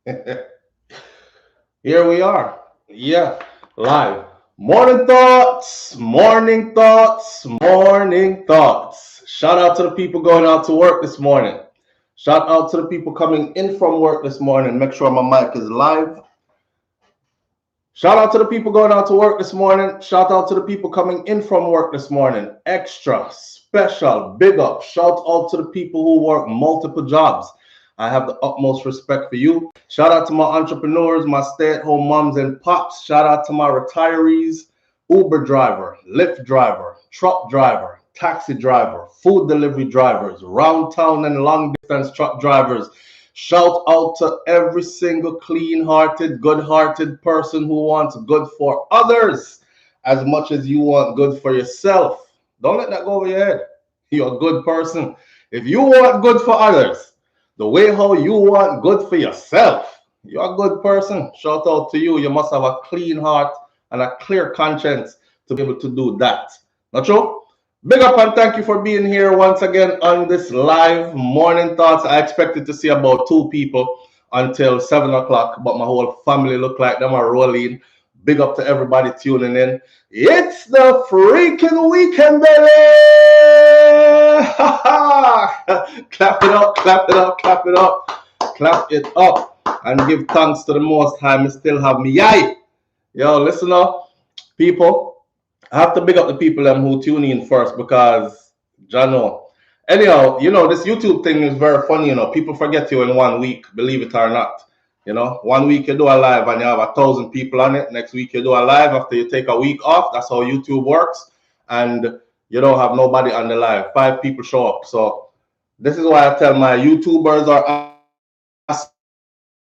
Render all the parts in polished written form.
Here we are. Yeah, live. Morning thoughts, morning thoughts, morning thoughts. Shout out to the people going out to work this morning. Shout out to the people coming in from work this morning. Make sure my mic is live. Shout out to the people going out to work this morning. Shout out to the people coming in from work this morning. Extra, special, big up. Shout out to the people who work multiple jobs. I have the utmost respect for you. Shout out to my entrepreneurs, my stay-at-home moms and pops. Shout out to my retirees, Uber driver, Lyft driver, truck driver, taxi driver, food delivery drivers, round town and long distance truck drivers. Shout out to every single clean-hearted, good-hearted person who wants good for others as much as you want good for yourself. Don't let that go over your head. You're a good person. If you want good for others, the way how you want good for yourself, you're a good person. Shout out to you. You must have a clean heart and a clear conscience to be able to do that. Not true? Big up and thank you for being here once again on this live morning thoughts. I expected to see about 2 people until 7 o'clock, but my whole family look like them are rolling. Big up to everybody tuning in. It's the freaking weekend, baby! Clap it up, clap it up, clap it up, clap it up, and give thanks to the Most High. Me still have me yay. Yo, listen up, people. I have to big up the people who tune in first because Jano. Anyhow, this YouTube thing is very funny. People forget you in 1 week, believe it or not. 1 week you do a live and you have 1,000 people on it. Next week you do a live after you take a week off. That's how YouTube works. And you don't have nobody on the live. 5 people show up. So this is why I tell my YouTubers or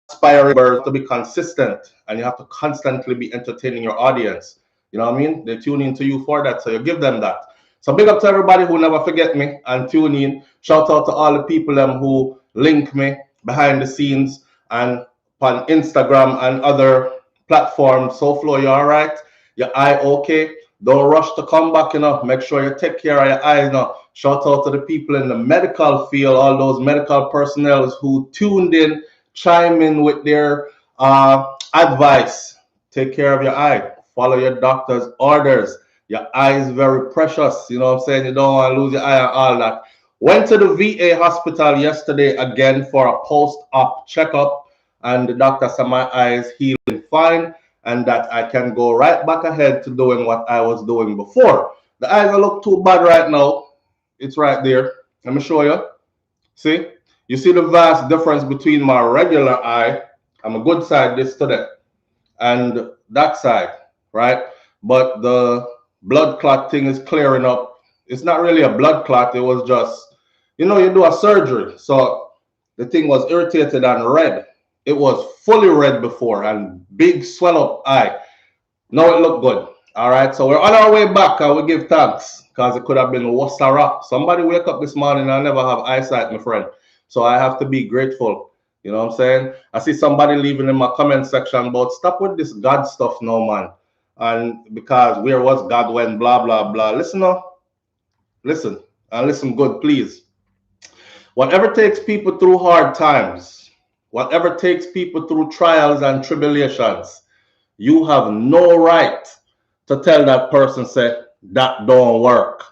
aspiring to be consistent, and you have to constantly be entertaining your audience. You know what I mean? They tune in to you for that, so you give them that. So big up to everybody who never forget me and tune in. Shout out to all the people who link me behind the scenes and on Instagram and other platforms. SouFLo, you all right? Your eye okay? Don't rush to come back, Make sure you take care of your eyes, Shout out to the people in the medical field, all those medical personnel who tuned in, chime in with their advice. Take care of your eye. Follow your doctor's orders. Your eye is very precious. You know what I'm saying? You don't want to lose your eye and all that. Went to the VA hospital yesterday again for a post-op checkup, and the doctor said my eye is healing fine and that I can go right back ahead to doing what I was doing before. The eyes don't look too bad right now. It's right there. Let me show you. See? You see the vast difference between my regular eye, I'm a good side this today, and that side, right? But the blood clot thing is clearing up. It's not really a blood clot. It was just, you do a surgery. So the thing was irritated and red. It was fully red before and big swell up eye. Now it looked good. All right. So we're on our way back and we give thanks because it could have been Wasara. Somebody wake up this morning and never have eyesight, my friend. So I have to be grateful. You know what I'm saying? I see somebody leaving in my comment section about stop with this God stuff now, man. And because where was God when blah, blah, blah. Listen up. Listen. And listen good, please. Whatever takes people through hard times, whatever takes people through trials and tribulations, you have no right to tell that person, say, that don't work.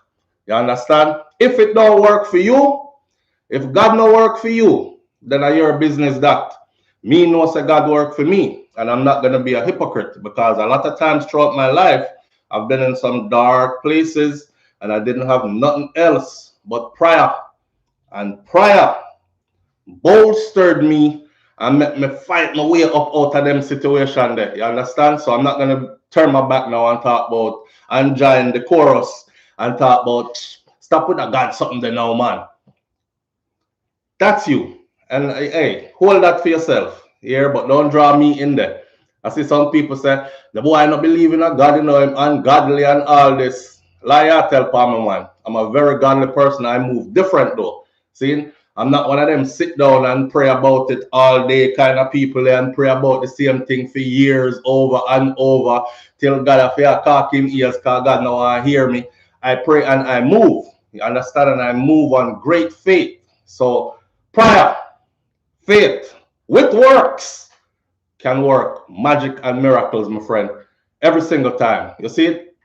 You understand? If it don't work for you, if God no work for you, then I your business that. Me know say God work for me. And I'm not going to be a hypocrite because a lot of times throughout my life, I've been in some dark places and I didn't have nothing else but prayer. And prayer bolstered me and make me fight my way up out of them situation there. You understand? So I'm not going to turn my back now and talk about and join the chorus and talk about stop with a God something there now, man. That's you. And hey, hold that for yourself here, but don't draw me in there. I see some people say, the boy not believe in a God, him ungodly and all this. Lie, I tell Palmer, man. I'm a very godly person. I move different though. See, I'm not one of them sit down and pray about it all day kind of people and pray about the same thing for years over and over till God I feel cock him ears because God now want to hear me. I pray and I move. You understand? And I move on great faith. So prayer, faith, with works. can work magic and miracles, my friend, every single time. You see it?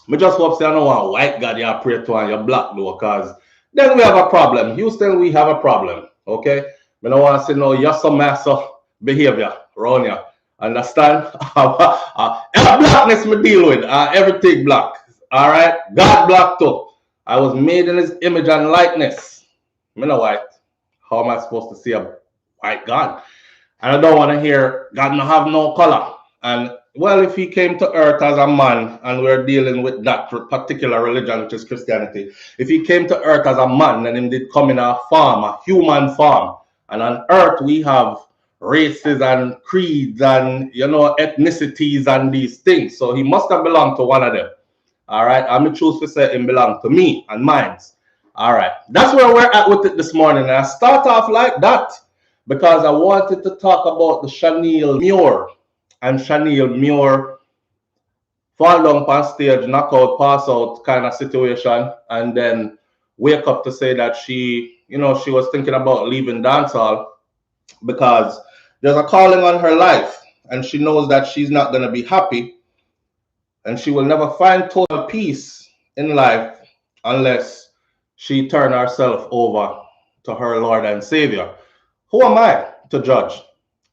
Me just hope say I don't want white God you pray to and you black though, because then we have a problem. Houston, we have a problem. Okay? Me don't want to say no, you're some massive behavior around here. Understand? Blackness me deal with. Everything black. Alright? God black too. I was made in his image and likeness. Me no white. How am I supposed to see a white God? And I don't want to hear God no have no color. And well, if he came to earth as a man, and we're dealing with that particular religion, which is Christianity, if he came to earth as a man, then he did come in a form, a human form. And on earth we have races and creeds and, you know, ethnicities and these things. So he must have belonged to one of them. All right. I'm going to choose to say him belong to me and mine. All right. That's where we're at with it this morning. And I start off like that because I wanted to talk about the Shaneil Muir. And Shaneil Muir fall down on stage, knock out, pass out kind of situation, and then wake up to say that she, you know, she was thinking about leaving dancehall because there's a calling on her life, and she knows that she's not going to be happy, and she will never find total peace in life unless she turn herself over to her Lord and Savior. Who am I to judge?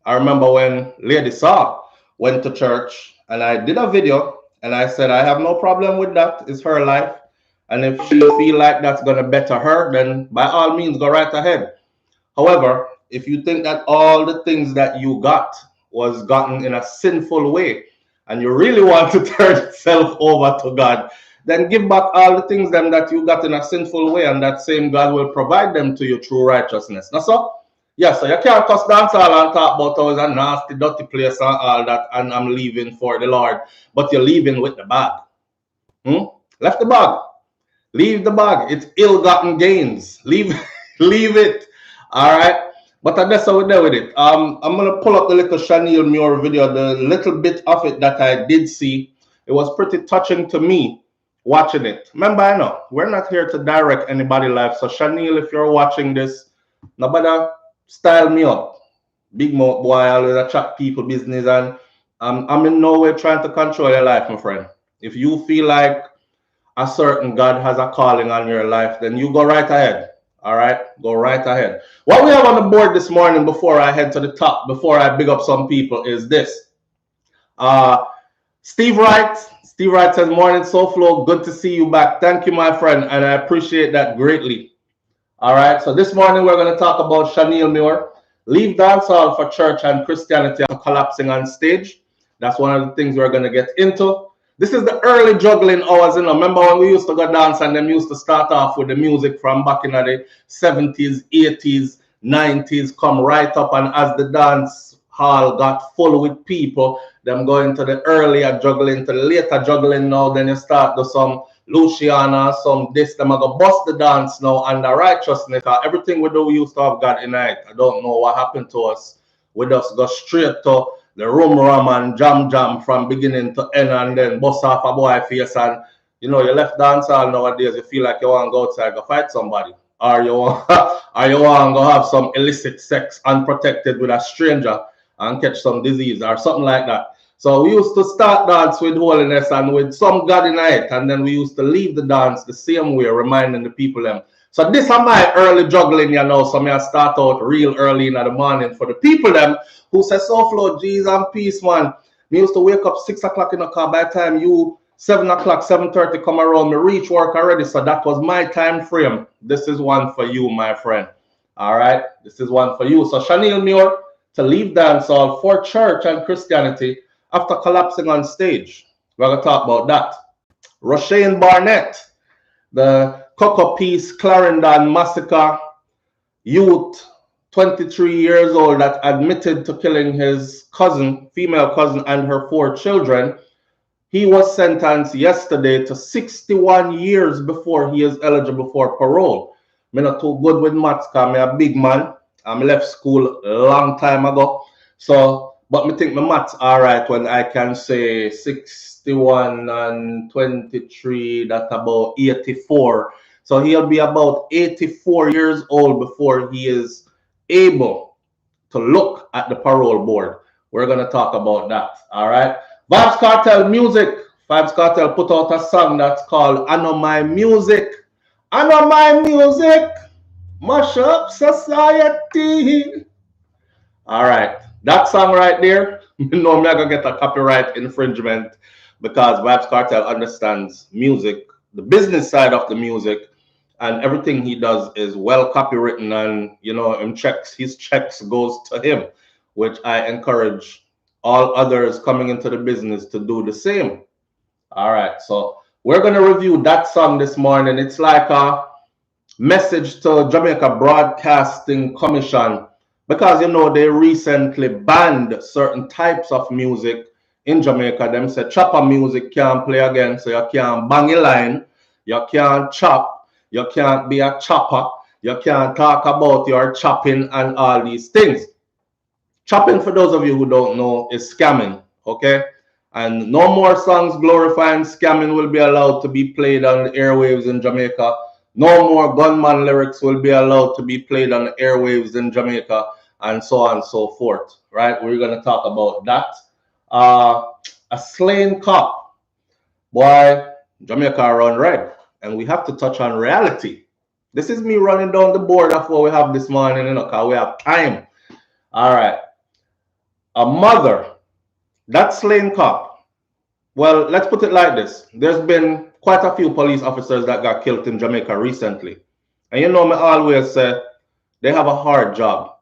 I remember when Lady Saw went to church and I did a video and I said, I have no problem with that. It's her life. And if she feel like that's going to better her, then by all means, go right ahead. However, if you think that all the things that you got was gotten in a sinful way and you really want to turn yourself over to God, then give back all the things them that you got in a sinful way, and that same God will provide them to you through righteousness. That's all. Yeah, so you can't cuss dancehall and talk about how it's a nasty, dirty place and all that, and I'm leaving for the Lord, but you're leaving with the bag. Left the bag. Leave the bag. It's ill-gotten gains. Leave it. All right? But that's how we're there with it. I'm going to pull up the little Shaneil Muir video, the little bit of it that I did see. It was pretty touching to me watching it. Remember, I know, we're not here to direct anybody's life. So, Shaneil, if you're watching this, nobody style me up. Big mouth boy, I always chat people business, and I'm in no way trying to control your life, my friend. If you feel like a certain God has a calling on your life, then you go right ahead. All right, go right ahead. What we have on the board this morning before I head to the top, before I big up some people, is this. Steve Wright. Steve Wright says, morning, SouFLo. Good to see you back. Thank you, my friend, and I appreciate that greatly. All right, so this morning we're going to talk about Shaneil Muir. Leave dancehall for church and Christianity after collapsing on stage. That's one of the things we're going to get into. This is the early juggling hours. You know, remember when we used to go dance and them used to start off with the music from back in the 70s, 80s, 90s, come right up, and as the dance hall got full with people, them going to the earlier juggling to the later juggling now, then you start to some Luciana, some this, them are going to bust the dance now under righteousness. Everything we do, we used to have God in it. I don't know what happened to us. We just go straight to the rum and jam from beginning to end, and then bust off a boy face, and you know, you left dancehall nowadays, you feel like you want to go outside go fight somebody, or you want to go have some illicit sex unprotected with a stranger and catch some disease or something like that. So we used to start dance with holiness and with some God in it, and then we used to leave the dance the same way, reminding the people them. So this is my early juggling, you know, so I start out real early in the morning for the people them who say, SouFLo, Jesus and peace, man. Me used to wake up 6 o'clock in the car. By the time you 7 o'clock, 7:30 come around, me reach work already. So that was my time frame. This is one for you, my friend. All right, this is one for you. So Shaneil Muir to leave dancehall for church and Christianity after collapsing on stage. We're going to talk about that. Rushane Barnett, the Coco piece, Clarendon massacre youth, 23 years old, that admitted to killing his cousin, female cousin, and her 4 children. He was sentenced yesterday to 61 years before he is eligible for parole. I'm not too good with maths because I'm a big man. I left school a long time ago. So, but I think my maths all right when I can say 61 and 23, that's about 84. So he'll be about 84 years old before he is able to look at the parole board. We're going to talk about that. All right. Vybz Kartel music. Vybz Kartel put out a song that's called Anuh My Music. Anuh My Music. Mash up society. All right. That song right there, you know, I'm not going to get a copyright infringement because Vybz Kartel understands music, the business side of the music, and everything he does is well copywritten, and you know, his checks goes to him, which I encourage all others coming into the business to do the same. All right, so we're gonna review that song this morning. It's like a message to Jamaica Broadcasting Commission because you know they recently banned certain types of music in Jamaica. Them say chopper music can't play again, so you can't bang a line, you can't chop, you can't be a chopper. You can't talk about your chopping and all these things. Chopping, for those of you who don't know, is scamming, okay? And no more songs glorifying scamming will be allowed to be played on the airwaves in Jamaica. No more gunman lyrics will be allowed to be played on the airwaves in Jamaica, and so on and so forth, right? We're going to talk about that. A slain cop. Boy, Jamaica run red. And we have to touch on reality. This is me running down the board of what we have this morning, you know, because we have time. All right. A mother, that slain cop. Well, let's put it like this. There's been quite a few police officers that got killed in Jamaica recently. And you know, me always say they have a hard job.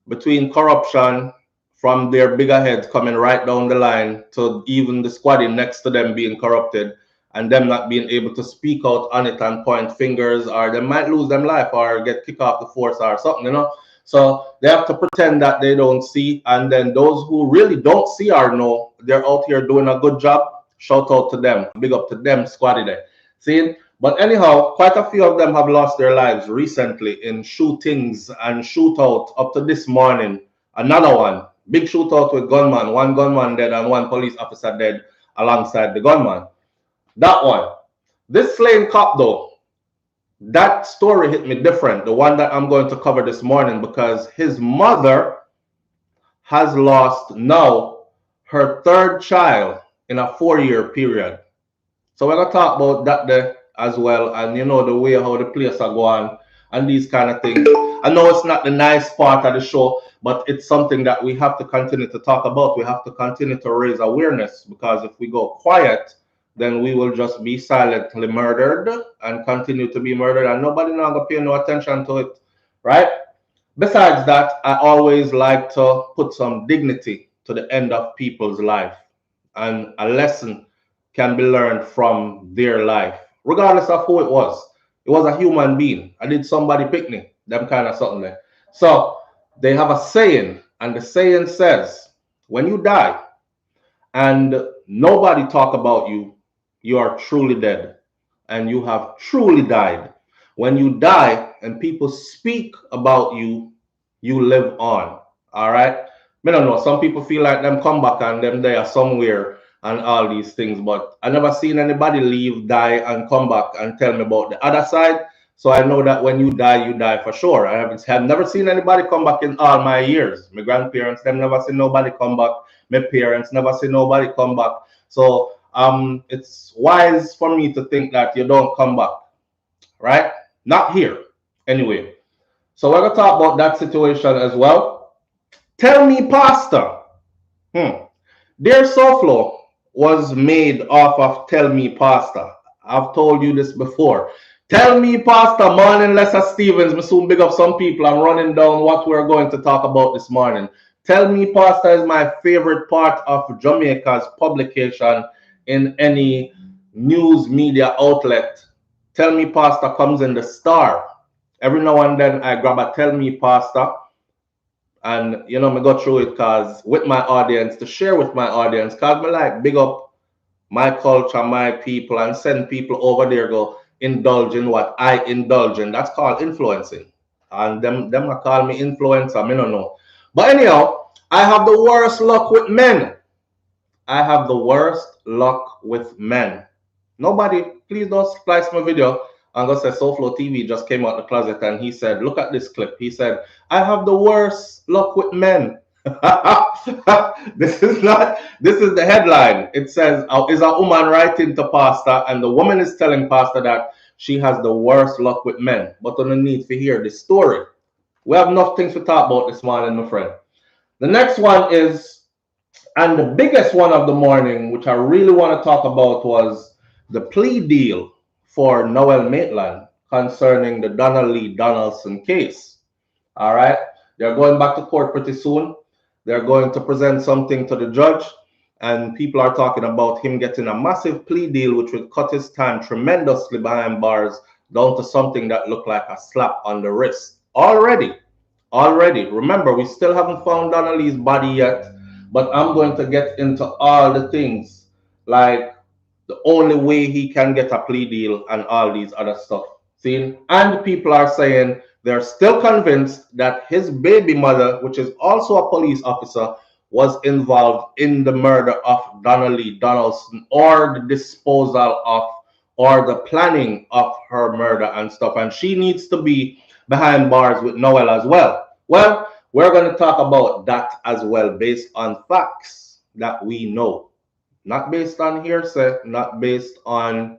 Between corruption from their bigger heads coming right down the line to even the squadding next to them being corrupted, and them not being able to speak out on it and point fingers, or they might lose them life or get kicked off the force or something, you know. So they have to pretend that they don't see, and then those who really don't see or know, they're out here doing a good job. Shout out to them, big up to them, squaddy there. See? But anyhow, quite a few of them have lost their lives recently in shootings and shootout up to this morning. Another one, big shootout with gunman, one gunman dead and one police officer dead alongside the gunman. That one. This slain cop, though, that story hit me different. The one that I'm going to cover this morning, because his mother has lost now her third child in a 4-year period. So we're going to talk about that there as well. And you know, the way how the place are going and these kind of things. I know it's not the nice part of the show, but it's something that we have to continue to talk about. We have to continue to raise awareness, because if we go quiet, then we will just be silently murdered and continue to be murdered, and nobody not gonna pay no attention to it, right? Besides that, I always like to put some dignity to the end of people's life, and a lesson can be learned from their life, regardless of who it was. It was a human being. I did somebody picnic, them kind of something there. So they have a saying, and the saying says, when you die and nobody talk about you, you are truly dead, and you have truly died. When you die and people speak about you, you live on. All right? I don't know. Some people feel like them come back and them they are somewhere and all these things, but I never seen anybody leave, die, and come back and tell me about the other side. So I know that when you die for sure. I have never seen anybody come back in all my years. My grandparents, them never seen nobody come back. My parents never seen nobody come back. So it's wise for me to think that you don't come back, right? Not here, anyway. So we're going to talk about that situation as well. Tell Me Pastor. Their SouFLo was made off of Tell Me Pastor. I've told you this before. Tell Me Pastor, morning Lester Stevens. Me soon big up some people. I'm running down what we're going to talk about this morning. Tell Me Pastor is my favorite part of Jamaica's publication in any news media outlet. Tell Me Pastor comes in the Star. Every now and then I grab a Tell Me Pastor, and you know, me go through it cause with my audience, to share with my audience, cause me like big up my culture, my people, and send people over there go indulge in what I indulge in. That's called influencing. And them call me influencer, me don't know. But anyhow, I have the worst luck with men. I have the worst luck with men. Nobody, please don't splice my video and go say SouFLoTV just came out the closet and he said, look at this clip. He said, I have the worst luck with men. This is not, this is the headline. It says, is a woman writing to pastor, and the woman is telling pastor that she has the worst luck with men. But on the need to hear the story. We have enough things to talk about this morning, my friend. The next one is, and the biggest one of the morning, which I really want to talk about, was the plea deal for Noel Maitland concerning the Donna Lee Donaldson case. All right. They're going back to court pretty soon. They're going to present something to the judge, and people are talking about him getting a massive plea deal, which would cut his time tremendously behind bars down to something that looked like a slap on the wrist. Already. Remember, we still haven't found Donna Lee's body yet, but I'm going to get into all the things, like the only way he can get a plea deal and all these other stuff. See? And people are saying they're still convinced that his baby mother, which is also a police officer, was involved in the murder of Donna Lee Donaldson, or the disposal of, or the planning of her murder and stuff. And she needs to be behind bars with Noel as well. Well, we're going to talk about that as well, based on facts that we know. Not based on hearsay, not based on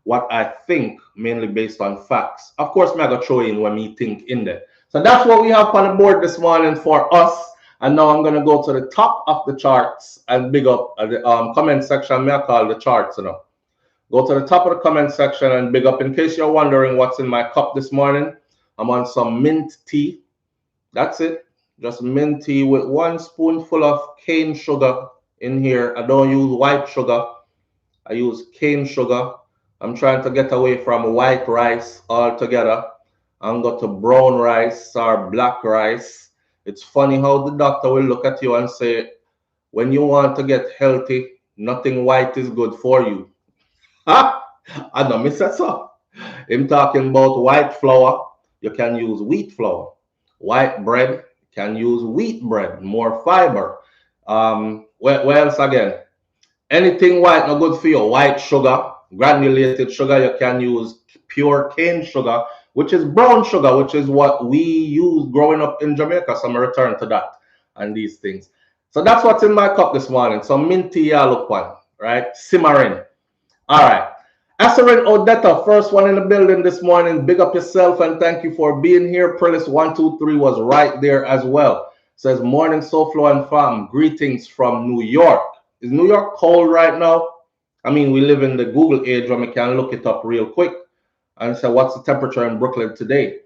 what I think, mainly based on facts. Of course, I'm going to throw in what me think in there. So that's what we have on the board this morning for us. And now I'm going to go to the top of the charts and big up the comment section. May I call the charts, you know. Go to the top of the comment section and big up. In case you're wondering what's in my cup this morning, I'm on some mint tea. That's it. Just mint tea with 1 spoonful of cane sugar in here. I don't use white sugar. I use cane sugar. I'm trying to get away from white rice altogether and go to brown rice or black rice. It's funny how the doctor will look at you and say, when you want to get healthy, nothing white is good for you. I know me said so. I'm talking about white flour. You can use wheat flour. White bread, can use wheat bread, more fiber. What else again? Anything white, no good for you. White sugar, granulated sugar, you can use pure cane sugar, which is brown sugar, which is what we used growing up in Jamaica. So I'm going to return to that and these things. So that's what's in my cup this morning. Some minty yellow one, right? Simmering. All right. Asserin Odetta, first one in the building this morning. Big up yourself and thank you for being here. Prelis 123 was right there as well. Says, morning, SouFlo and fam. Greetings from New York. Is New York cold right now? I mean, we live in the Google age where we can look it up real quick and say, what's the temperature in Brooklyn today?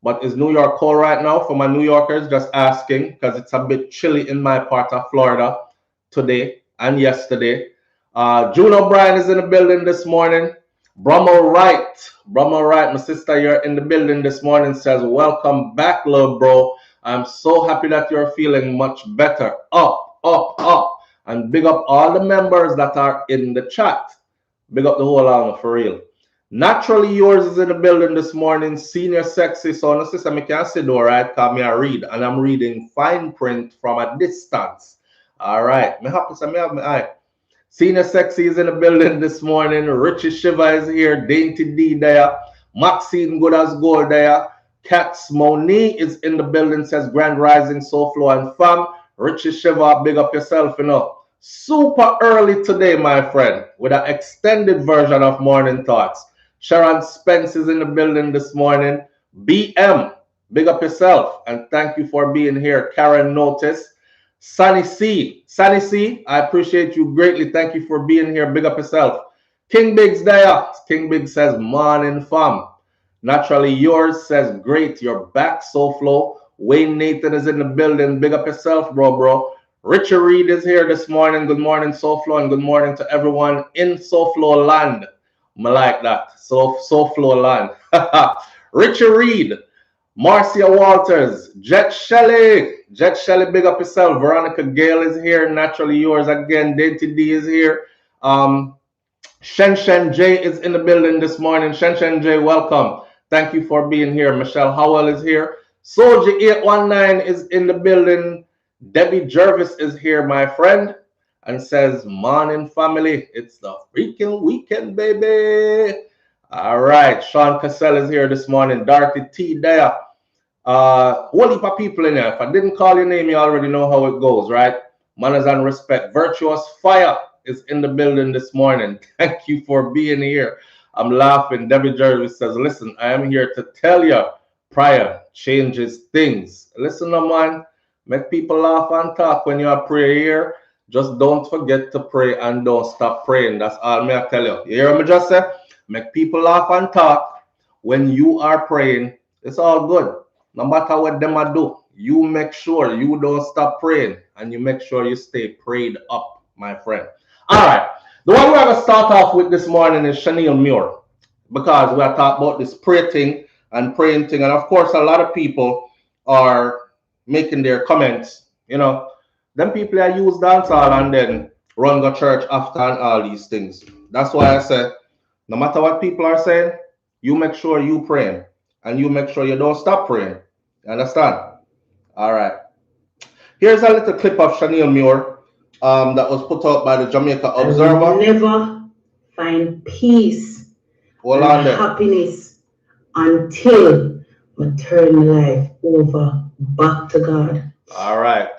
But is New York cold right now? For my New Yorkers, just asking, because it's a bit chilly in my part of Florida today and yesterday. June O'Brien is in the building this morning. Brummel Wright, my sister, you're in the building this morning, says, welcome back, love, bro. I'm so happy that you're feeling much better. Up. And big up all the members that are in the chat. Big up the whole army, for real. Naturally Yours is in the building this morning. Senior Sexy. So, no, sister, I can't sit down, right? Because I read. And I'm reading fine print from a distance. All right. Me happy to have my eye. Senior Sexy is in the building this morning. Richie Shiva is here. Dainty D there. Maxine Good as Gold there. Kat Smoni is in the building. Says Grand Rising, SouFlo and fam. Richie Shiva, big up yourself, you know. Super early today, my friend, with an extended version of Morning Thoughts. Sharon Spence is in the building this morning. BM, big up yourself, and thank you for being here. Karen Notice. Sunny C, I appreciate you greatly. Thank you for being here. Big up yourself. King Biggs there. King Biggs says, morning fam. Naturally Yours says, great, you're back, SouFlo. Wayne Nathan is in the building. Big up yourself, bro. Richard Reed is here this morning. Good morning, SouFlo, and good morning to everyone in SouFlo land. I like that. SouFlo land. Richard Reed, Marcia Walters, Jet Shelley, big up yourself. Veronica Gale is here. Naturally Yours again. Dainty D is here. Shen J is in the building this morning. Shen J, welcome. Thank you for being here. Michelle Howell is here. Soldier 819 is in the building. Debbie Jervis is here, my friend, and says, morning family. It's the freaking weekend, baby. All right. Sean Cassell is here this morning. Dorothy T there. Whole heap of people in here. If I didn't call your name, you already know how it goes, right? Manners and respect. Virtuous Fire is in the building this morning. Thank you for being here. I'm laughing. Debbie Jervis says, listen, I am here to tell you prayer changes things. Listen, no man, make people laugh and talk when you are praying here. Just don't forget to pray and don't stop praying. That's all me I tell you. You hear me just say? Make people laugh and talk when you are praying. It's all good. No matter what them I do, you make sure you don't stop praying and you make sure you stay prayed up, my friend. All right. The one we're going to start off with this morning is Shaneil Muir, because we are talking about this prayer thing and praying thing. And of course, a lot of people are making their comments. You know, them people that use dancehall and then run the church after and all these things. That's why I said, no matter what people are saying, you make sure you praying and you make sure you don't stop praying. You understand? All right. Here's a little clip of Shaneil Muir that was put out by the Jamaica Observer. I will never find peace and happiness until I turn life over back to God. All right.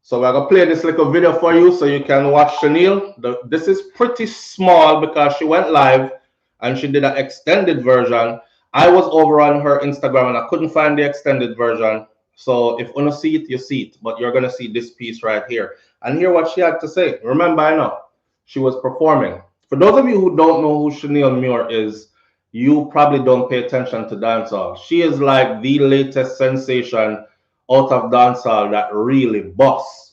So we're going to play this little video for you so you can watch Shaneil. This is pretty small because she went live and she did an extended version. I was over on her Instagram and I couldn't find the extended version. So if you want to see it, you see it. But you're going to see this piece right here and hear what she had to say. Remember, I know she was performing. For those of you who don't know who Shaneil Muir is, you probably don't pay attention to dancehall. She is like the latest sensation out of dancehall that really boss.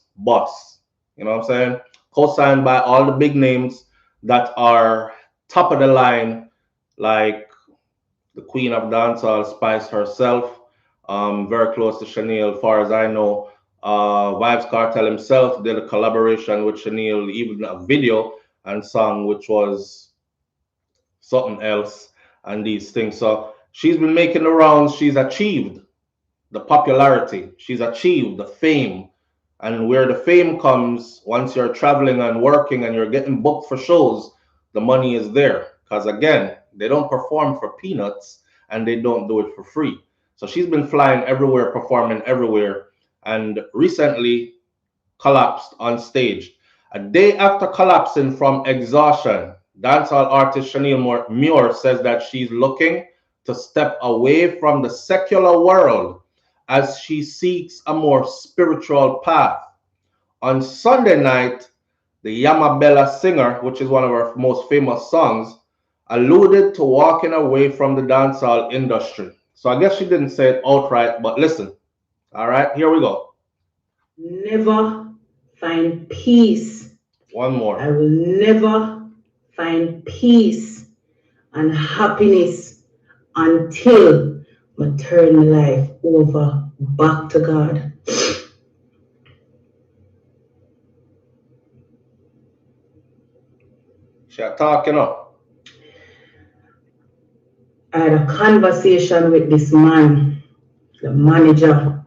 You know what I'm saying? Co-signed by all the big names that are top of the line, like the queen of dancehall, Spice herself, very close to Shaneil, as far as I know. Vybz Kartel himself did a collaboration with Shaneil, even a video and song, which was something else, and these things. So she's been making the rounds. She's achieved the popularity. She's achieved the fame. And where the fame comes, once you're traveling and working and you're getting booked for shows, the money is there. Because again, they don't perform for peanuts and they don't do it for free. So she's been flying everywhere, performing everywhere, and recently collapsed on stage. A day after collapsing from exhaustion, dancehall artist Shaneil Muir says that she's looking to step away from the secular world as she seeks a more spiritual path. On Sunday night, the Yamabella singer, which is one of her most famous songs, alluded to walking away from the dancehall industry. So I guess she didn't say it outright, but listen. All right, here we go. Never find peace. One more. I will never find peace and happiness until I turn life over back to God. She's talking up. I had a conversation with this man, the manager.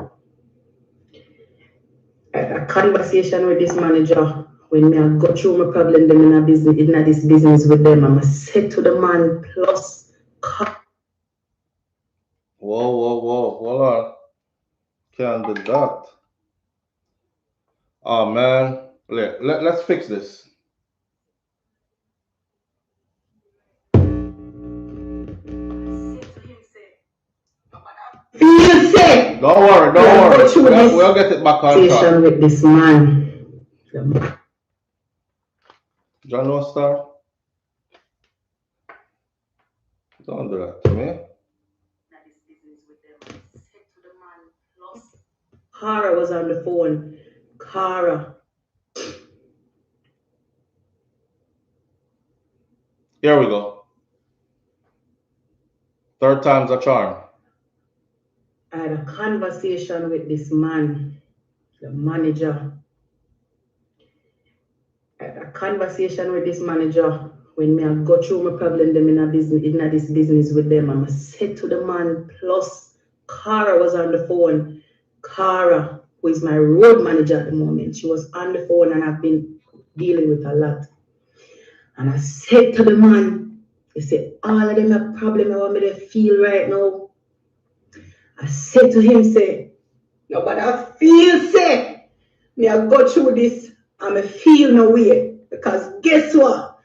I had a conversation with this manager when I go through my problem them in this business with them. I'm said to the man plus. Whoa. Hold on. Can't do that. Oh, man. Let's fix this. Feel safe. Don't worry. We'll get it back on track. With this man. John No Star. Don't do that to me. Cara was on the phone. Cara. Here we go. Third time's a charm. I had a conversation with this man, the manager. I had a conversation with this manager when I go through my problem them in this business with them. I'm said to the man plus Cara was on the phone. Cara, who is my road manager at the moment, she was on the phone and I've been dealing with a lot. And I said to the man, he said, all of them have problem I want me to feel right now. I said to him, say, no, but I feel, say, me I go through this and I feel no way. Because guess what?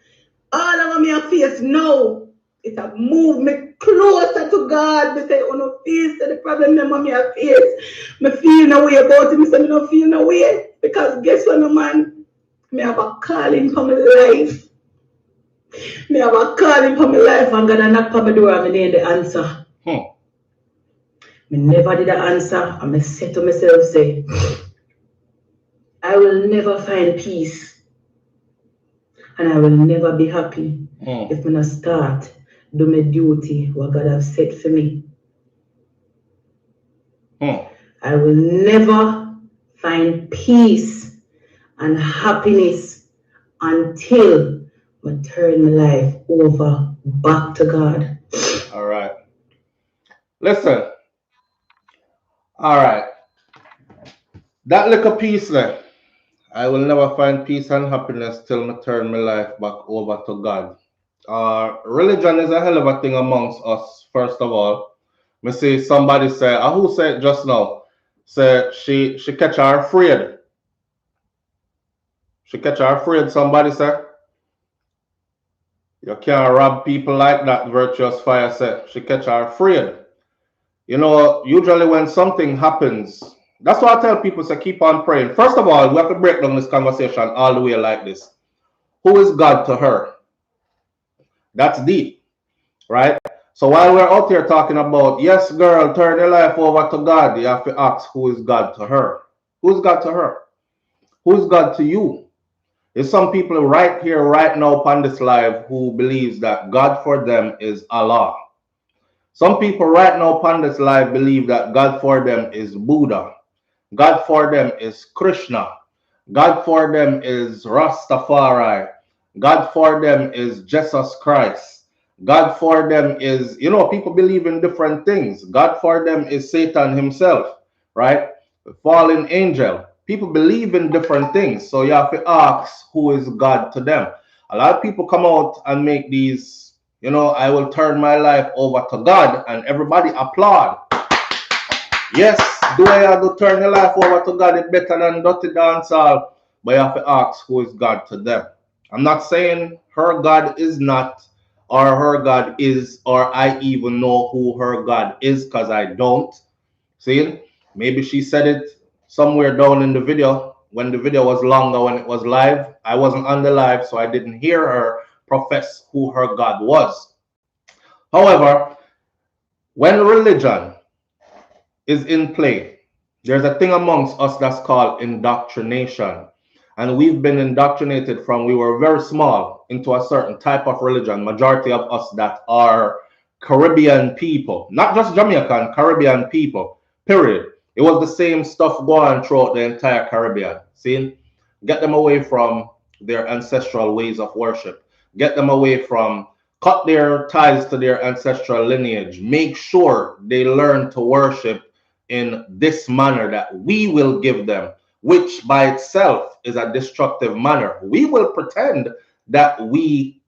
All of me I face now, it have moved me closer to God. Me say, oh no, face the problem me I face. Me feel no way about it. Me say, me no feel no way. Because guess what, no man? Me have a calling for my life. Me have a calling for my life and God knock on my door and me need the answer. Me never did the answer and I said to myself, say, I will never find peace and I will never be happy if I not start do my duty what God have set for me. I will never find peace and happiness until I turn my life over back to God. All right. Listen. All right. That little piece there. I will never find peace and happiness till I turn my life back over to God. Religion is a hell of a thing amongst us, first of all. Me see somebody say, who said just now? Say she catch her afraid. She catch her afraid, somebody say. You can't rob people like that, Virtuous Fire said. She catch her afraid. You know, usually when something happens, that's why I tell people to keep on praying. First of all, we have to break down this conversation all the way like this. Who is God to her? That's deep, right? So while we're out here talking about, yes, girl, turn your life over to God, you have to ask, who is God to her? Who is God to her? Who is God to you? There's some people right here, right now upon this live who believes that God for them is Allah. Some people right now upon this live believe that God for them is Buddha. God for them is Krishna. God for them is Rastafari. God for them is Jesus Christ. God for them is, you know, people believe in different things. God for them is Satan himself, right? The fallen angel. People believe in different things. So you have to ask, who is God to them? A lot of people come out and make these, you know, I will turn my life over to God, and everybody applaud. Yes, do I have to turn your life over to God? It's better than dirty dancehall. But you have to ask, who is God to them? I'm not saying her God is not, or her God is, or I even know who her God is, because I don't. See, maybe she said it somewhere down in the video when the video was longer, when it was live. I wasn't on the live, so I didn't hear her profess who her God was. However, when religion is in play, there's a thing amongst us that's called indoctrination. And we've been indoctrinated from we were very small into a certain type of religion. Majority of us that are Caribbean people, not just Jamaican, Caribbean people, period. It was the same stuff going throughout the entire Caribbean. See, get them away from their ancestral ways of worship. Get them away from, cut their ties to their ancestral lineage. Make sure they learn to worship in this manner that we will give them, which by itself is a destructive manner. We will pretend that we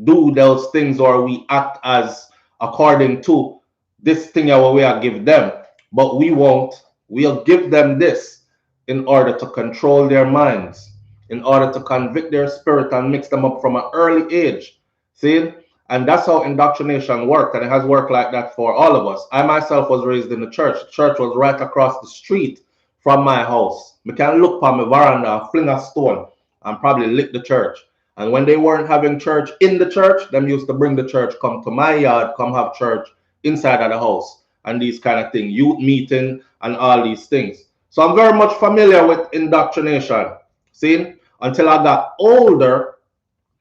do those things or we act as according to this thing our way I give them, but we won't. We'll give them this in order to control their minds, in order to convict their spirit and mix them up from an early age. See? And that's how indoctrination worked, and it has worked like that for all of us. I myself was raised in the church. The church was right across the street from my house. We can look on my veranda and fling a stone and probably lick the church. And when they weren't having church in the church, them used to bring the church, come to my yard, come have church inside of the house and these kind of things, youth meeting and all these things. So I'm very much familiar with indoctrination. See, until I got older,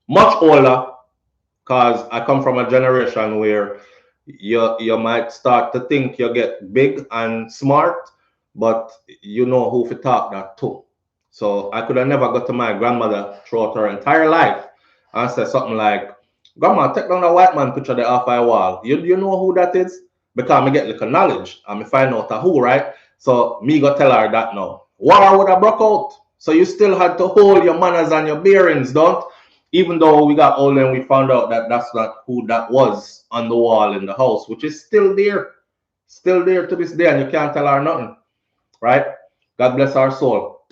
much older, because I come from a generation where you might start to think you get big and smart, but you know who to talk that to. So I could have never got to my grandmother throughout her entire life and say something like, Grandma, take down the white man picture there off my wall. You know who that is? Because I get little knowledge and I find out who, right? So me go tell her that now. War would have broke out. So you still had to hold your manners and your bearings, don't? Even though we got older and we found out that that's not who that was on the wall in the house, which is still there. Still there to this day, and you can't tell her nothing, right? God bless our soul.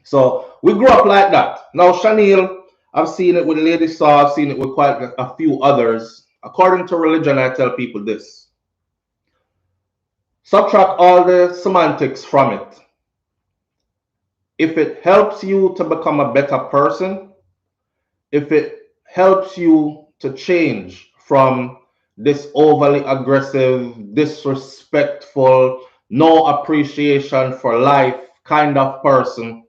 So we grew up like that. Now, Shaneil, I've seen it with Lady Saw, I've seen it with quite a few others. According to religion, I tell people this. Subtract all the semantics from it. If it helps you to become a better person, if it helps you to change from this overly aggressive, disrespectful, no appreciation for life kind of person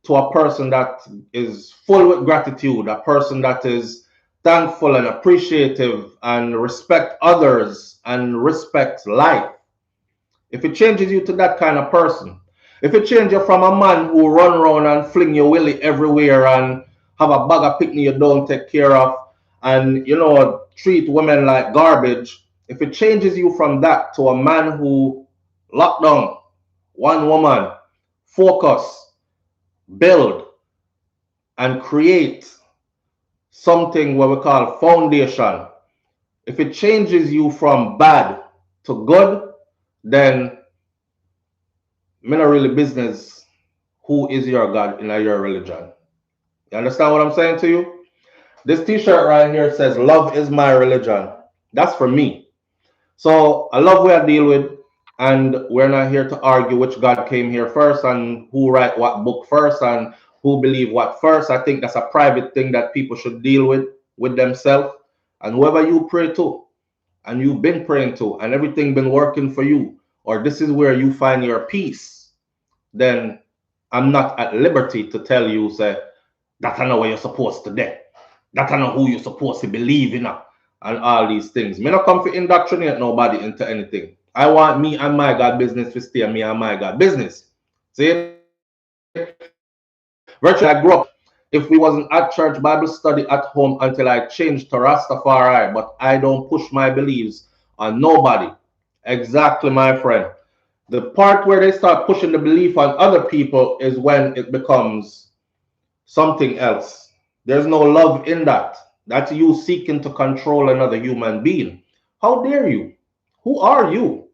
to a person that is full with gratitude, a person that is thankful and appreciative and respect others and respect life. If it changes you to that kind of person, if it changes you from a man who run around and fling your willy everywhere and have a bag of picnic you don't take care of and, treat women like garbage, if it changes you from that to a man who lock down, one woman, focus, build, and create something what we call foundation, if it changes you from bad to good, then me not really business who is your God in your religion. You understand what I'm saying to you? This t-shirt right here says, love is my religion. That's for me. So I love what I deal with, and we're not here to argue which God came here first and who write what book first and who believe what first. I think that's a private thing that people should deal with themselves. And whoever you pray to, and you've been praying to, and everything been working for you, or this is where you find your peace, then I'm not at liberty to tell you, say, that I know where you're supposed to do. That I know who you're supposed to believe in, and all these things. Me not come to indoctrinate nobody into anything. I want me and my God business to stay me and my God business. See? Virtually, I grew up, if we wasn't at church Bible study at home until I changed to Rastafari, but I don't push my beliefs on nobody. Exactly, my friend. The part where they start pushing the belief on other people is when it becomes something else. There's no love in that. That's you seeking to control another human being. How dare you? Who are you?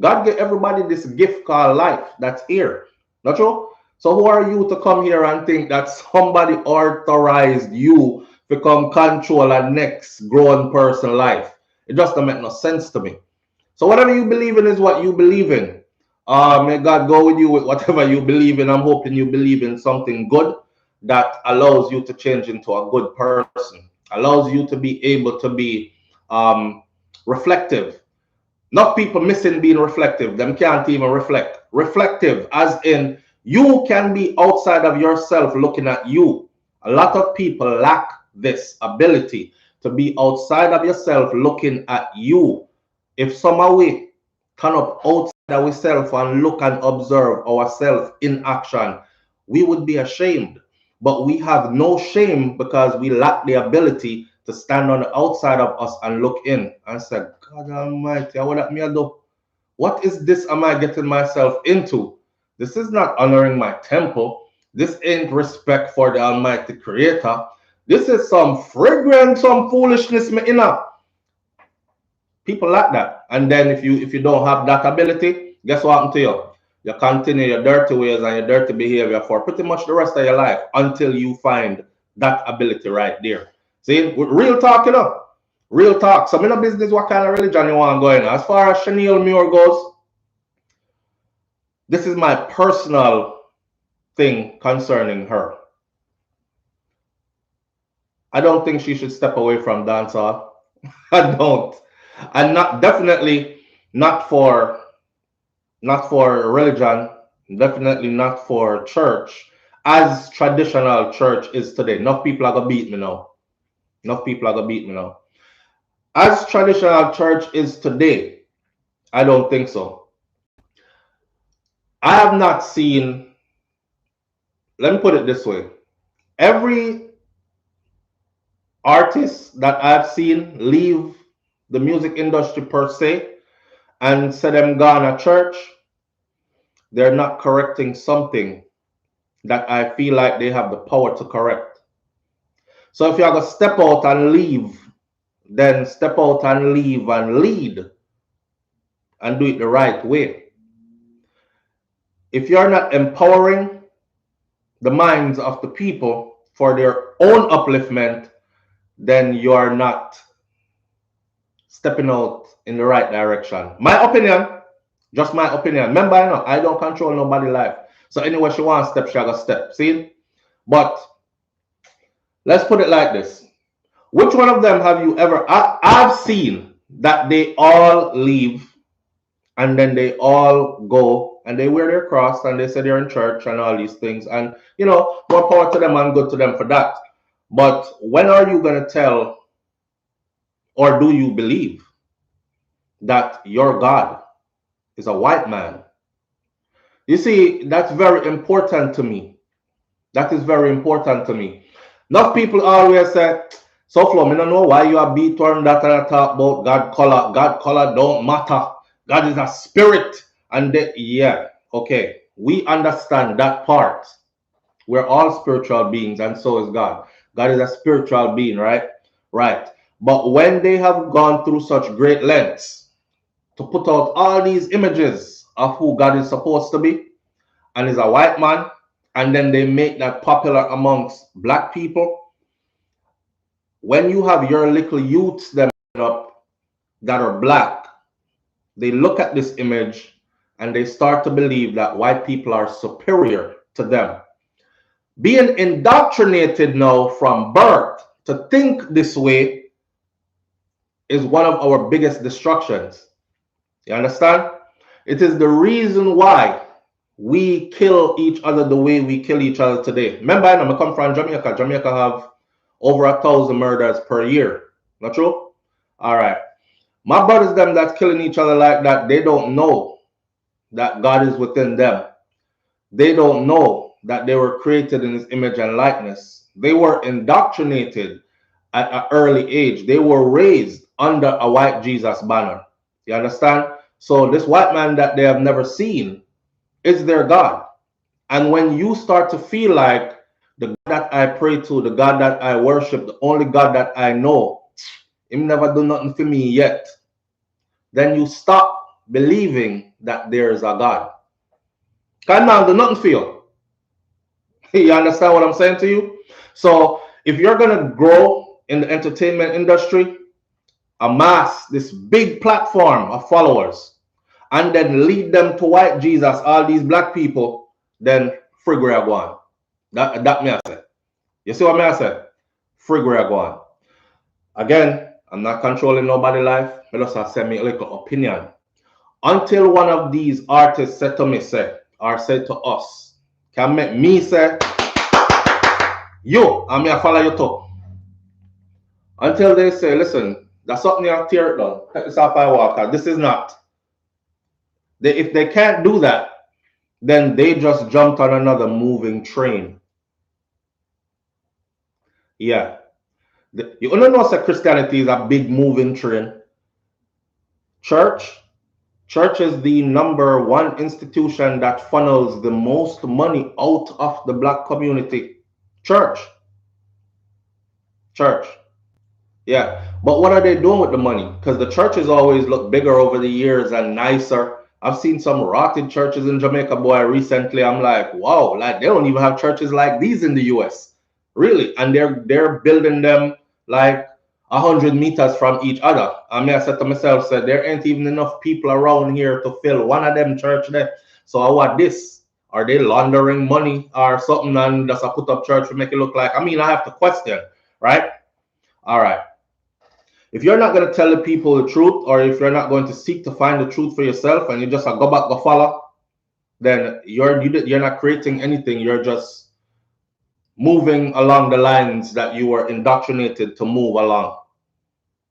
God gave everybody this gift called life that's here. Not true? So who are you to come here and think that somebody authorized you to come control a next grown person life? It just don't make no sense to me. So whatever you believe in is what you believe in. May God go with you with whatever you believe in. I'm hoping you believe in something good that allows you to change into a good person, allows you to be able to be reflective. Not people missing being reflective. Them can't even reflect. Reflective as in you can be outside of yourself looking at you. A lot of people lack this ability to be outside of yourself looking at you. If somehow we turn up outside ourselves and look and observe ourselves in action, we would be ashamed. But we have no shame because we lack the ability to stand on the outside of us and look in and say, God Almighty, what me do? What is this am I getting myself into? This is not honoring my temple. This ain't respect for the Almighty Creator. This is some fragrant, some foolishness me inner. People like that. And then if you don't have that ability, guess what happened to you? You continue your dirty ways and your dirty behavior for pretty much the rest of your life until you find that ability right there. See, real talk, real talk. So I'm in a business what kind of religion you want going. As far as Shaneil Muir goes, this is my personal thing concerning her. I don't think she should step away from dancehall. I don't. And not definitely not for religion, definitely not for church, as traditional church is today. Enough people are gonna beat me now. Enough people are gonna beat me now. As traditional church is today, I don't think so. I have not seen, let me put it this way. Every artist that I've seen leave the music industry per se and say them gone a church, they're not correcting something that I feel like they have the power to correct. So if you're going to step out and leave, then step out and leave and lead. and do it the right way. If you're not empowering the minds of the people for their own upliftment, then you are not stepping out in the right direction. My opinion, just my opinion. Remember, I don't control nobody's life. So anywhere she wants to step, she gotta step. See? But let's put it like this. Which one of them have you ever... I've seen that they all leave and then they all go and they wear their cross and they say they're in church and all these things. And, more power to them and good to them for that. But when are you going to tell, or do you believe that your God is a white man? You see, that's very important to me. That is very important to me. Enough people always say, SouFlo, I don't know why you are beat on that and I talk about God color. God color don't matter. God is a spirit. And yeah, okay. We understand that part. We're all spiritual beings, and so is God. God is a spiritual being, right? Right. But when they have gone through such great lengths to put out all these images of who God is supposed to be, and is a white man, and then they make that popular amongst black people, when you have your little youths them up that are black, they look at this image and they start to believe that white people are superior to them. Being indoctrinated now from birth to think this way is one of our biggest destructions. You understand? It is the reason why we kill each other the way we kill each other today. Remember, I come from Jamaica. Jamaica have over 1,000 murders per year. Not true? All right. My brothers, them that's killing each other like that, they don't know that God is within them. They don't know that they were created in His image and likeness. They were indoctrinated at an early age. They were raised under a white Jesus banner. You understand? So this white man that they have never seen is their God. And when you start to feel like the God that I pray to, the God that I worship, the only God that I know, Him never do nothing for me yet, then you stop believing that there is a God. Can't now do nothing for you. You understand what I'm saying to you? So if you're going to grow in the entertainment industry, amass this big platform of followers, and then lead them to white Jesus, all these black people, then free go on. That me I say. You see what me I say? Free go on. Again, I'm not controlling nobody's life. I just send me a little opinion. Until one of these artists said to me, or said to us, can make me say, yo, I'm going to follow you too. Until they say, listen, that's something you have to tear it down. Take this off I walk. This is not. If they can't do that, then they just jumped on another moving train. Yeah. You don't know that Christianity is a big moving train. Church is the #1 institution that funnels the most money out of the black community. Church. Yeah. But what are they doing with the money? Because the churches always look bigger over the years and nicer. I've seen some rotted churches in Jamaica, boy, recently. I'm like, wow, like they don't even have churches like these in the US. Really. And they're building them like 100 meters from each other. I mean, I said to myself, there ain't even enough people around here to fill one of them church there. So I want this. Are they laundering money or something and just put up church to make it look like? I mean, I have to question, right? All right. If you're not going to tell the people the truth, or if you're not going to seek to find the truth for yourself and you just go back, go follow, then you're not creating anything. You're just moving along the lines that you were indoctrinated to move along.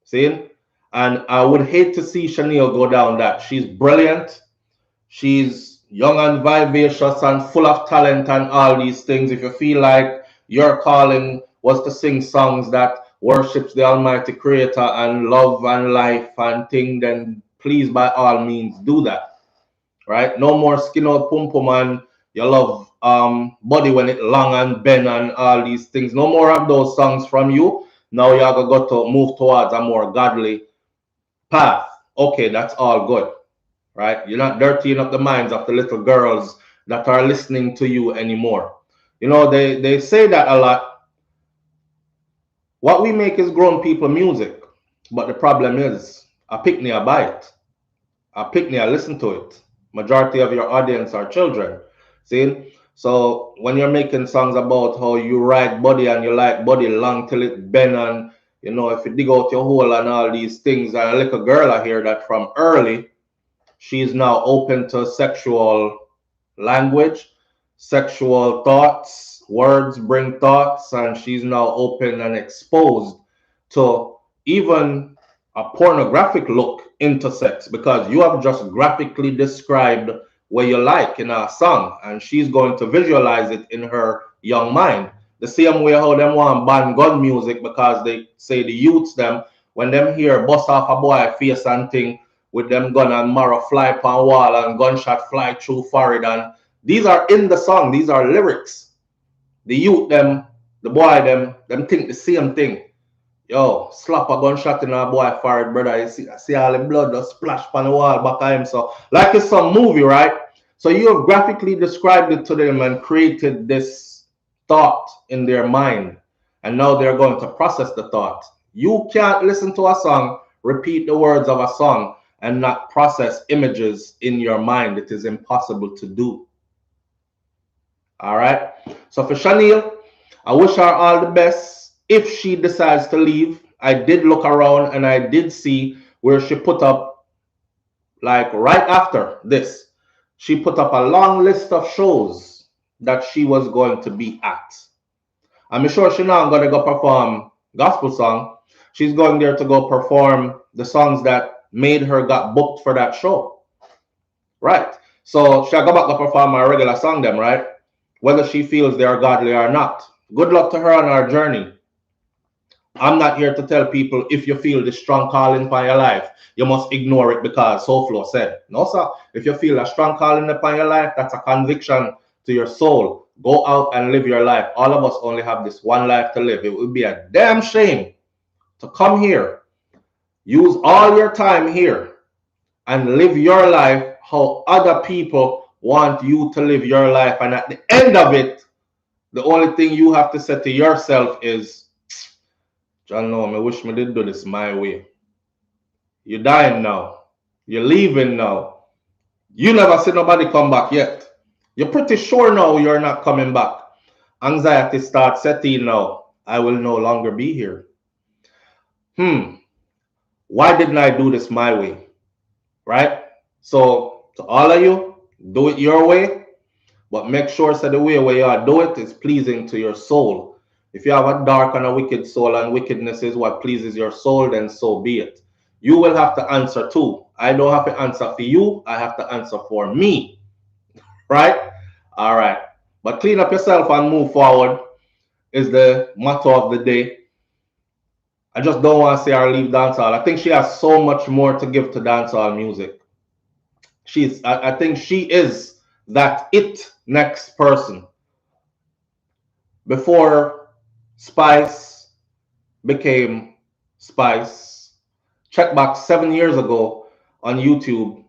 See? And I would hate to see Shaniel go down that. She's brilliant. She's young and vivacious and full of talent and all these things. If you feel like your calling was to sing songs that worships the Almighty Creator and love and life and thing, then please, by all means, do that. Right? No more skin out pum pum and you love body when it long and bend and all these things. No more of those songs from you. Now you got to move towards a more godly path. Okay, that's all good. right? You're not dirtying up the minds of the little girls that are listening to you anymore. You know, they say that a lot. What we make is grown people music, but the problem is, a picnic I buy it, a picnic I listen to it. Majority of your audience are children. See? So when you're making songs about how you ride body and you like body long till it bend and you know if you dig out your hole and all these things, and a little girl I hear that from early, she's now open to sexual language, sexual thoughts, words bring thoughts, and she's now open and exposed to even a pornographic look into sex because you have just graphically described what you like in a song, and she's going to visualize it in her young mind. The same way how them want ban gun music because they say the youths them when them hear bust off a boy face and thing with them gun and marrow fly upon wall and gunshot fly through forehead, and these are in the song, these are lyrics. The youth them, the boy them think the same thing. Yo, slap a gunshot in a boy forehead, brother. You see all the blood just splash upon the wall back of him. So like it's some movie, right? So you have graphically described it to them and created this thought in their mind. And now they're going to process the thought. You can't listen to a song, repeat the words of a song, and not process images in your mind. It is impossible to do. All right. So for Shaneil, I wish her all the best. If she decides to leave, I did look around and I did see where she put up, like right after this, she put up a long list of shows that she was going to be at. I'm sure she's not going to go perform gospel song. She's going there to go perform the songs that made her got booked for that show. Right. So she'll go back to perform her regular song them, right? Whether she feels they are godly or not. Good luck to her on her journey. I'm not here to tell people if you feel this strong calling upon your life, you must ignore it because SouFlo said. No, sir. If you feel a strong calling upon your life, that's a conviction to your soul. Go out and live your life. All of us only have this one life to live. It would be a damn shame to come here, use all your time here, and live your life how other people want you to live your life. And at the end of it, the only thing you have to say to yourself is, John, no, I wish me did do this my way. You're dying now. You're leaving now. You never see nobody come back yet. You're pretty sure now you're not coming back. Anxiety starts setting now. I will no longer be here. Why didn't I do this my way? Right? So to all of you, do it your way, but make sure that the way where you are do it is pleasing to your soul. If you have a dark and a wicked soul and wickedness is what pleases your soul, then so be it. You will have to answer too. I don't have to answer for you. I have to answer for me. Right? All right. But clean up yourself and move forward is the motto of the day. I just don't want to see her leave dancehall. I think she has so much more to give to dancehall music. I think she is that it next person. Before Spice became Spice, check back 7 years ago on YouTube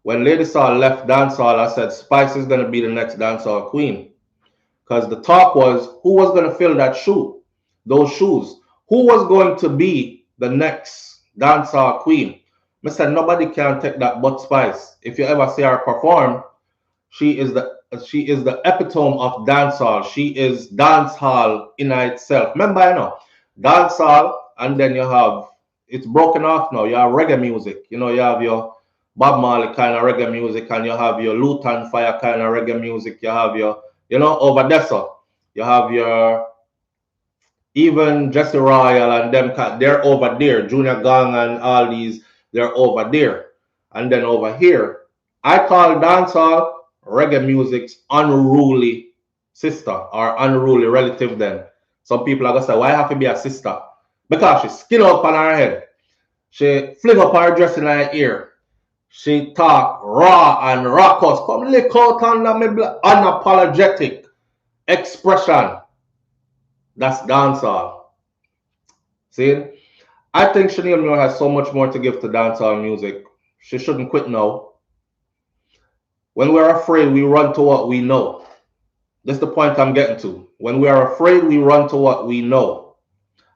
when Lady Saw left dancehall. I said Spice is going to be the next dancehall queen because the talk was who was going to fill that shoe, those shoes, who was going to be the next dancehall queen. I said nobody can take that but Spice. If you ever see her perform, she is the epitome of dancehall. She is dancehall in itself. Remember, you know, dancehall, and then you have it's broken off now. You have reggae music. You know, you have your Bob Marley kind of reggae music, and you have your Lutan Fire kind of reggae music. You have your, you know, over there. So you have your even Jesse Royal and them. They're over there. Junior Gang and all these. They're over there, and then over here, I call dancehall reggae music's unruly sister or unruly relative. Then some people are gonna say, why have to be a sister? Because she skin up on her head, she fling up her dress in her ear, she talk raw and raucous, come lick out under me unapologetic expression. That's dancehall. See, I think Shaniel Muir has so much more to give to dancehall music. She shouldn't quit now. When we're afraid, we run to what we know. That's the point I'm getting to. When we are afraid, we run to what we know.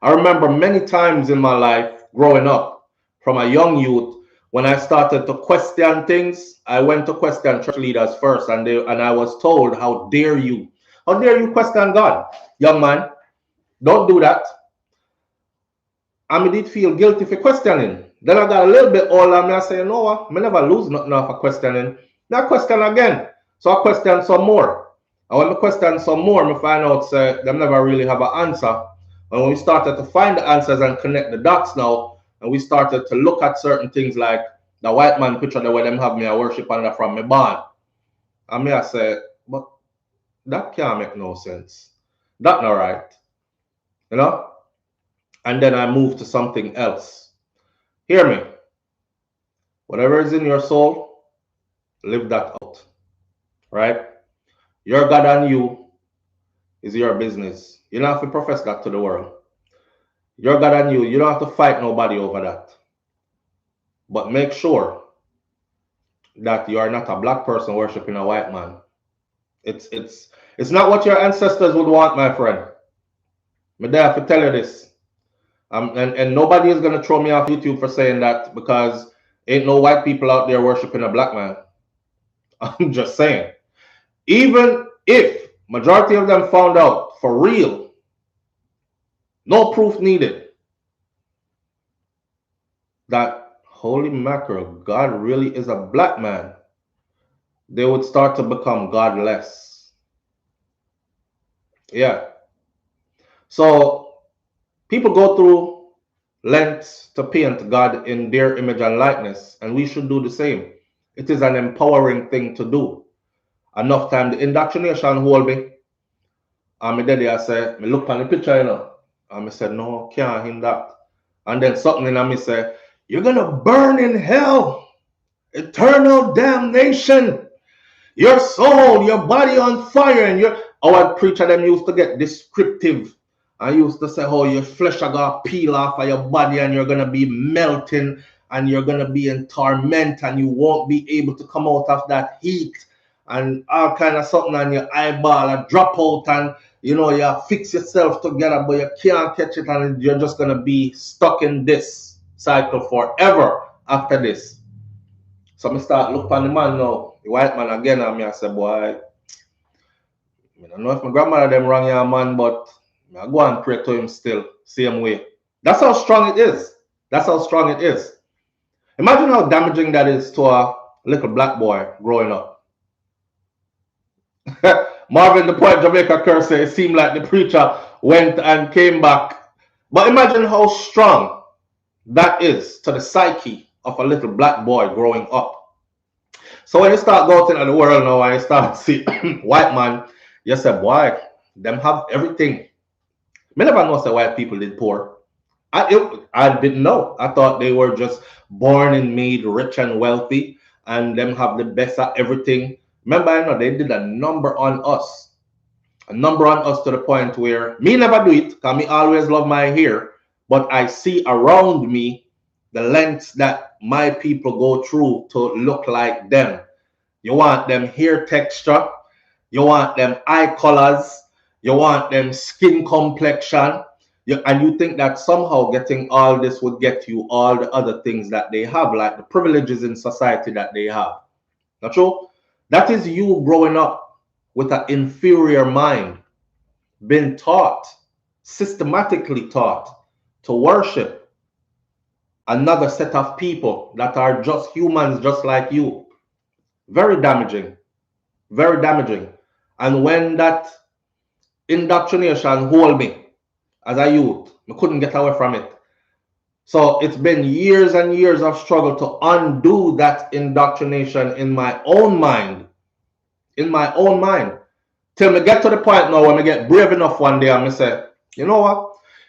I remember many times in my life growing up, from a young youth, when I started to question things, I went to question church leaders first, and I was told, "How dare you? How dare you question God, young man? Don't do that." I did feel guilty for questioning. Then I got a little bit older, and I say, "You know what? I never lose nothing off of questioning. Now I question again." So I question some more. And when I question some more, I find out them never really have an answer. And when we started to find the answers and connect the dots now, and we started to look at certain things like the white man picture the way them have me a worship under from me born. And me I say, but that can't make no sense. That's not right. You know? And then I move to something else. Hear me. Whatever is in your soul, live that out. Right? Your God and you is your business. You don't have to profess that to the world. Your God and you don't have to fight nobody over that. But make sure that you are not a black person worshiping a white man. It's not what your ancestors would want, my friend. I have to tell you this. And nobody is going to throw me off YouTube for saying that, because ain't no white people out there worshiping a black man. I'm just saying. Even if majority of them found out for real, no proof needed, that holy mackerel, God really is a black man, they would start to become godless. Yeah. So people go through lengths to paint God in their image and likeness, and we should do the same. It is an empowering thing to do. Enough time the indoctrination hold me. And my daddy I said, me look on the picture, you know. And I said, no, can't him that. And then something in me say, you're gonna burn in hell. Eternal damnation. Your soul, your body on fire, and our preacher them used to get descriptive. I used to say, oh, your flesh are gonna peel off of your body, and you're gonna be melting, and you're gonna be in torment, and you won't be able to come out of that heat, and all kind of something on your eyeball, and drop out, and you fix yourself together, but you can't catch it, and you're just gonna be stuck in this cycle forever after this. So I start look on the man now, the white man again, and I say, boy, I don't know if my grandmother them wrong here, man, but I go and pray to him still, same way. That's how strong it is. That's how strong it is. Imagine how damaging that is to a little black boy growing up. Marvin the Poet Jamaica curse, it seemed like the preacher went and came back. But imagine how strong that is to the psyche of a little black boy growing up. So when you start going into the world now and you start to see white man, you say, boy, them have everything. I never know that white people did poor. I didn't know. I thought they were just born and made rich and wealthy, and them have the best at everything. Remember, I know they did a number on us. A number on us to the point where me never do it, because me always love my hair, but I see around me the lengths that my people go through to look like them. You want them hair texture, you want them eye colors, you want them skin complexion, and you think that somehow getting all this would get you all the other things that they have, like the privileges in society that they have. Not true? That is you growing up with an inferior mind, been taught, systematically taught, to worship another set of people that are just humans just like you. Very damaging. Very damaging. And when that indoctrination hold me as a youth, I couldn't get away from it. So it's been years and years of struggle to undo that indoctrination in my own mind. In my own mind. Till me get to the point now when I get brave enough one day and I say, you know what?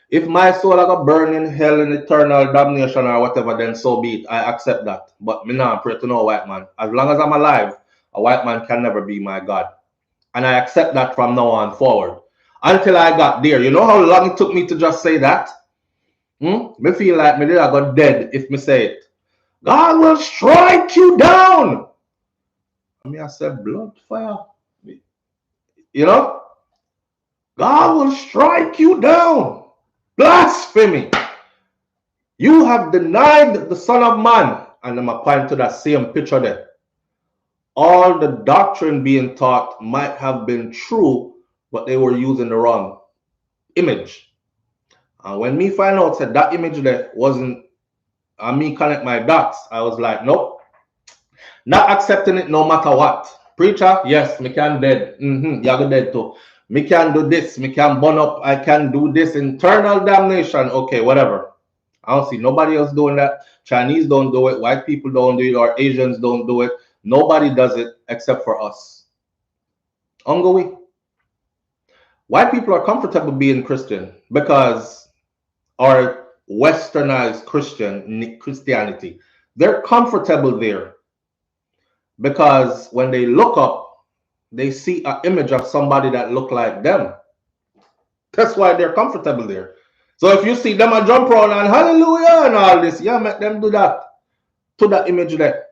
If my soul I got burn in hell in eternal damnation or whatever, then so be it. I accept that. But me now pray to no white man. As long as I'm alive, a white man can never be my God. And I accept that from now on forward. Until I got there. You know how long it took me to just say that? Me feel like me did I got dead if me say it. God will strike you down. me I said blood, fire. You know? God will strike you down. Blasphemy. You have denied the Son of Man. And I'm applying to that same picture there. All the doctrine being taught might have been true, but they were using the wrong image. And when me find out that image there wasn't, and me connect my dots, I was like, nope, not accepting it no matter what. Preacher, yes, me can dead. You're dead too. Me can do this, me can burn up, I can do this, internal damnation. Okay, whatever. I don't see nobody else doing that. Chinese don't do it, white people don't do it, or Asians don't do it. Nobody does it except for us. Ongoing. White people are comfortable being Christian because, or westernized Christianity. They're comfortable there because when they look up, they see an image of somebody that look like them. That's why they're comfortable there. So if you see them a jump around and hallelujah and all this, yeah, make them do that to that image there.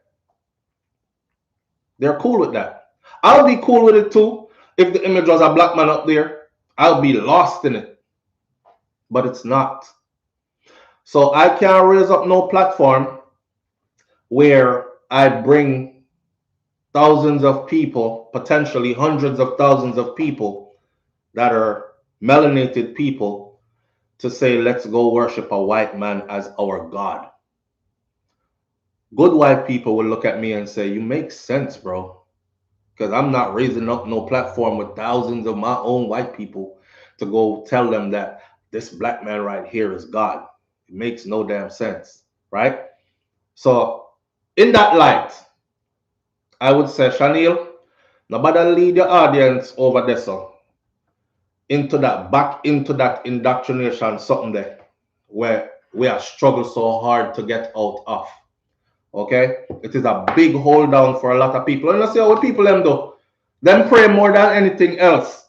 They're cool with that. I'll be cool with it too if the image was a black man up there. I'll be lost in it. But it's not. So I can't raise up no platform where I bring thousands of people, potentially hundreds of thousands of people that are melanated people, to say, let's go worship a white man as our God. Good white people will look at me and say, you make sense, bro. Because I'm not raising up no platform with thousands of my own white people to go tell them that this black man right here is God. It makes no damn sense, right? So in that light, I would say, Shaneil, nobody lead the audience over there, so back into that indoctrination, something there where we are struggling so hard to get out of. Okay, it is a big hold down for a lot of people. And let's see what people them do. Them pray more than anything else.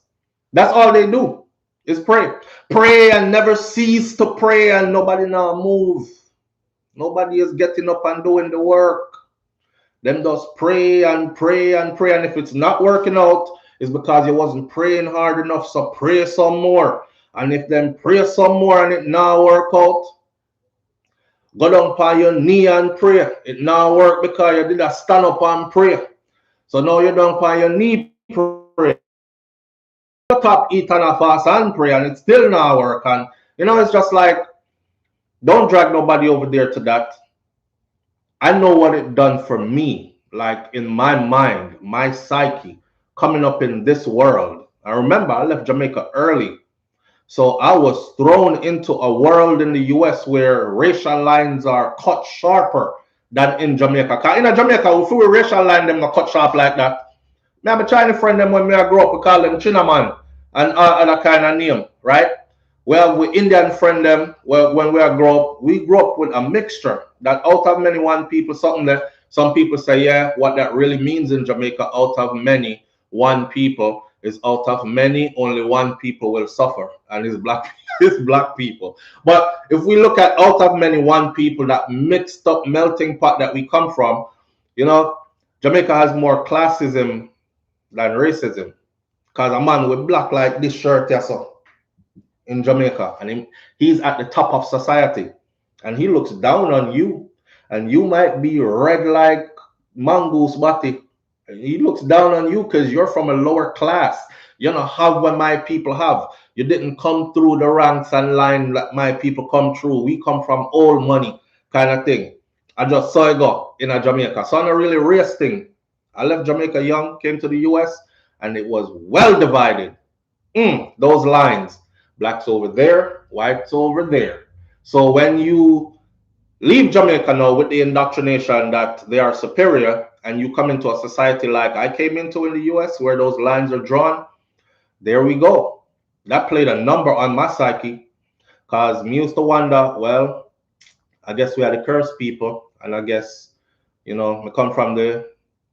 That's all they do is pray. Pray and never cease to pray, and nobody now move. Nobody is getting up and doing the work. Them just pray and pray and pray. And if it's not working out, it's because you wasn't praying hard enough. So pray some more. And if them pray some more and it now work out, go down on your knee and pray. It now work because you did a stand up and pray. So now you're down on your knee pray. Top eat and a fast and pray, and it still not work. And you know, it's just like, don't drag nobody over there to that. I know what it done for me, like in my mind, my psyche, coming up in this world. I remember I left Jamaica early. So I was thrown into a world in the US where racial lines are cut sharper than in Jamaica. Because in Jamaica, if we racial line them not cut sharp like that. I have a Chinese friend them when I grew up, we call them Chinaman and other kind of name, right? Well, we Indian friend them, well, when we grew up with a mixture that out of many one people, something that some people say, yeah, what that really means in Jamaica, out of many one people, is out of many, only one people will suffer, and it's black people. But if we look at out of many one people, that mixed up melting pot that we come from, you know, Jamaica has more classism than racism. Because a man with black like this shirt here, so in Jamaica, and he's at the top of society, and he looks down on you, and you might be red like mongoose body. He looks down on you because you're from a lower class. You don't have what my people have. You didn't come through the ranks and line like my people come through. We come from old money kind of thing. I just saw it go in a Jamaica. So I'm not really race thing. I left Jamaica young, came to the US, and it was well divided. Those lines. Blacks over there, whites over there. So when you leave Jamaica now with the indoctrination that they are superior, and you come into a society like I came into in the US where those lines are drawn, there we go. That played a number on my psyche, because me used to wonder, well, I guess we are the cursed people, and I guess, you know, I come from the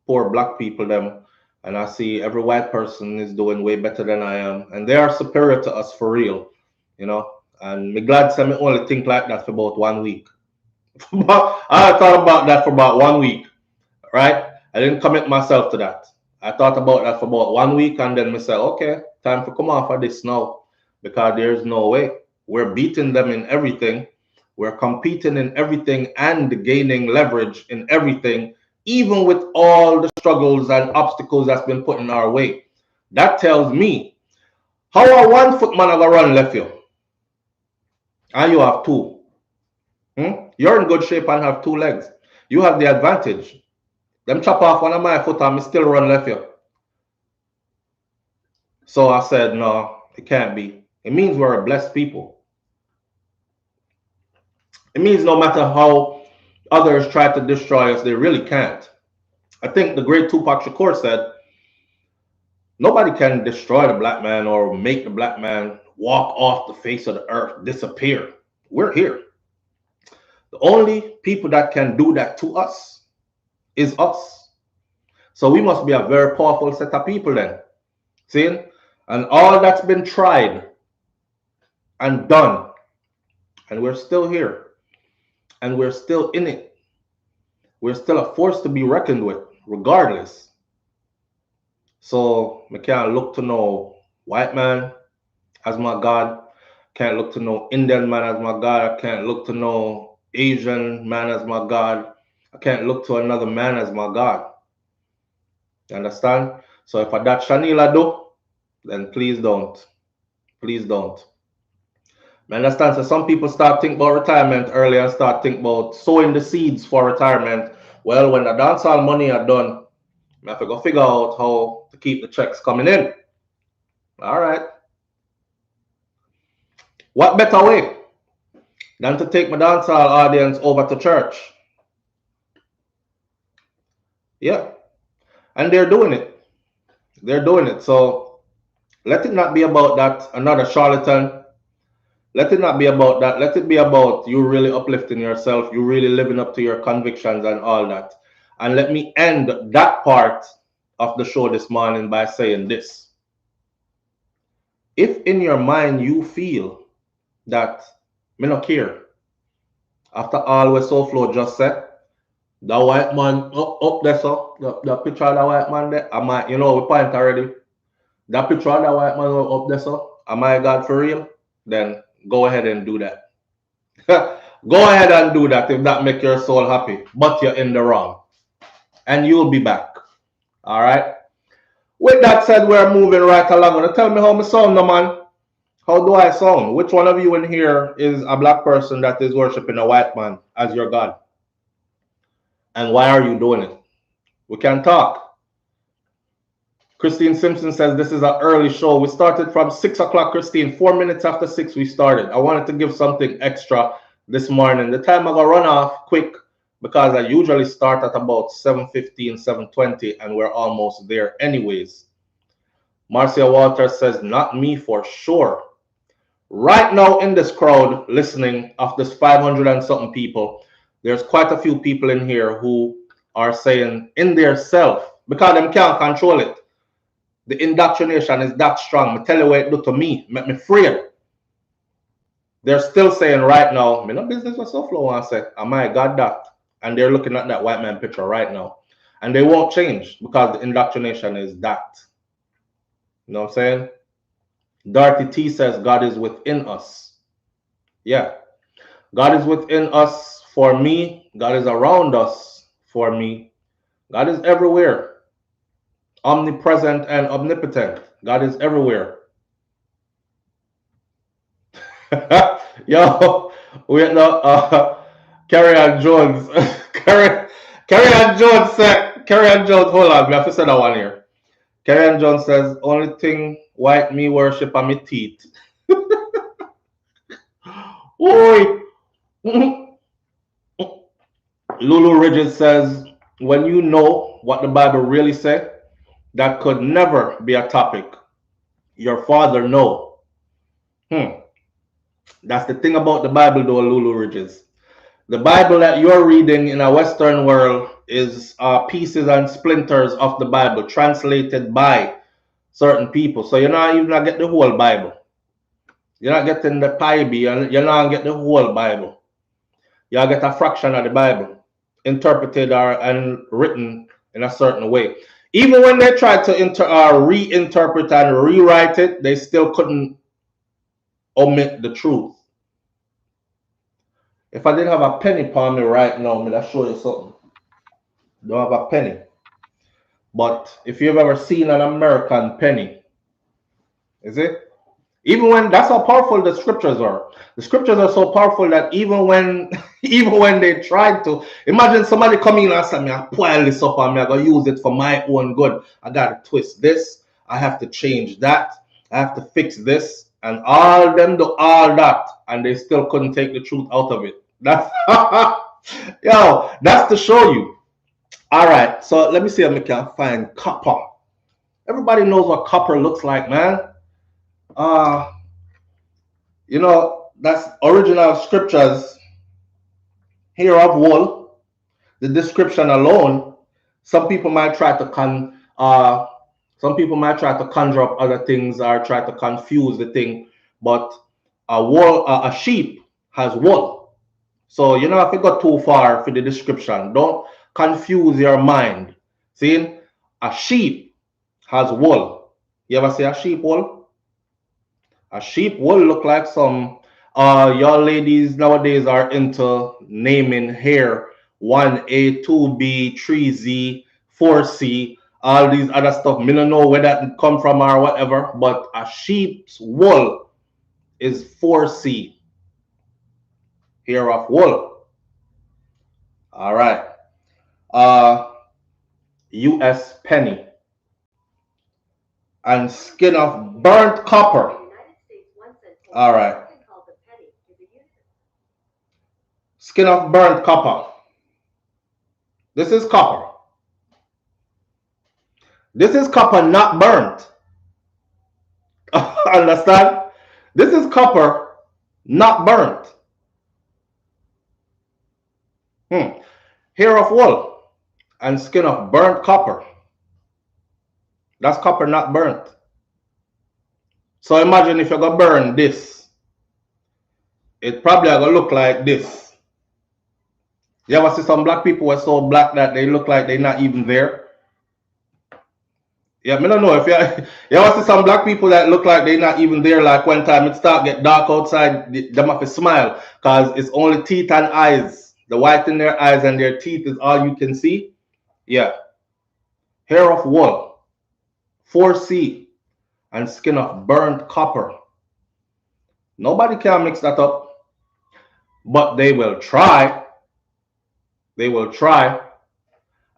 poor black people them, and I see every white person is doing way better than I am, and they are superior to us for real, you know. And me glad to me only think like that for about 1 week. I thought about that for about 1 week, right? I didn't commit myself to that. I thought about that for about 1 week, and then I said, okay, time to come off of this now, because there's no way. We're beating them in everything. We're competing in everything and gaining leverage in everything, even with all the struggles and obstacles that's been put in our way. That tells me, how a 1 foot man of a run left you? And you have two. You're in good shape and have 2 legs. You have the advantage. Them chop off one of my foot and me still run left you. So I said, no, it can't be. It means we're a blessed people. It means no matter how others try to destroy us, they really can't. I think the great Tupac Shakur said, nobody can destroy the black man or make the black man walk off the face of the earth, disappear. We're here. The only people that can do that to us is us. So we must be a very powerful set of people then. See? And all that's been tried and done, and we're still here. And we're still in it. We're still a force to be reckoned with, regardless. So I can't look to no white man as my God. Can't look to no Indian man as my God. I can't look to no Asian man as my God. I can't look to another man as my God. You understand? So if I that Shaneil do, then please don't. Please don't. I understand. So some people start thinking about retirement early and start thinking about sowing the seeds for retirement. Well, when the dancehall money are done, I have to go figure out how to keep the checks coming in. All right. What better way than to take my dancehall audience over to church? Yeah. And they're doing it. They're doing it. So let it not be about that, another charlatan. Let it not be about that. Let it be about you really uplifting yourself, you really living up to your convictions and all that. And let me end that part of the show this morning by saying this. If in your mind you feel that me no care, after all what SouFLo just said, the white man up there, so the picture of the white man there, am I, we point already. That picture of the white man up there, so am I God for real? Then go ahead and do that. Go ahead and do that if that make your soul happy. But you're in the wrong. And you'll be back. All right? With that said, we're moving right along. Now tell me how I sound, no man. How do I sound? Which one of you in here is a black person that is worshiping a white man as your God? And why are you doing it? We can talk. Christine Simpson says this is an early show. We started from 6 o'clock, Christine. 4 minutes after 6 we started. I wanted to give something extra this morning. The time I'm going to run off quick because I usually start at about 7:15, 7:20, and we're almost there anyways. Marcia Walters says, not me for sure. Right now in this crowd listening of this 500 and something people, there's quite a few people in here who are saying in their self, because them can't control it, the indoctrination is that strong. I tell you what it do to me, make me afraid. They're still saying right now, me no business with SouFLo, and say, oh my God, that. And they're looking at that white man picture right now. And they won't change because the indoctrination is that. You know what I'm saying? Dorothy T says God is within us. Yeah. God is within us for me. God is around us for me. God is everywhere. Omnipresent and omnipotent. God is everywhere. Yo, wait, no, Carrie Ann Jones. Carrie Ann Jones said, Carrie Ann Jones, hold on, we have to say that one here. Carrie Ann Jones says, only thing white me worship are my teeth. Oi. Lulu Ridges says, when you know what the Bible really said, that could never be a topic. Your father know. That's the thing about the Bible though, Lulu Ridges. The Bible that you're reading in a Western world is pieces and splinters of the Bible translated by certain people. So you're not even get the whole Bible. You're not getting the Bible, and you're not get the whole Bible. You get a fraction of the Bible interpreted and written in a certain way. Even when they tried to reinterpret and rewrite it, they still couldn't omit the truth. If I didn't have a penny upon me right now, I'll show you something. Don't have a penny. But if you've ever seen an American penny, is it? Even when, that's how powerful the scriptures are. The scriptures are so powerful that even when they tried to, imagine somebody coming and saying, I pile this up on me, I'm going to use it for my own good. I got to twist this. I have to change that. I have to fix this. And all them do all that. And they still couldn't take the truth out of it. That's, yo, that's to show you. All right. So let me see if I can find copper. Everybody knows what copper looks like, man. You know, that's original scriptures here of wool. The description alone, some people might try to conjure up other things or try to confuse the thing, but a sheep has wool. So you know, if you go too far for the description, don't confuse your mind. See, a sheep has wool. You ever see a sheep wool? A sheep wool look like some y'all ladies nowadays are into naming hair 1A, 2B, 3Z, 4C, all these other stuff. Me don't know where that come from or whatever, but a sheep's wool is 4C. Hair of wool. All right. US penny. And skin of burnt copper. All right. Skin of burnt copper. This is copper. This is copper not burnt. Understand? This is copper not burnt. Hair of wool and skin of burnt copper. That's copper not burnt. So imagine if you're going to burn this. It probably going to look like this. You ever see some black people who are so black that they look like they're not even there? Yeah, I don't know. If you ever see some black people that look like they're not even there, like one time it start get dark outside, them have to smile because it's only teeth and eyes. The white in their eyes and their teeth is all you can see. Yeah. Hair of wool, 4C, and skin of burnt copper. Nobody can mix that up, but they will try. They will try.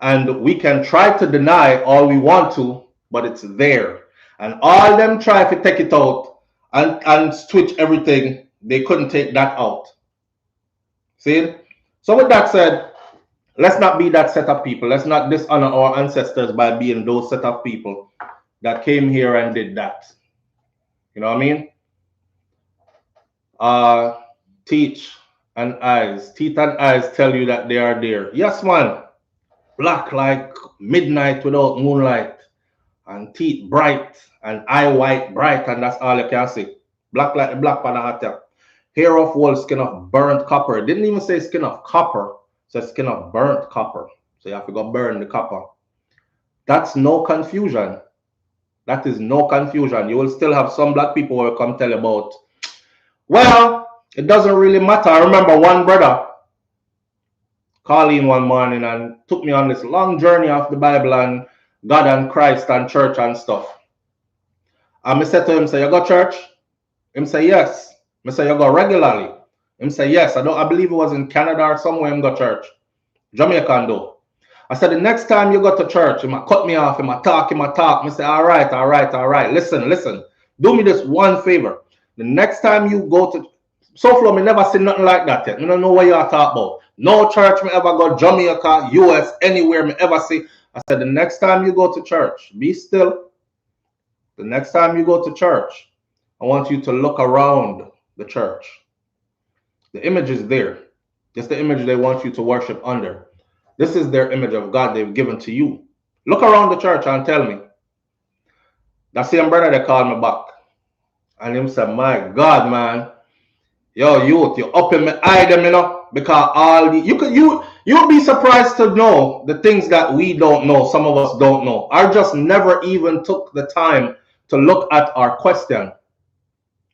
And we can try to deny all we want to, but it's there. And all them try to take it out and switch everything, they couldn't take that out. See? So with that said, let's not be that set of people. Let's not dishonor our ancestors by being those set of people that came here and did that. You know what I mean? Teeth and eyes tell you that they are there. Yes, man. Black like midnight without moonlight, and teeth bright and eye white bright, and that's all you can see. Black like the black panahata. Hair of wool, skin of burnt copper. It didn't even say skin of copper. It says skin of burnt copper. So you have to go burn the copper. That's no confusion. That is no confusion. You will still have some black people who will come tell you about, well, it doesn't really matter. I remember one brother called in one morning and took me on this long journey of the Bible and God and Christ and church and stuff. And I said to him, say, you go church? Him say, yes. I say, you go regularly? Him say, yes. I believe it was in Canada or somewhere him go church. Jamaica though. I said, the next time you go to church, him cut me off, him talk. I say, all right. Listen. Do me this one favor. The next time you go to SouFLo, me never see nothing like that yet. I don't know what you are talking about. No church me ever go, Jamaica, US, anywhere me ever see. I said, the next time you go to church, be still. The next time you go to church, I want you to look around the church. The image is there. It's the image they want you to worship under. This is their image of God they've given to you. Look around the church and tell me. That same brother, they called me back. And him said, my God, man. Yo, youth, you up in my eye them, you know. Because you'll be surprised to know the things that we don't know, some of us don't know. I just never even took the time to look at our question.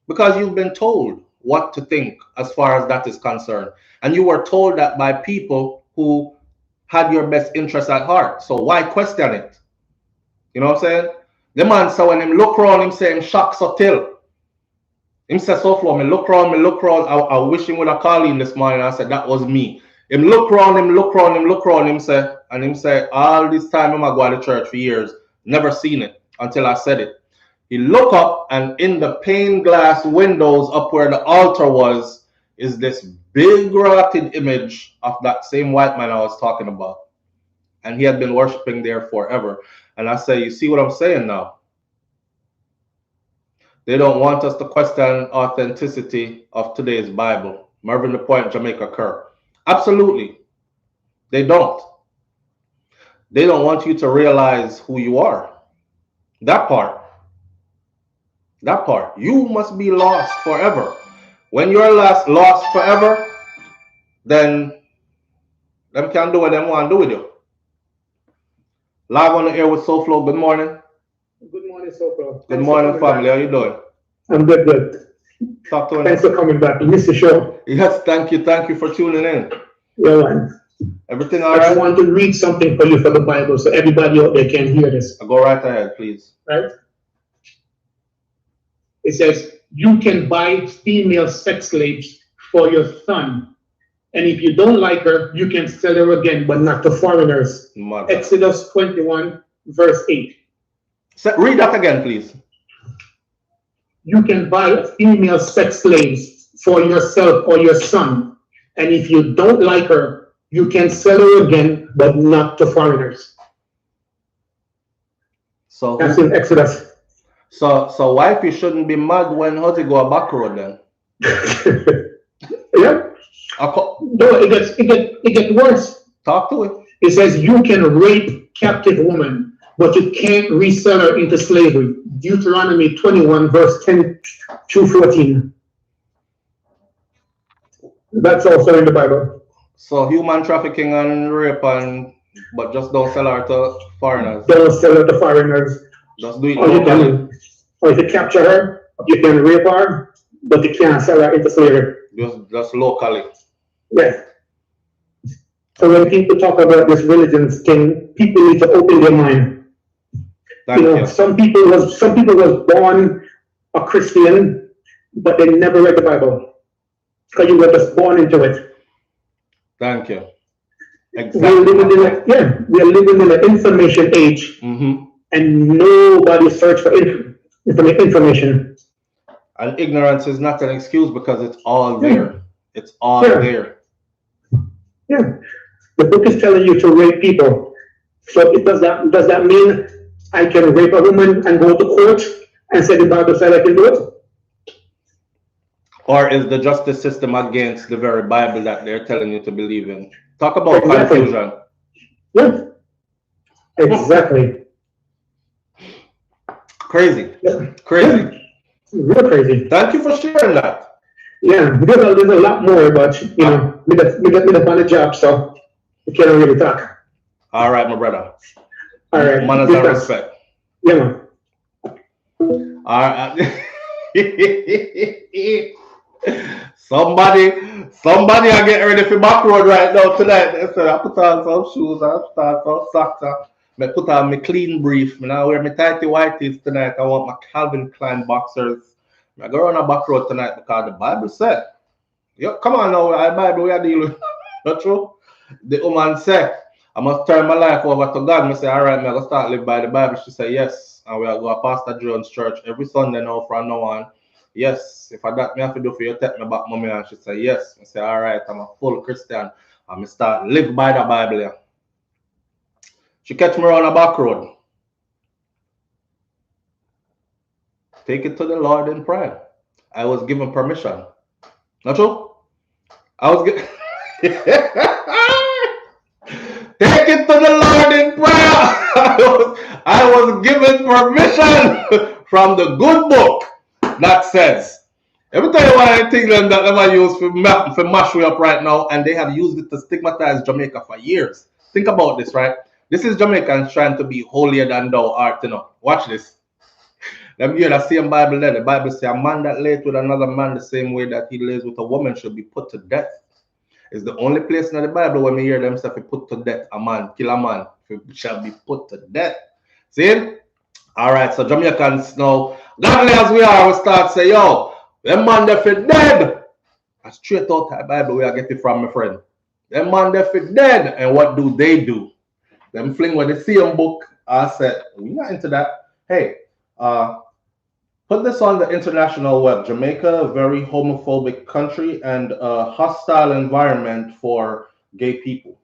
Because you've been told what to think as far as that is concerned. And you were told that by people who had your best interest at heart. So why question it? You know what I'm saying? The man said when him look around, him say him shock so till. Him say so for me look around. I wish him would have called him this morning. I said that was me. Him look around, him say all this time I'm going to church for years. Never seen it until I said it. He look up and in the pane glass windows up where the altar was is this big rotted image of that same white man I was talking about. And he had been worshiping there forever. And I say, you see what I'm saying now? They don't want us to question authenticity of today's Bible. Marvin the Point, Jamaica Kerr. Absolutely. They don't. They don't want you to realize who you are. That part. You must be lost forever. When you're lost forever, then them can do what they want to do with you. Live on the air with SouFLo. Good morning. Good morning, SouFLo. Good morning, family. How you doing? I'm good. Talk to Thanks for coming back. You missed the show. Yes, thank you. Thank you for tuning in. Yeah, man. Everything all I right? just want to read something for you for the Bible so everybody out there can hear this. Go right ahead, please. Right? It says, you can buy female sex slaves for your son. And if you don't like her, you can sell her again, but not to foreigners. Mother. Exodus 21, verse 8. Read that again, please. You can buy female sex slaves for yourself or your son. And if you don't like her, you can sell her again, but not to foreigners. So that's in Exodus. So wifey shouldn't be mad when Huzzy go a back road then. Yeah. No, it gets worse. Talk to it. It says you can rape captive woman, but you can't resell her into slavery. Deuteronomy 21, verse 10 to 14. That's also in the Bible. So human trafficking and rape, but just don't sell her to foreigners. Don't sell her to foreigners. Just do it locally. Or if you capture her, you can rape her, but you can't sell her into slavery. Just locally. Yeah. So when people talk about this religion thing, people need to open their mind. Thank you. Some people was born a Christian, but they never read the Bible because you were just born into it. Thank you. Exactly. We're living in the information age, and nobody search for information. And ignorance is not an excuse because it's all there. It's all there. Yeah. The book is telling you to rape people. So does that mean I can rape a woman and go to court and say the Bible said I can do it? Or is the justice system against the very Bible that they're telling you to believe in? Talk about confusion. Yeah. Exactly. Crazy. Yeah. Crazy. Yeah. Real crazy. Thank you for sharing that. Yeah, there's a lot more, but you know, me the on the job, so we can't really talk. All right, my brother. All right. Manners and respect. Yeah, man. All right. Somebody are getting ready for back road right now tonight. They said I put on some shoes, I put on some socks, I put on my clean brief. I wear my tighty whities tonight. I want my Calvin Klein boxers. I go on a back road tonight because the Bible said, yo, come on now, the Bible we are dealing with. Not true? The woman said, I must turn my life over to God. I say, all right, I'm going to start live by the Bible. She said, yes. And we are going to Pastor Jones' church every Sunday now from now on. Yes. If I that me have to do for you, take me back, mommy. And she said, yes. I say, all right, I'm a full Christian. I'm start live by the Bible. Yeah. She catch me around a back road. Take it to the Lord in prayer. I was given permission. Not true? I was given... Take it to the Lord in prayer. I was given permission from the good book that says, Let me tell you why I think that never used for mash way up right now, and they have used it to stigmatize Jamaica for years. Think about this, right? This is Jamaicans trying to be holier than thou art, you know. Watch this. Let me hear that same Bible there. The Bible says a man that lays with another man the same way that he lays with a woman should be put to death. It's the only place in the Bible when we hear them say put to death a man, kill a man, shall be put to death. See? All right, so Jamaicans now, godly as we are, we start say, yo, them man they fit dead. That's straight out of the Bible where I get it from, my friend. Them man they fit dead. And what do? Them fling with the same book. I said, we're not into that. Hey, put this on the international web. Jamaica, a very homophobic country and a hostile environment for gay people.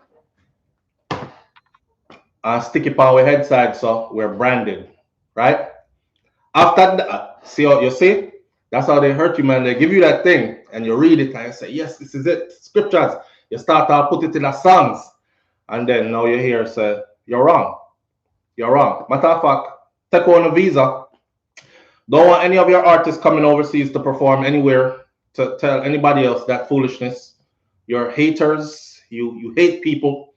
Stick it on our head side, so we're branded, right? After that, see what you see? That's how they hurt you, man. They give you that thing and you read it and you say, yes, this is it. Scriptures. You start to put it in a songs. And then now you hear say, you're wrong. You're wrong. Matter of fact, take on a visa. Don't want any of your artists coming overseas to perform anywhere to tell anybody else that foolishness. You're haters. You hate people,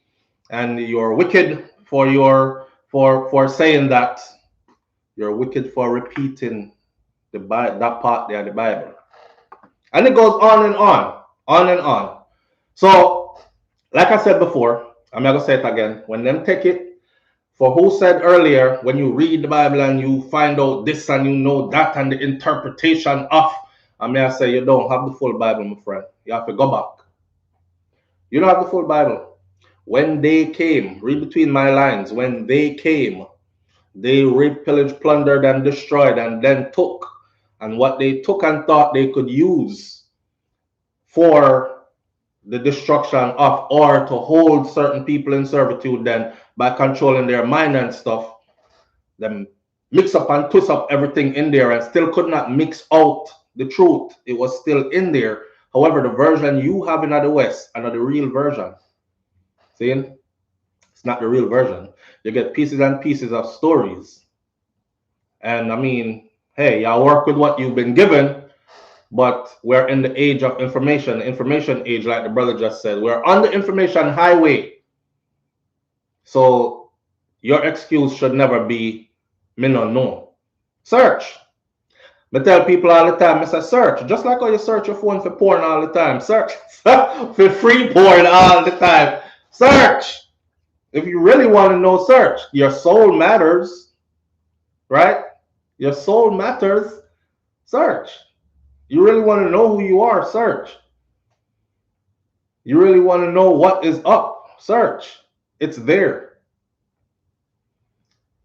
and you're wicked for saying that. You're wicked for repeating that part there, the Bible. And it goes on and on. So, like I said before, I'm not gonna say it again. When them take it, for who said earlier, when you read the Bible and you find out this and you know that and the interpretation of, I say you don't have the full Bible, my friend. You have to go back. You don't have the full Bible. When they came, read between my lines, when they came, they raped, pillaged, plundered, and destroyed, and then took. And what they took and thought they could use for the destruction of or to hold certain people in servitude, then by controlling their mind and stuff, them mix up and twist up everything in there and still could not mix out the truth. It was still in there. However, the version you have in the West and the real version. See? It's not the real version. You get pieces and pieces of stories. And I mean, hey, y'all work with what you've been given, but we're in the age of information age, like the brother just said. We're on the information highway. So your excuse should never be, me no know. Search. I tell people all the time, I say search. Just like how you search your phone for porn all the time. Search for free porn all the time. Search. If you really want to know, search. Your soul matters, right? Your soul matters. Search. You really want to know who you are? Search. You really want to know what is up? Search. It's there.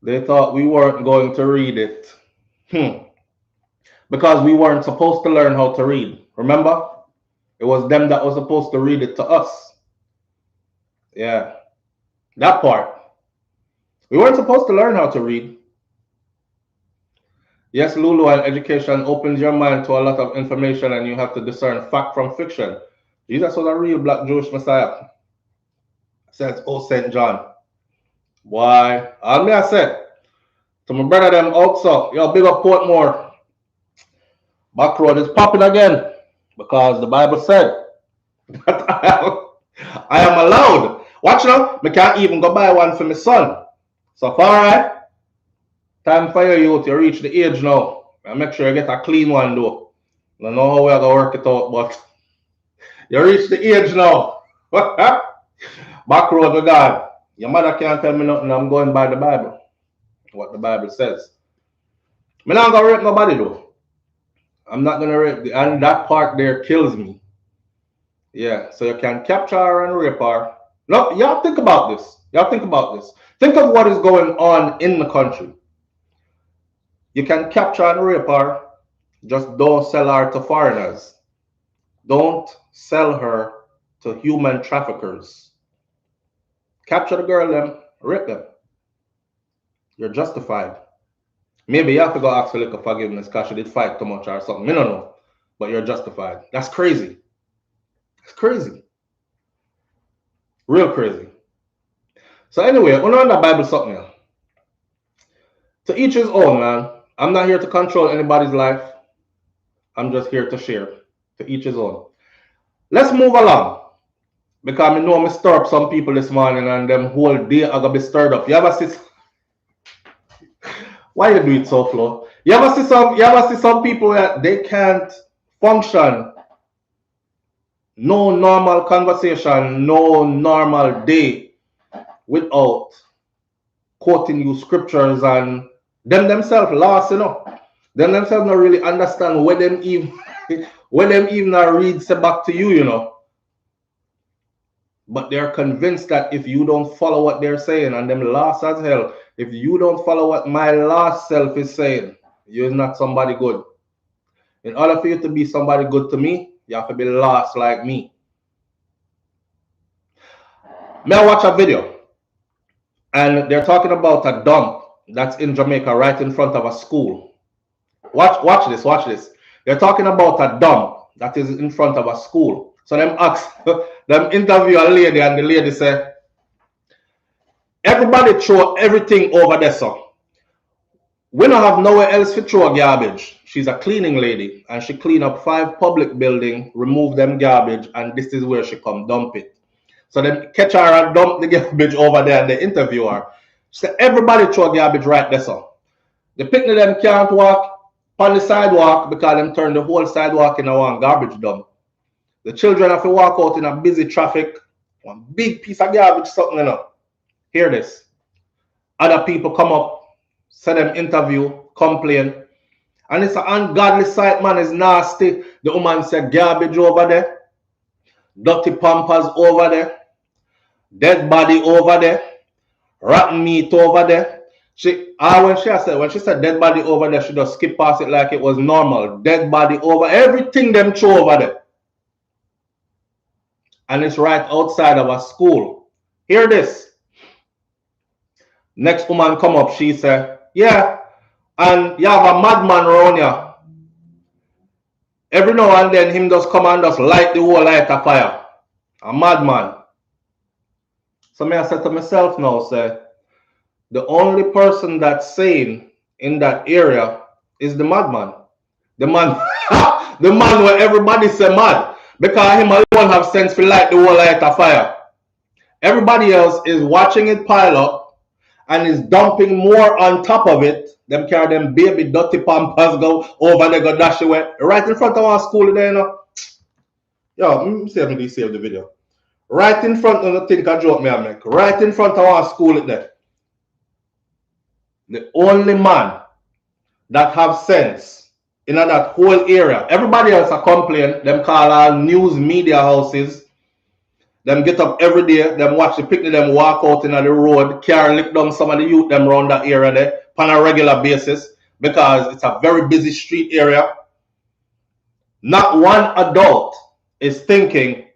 They thought we weren't going to read it. Because we weren't supposed to learn how to read. Remember? It was them that was supposed to read it to us. Yeah. That part. We weren't supposed to learn how to read. Yes, Lulu, and education opens your mind to a lot of information and you have to discern fact from fiction. Jesus was a real black Jewish Messiah. Says, oh, St. John. Why? All me I said. To my brother them also, yo, big up Portmore. Back road is popping again. Because the Bible said that I am allowed. Watch now, I can't even go buy one for my son. So far, right? Time for your youth, you reach the age now. And make sure you get a clean one though. I don't know how we're gonna work it out, but you reach the age now. Back road with God. Your mother can't tell me nothing. I'm going by the Bible. What the Bible says. I'm not gonna rape nobody though. I'm not gonna rape, and that part there kills me. Yeah, so you can capture her and rape her. No, y'all think about this. Think of what is going on in the country. You can capture and rape her, just don't sell her to foreigners. Don't sell her to human traffickers. Capture the girl, them, rape them. You're justified. Maybe you have to go ask for a little forgiveness because she did fight too much or something. I don't know. But you're justified. That's crazy. It's crazy. Real crazy. So anyway, we're on the Bible something else. To each his own, man. I'm not here to control anybody's life. I'm just here to share. To each his own. Let's move along. Because I know I stir up some people this morning and them whole day I gotta be stirred up. You ever see why you do it so Flo? You ever see some people that they can't function, no normal conversation, no normal day without quoting you scriptures and them themselves lost, you know. Them themselves not really understand where them even where them even read say back to you, you know. But they're convinced that if you don't follow what they're saying, and them lost as hell, if you don't follow what my lost self is saying, you're not somebody good. In order for you to be somebody good to me, you have to be lost like me. May I watch a video? And they're talking about a dump that's in Jamaica right in front of a school. Watch this. They're talking about a dump that is in front of a school. So them ask, them interview a lady and the lady say, everybody throw everything over there, so we don't have nowhere else to throw garbage. She's a cleaning lady and she clean up 5 public buildings, remove them garbage, and this is where she come dump it. So they catch her and dump the garbage over there and they interview her. She said, everybody throw garbage right there, so the picnic them can't walk on the sidewalk because them turn the whole sidewalk into one garbage dump. The children have to walk out in a busy traffic, one big piece of garbage, something, you know. Hear this. Other people come up, say them interview, complain. And it's an ungodly sight, man. It's nasty. The woman said garbage over there, dirty pampers over there, dead body over there, rotten meat over there. When she said dead body over there, she just skip past it like it was normal. Dead body over, everything them throw over there. And it's right outside of a school. Hear this. Next woman come up, she said, yeah, and you have a madman around here. Every now and then him just come and just light the whole light of fire. A madman. So me I said to myself now, say, the only person that's sane in that area is the madman. The man the man where everybody say mad. Because him alone have sense to light the whole light of fire. Everybody else is watching it pile up and is dumping more on top of it. Them carry them baby dirty pampers go over there, go dash away. Right in front of our school there, you know. Yo, let me see if I save the video. Right in front of the thing I joke me I make. Right in front of our school there. The only man that have sense in that whole area. Everybody else are complaining. Them call all news media houses. Them get up every day. Them watch the picnic. Them walk out in the road. Carry lick down some of the youth them around that area there on a regular basis because it's a very busy street area. Not one adult is thinking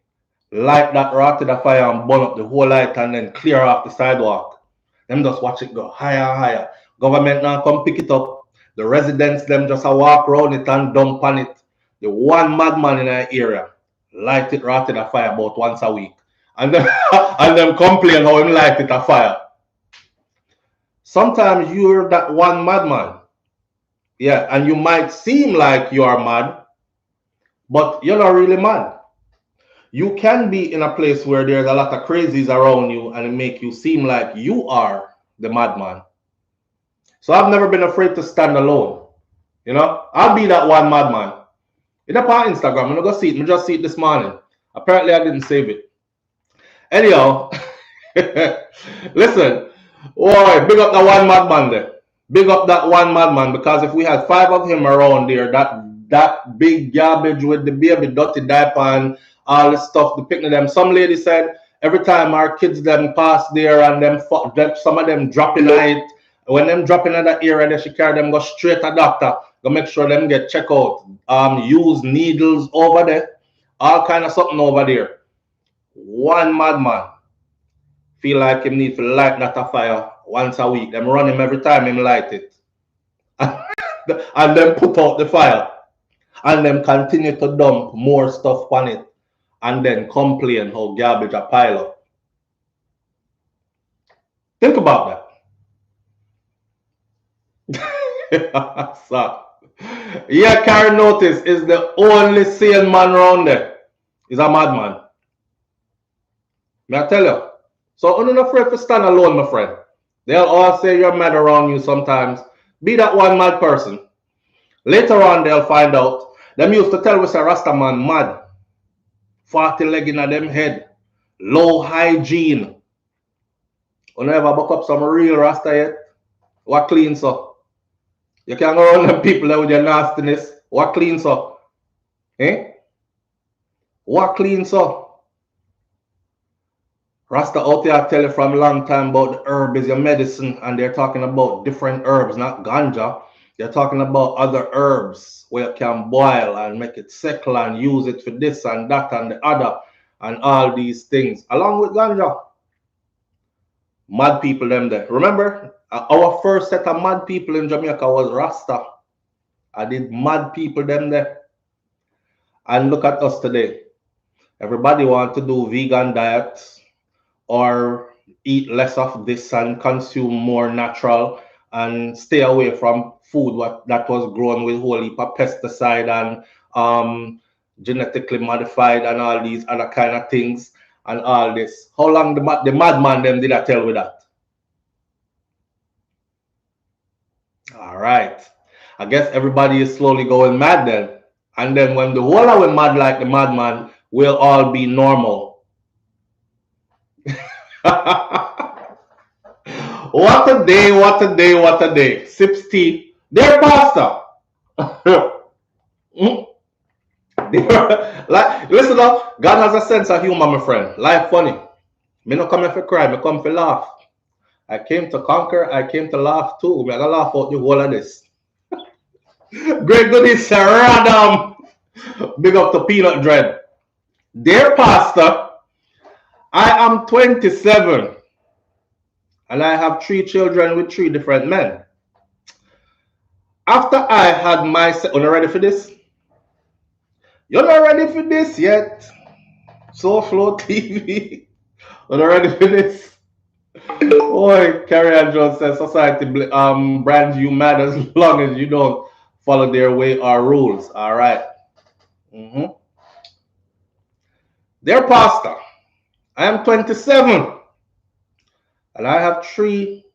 light that rat to the fire and burn up the whole light and then clear off the sidewalk. Them just watch it go higher and higher. Government now come pick it up. The residents them just walk around it and dump on it. The one madman in that area light it right in a fire about once a week. And then and them complain how him light it a fire. Sometimes you're that one madman. Yeah, and you might seem like you are mad, but you're not really mad. You can be in a place where there's a lot of crazies around you and it make you seem like you are the madman. So I've never been afraid to stand alone. You know, I'll be that one madman. It's up on Instagram. I'm going to go see it. I just see it this morning. Apparently, I didn't save it. Anyhow, listen. Boy, big up that one madman there. Big up that one madman because if we had 5 of him around there, that big garbage with the baby dirty diaper and all the stuff, the picnic them. Some lady said every time our kids them pass there and them some of them drop in it. When them drop in that area, they should carry them go straight to doctor. Go make sure them get checked out. Use needles over there. All kind of something over there. One madman feel like him need to light that a fire once a week. Them run him every time him light it. And then put out the fire. And then continue to dump more stuff on it. And then complain how garbage a pile up. Think about that. So, Yeah, Karen notice is the only sane man around there. He's a madman. May I tell you? So I'm not afraid to stand alone, my friend. They'll all say you're mad around you sometimes. Be that one mad person. Later on, they'll find out. Them used to tell us a Rasta man mad. 40 leg in them head. Low hygiene. You never buck up some real Rasta yet? What clean so? You can't go around them people there with your nastiness. What clean so? Eh? What clean so? Rasta out there tell you from a long time about the herb is your medicine, and they're talking about different herbs, not ganja. They're talking about other herbs where you can boil and make it settle and use it for this and that and the other and all these things, along with ganja. Mad people them there. Remember, our first set of mad people in Jamaica was Rasta. I did mad people them there. And look at us today. Everybody want to do vegan diets or eat less of this and consume more natural and stay away from food that was grown with whole heap of pesticide and genetically modified and all these other kind of things and all this. How long the madman them did I tell with that? All right. I guess everybody is slowly going mad then. And then when the whole of we mad like the madman, we'll all be normal. What a day, what a day, what a day. Sips tea. Dear Pastor. Like, listen up. God has a sense of humor, my friend. Life funny. Me not come here for cry, me come for laugh. I came to conquer, I came to laugh too. Me gonna laugh out the whole of this. Great goodies, Sir Adam. Big up to Peanut Dread. Dear Pastor, I am 27 and I have 3 children with 3 different men. After I had my... You're not ready for this? You're not ready for this yet? SouFLoTV. You're not ready for this? Boy, Carrie Ann Jones says society brands you mad as long as you don't follow their way or rules. All right. Dear Pastor, I am 27 and I have 3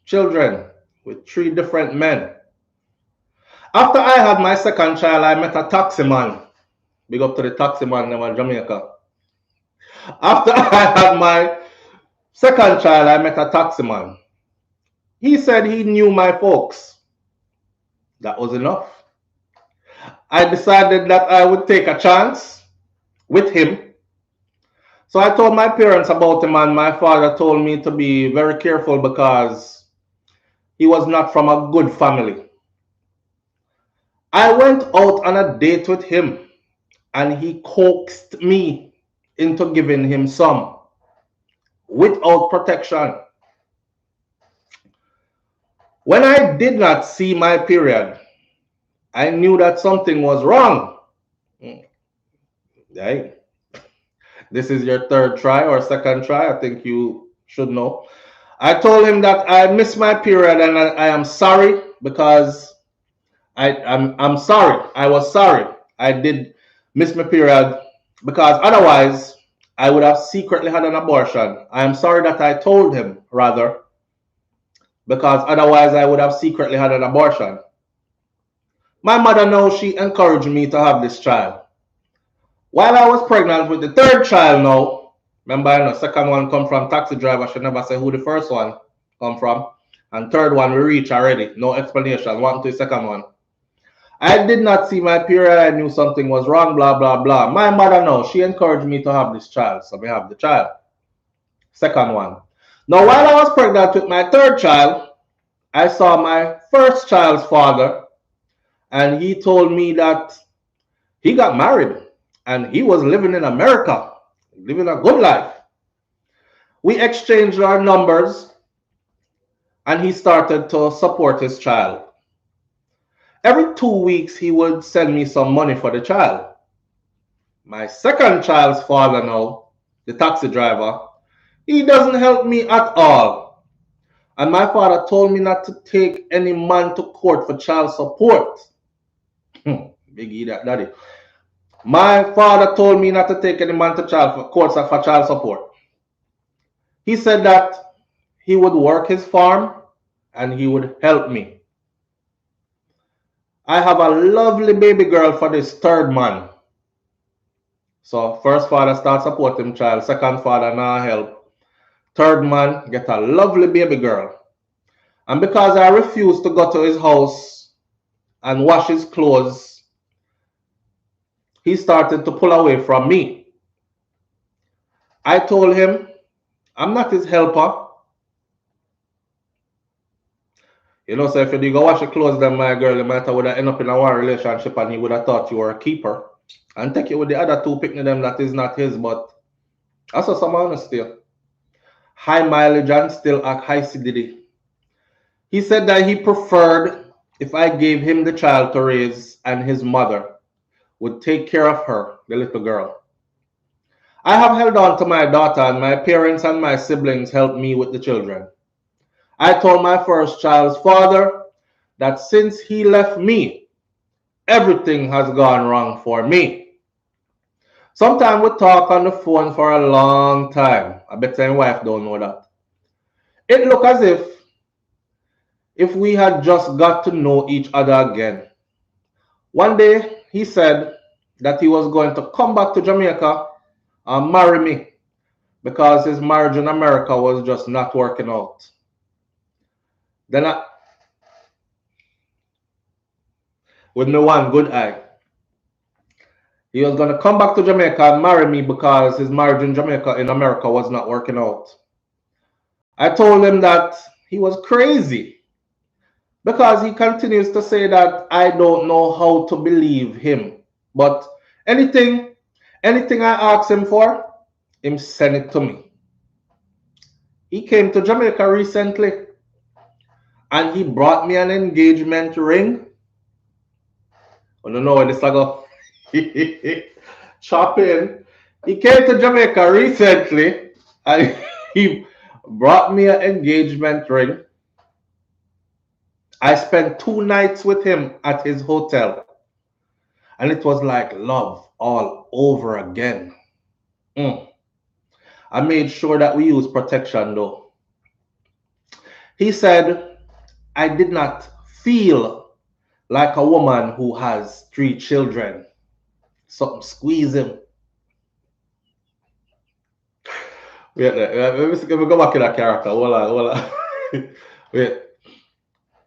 children with 3 different men. After I had my second child, I met a taxi man. Big up to the taxi man in Jamaica. After I had my second child, I met a taxi man. He said he knew my folks. That was enough. I decided that I would take a chance with him. So I told my parents about him, and my father told me to be very careful because he was not from a good family. I went out on a date with him and he coaxed me into giving him some without protection. When I did not see my period, I knew that something was wrong. Hey, this is your 3rd try or 2nd try. I think you should know. I told him that I missed my period and I am sorry because I'm sorry. I was sorry. I did miss my period because otherwise I would have secretly had an abortion. I am sorry that I told him, rather, because otherwise I would have secretly had an abortion. My mother knows she encouraged me to have this child. While I was pregnant with the 3rd child now, remember, I know 2nd one come from taxi driver. She never say who the 1st one come from. And 3rd one we reach already. No explanation. What to the 2nd one? I did not see my period. I knew something was wrong, blah, blah, blah. My mother knows. She encouraged me to have this child. So we have the child. 2nd one. Now, while I was pregnant with my 3rd child, I saw my 1st child's father. And he told me that he got married. And he was living in America. Living a good life. We exchanged our numbers. And he started to support his child. Every 2 weeks, he would send me some money for the child. My 2nd child's father now, the taxi driver, he doesn't help me at all. And my father told me not to take any man to court for child support. Big idiot, daddy. My father told me not to take any man to courts for child support. He said that he would work his farm and he would help me. I have a lovely baby girl for this third man. So first father start supporting child, second father now help. Third man get a lovely baby girl. And because I refused to go to his house and wash his clothes, he started to pull away from me. I told him, I'm not his helper. You know, so if you go wash your clothes, then my girl, you might have end up in a one relationship and he would have thought you were a keeper. And take it with the other two, picking them that is not his, but that's also some honesty. High mileage and still at high acidity. He said that he preferred if I gave him the child to raise and his mother would take care of her, the little girl. I have held on to my daughter and my parents and my siblings helped me with the children. I told my first child's father that since he left me, everything has gone wrong for me. Sometimes we talk on the phone for a long time. I bet my wife don't know that. It looked as if we had just got to know each other again. One day, he said that he was going to come back to Jamaica and marry me because his marriage in America was just not working out. Then with me one good eye, he was going to come back to Jamaica and marry me because his marriage in Jamaica in America was not working out. I told him that he was crazy because he continues to say that I don't know how to believe him. But anything I ask him for, him send it to me. He came to Jamaica recently and he brought me an engagement ring. I don't know where this I go. Shopping. He came to Jamaica recently and he brought me an engagement ring. I spent 2 nights with him at his hotel. And it was like love all over again. I made sure that we use protection though. He said, I did not feel like a woman who has 3 children. Something squeeze him. Wait, let me go back to that character. Hold on. Wait.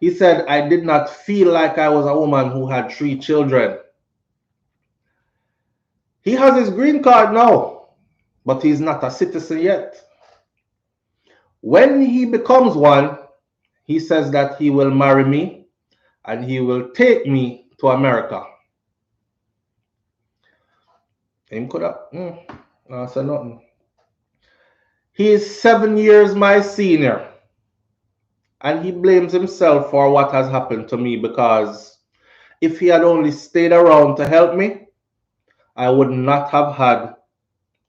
He said, I did not feel like I was a woman who had 3 children. He has his green card now, but he's not a citizen yet. When he becomes one, he says that he will marry me and he will take me to America. Him could have say nothing. He is 7 years my senior. And he blames himself for what has happened to me because if he had only stayed around to help me, I would not have had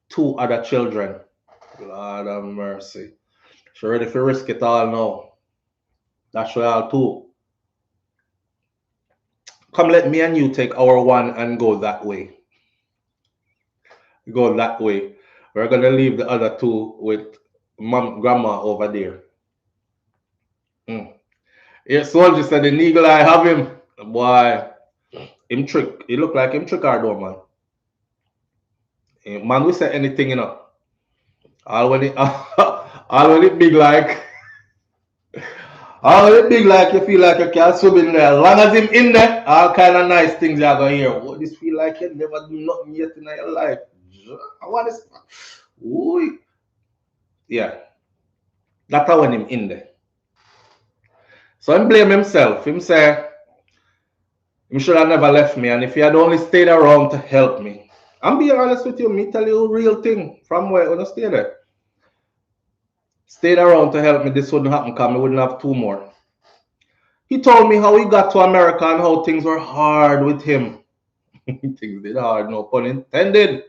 2 other children. Lord have mercy. She ready to risk it all now. That's all too. Come, let me and you take our one and go that way. Go that way. We're going to leave the other 2 with mom, grandma over there. Yeah, soldier said the eagle eye have him. Boy, him trick. He look like him trick our door, man. Man, we say anything, you know. All when it big like you feel like you can swim in there. As long as him in there, all kind of nice things you're gonna hear. What this feel like you never do nothing yet in your life. I want this. Ooh. Yeah. That's how when him in there. So him blame himself. Him say him should have never left me, and if he had only stayed around to help me. I'm being honest with you, me tell you a real thing from where I stay there. Stayed around to help me, this wouldn't happen because I wouldn't have 2 more. He told me how he got to America and how things were hard with him. Things did hard, no pun intended.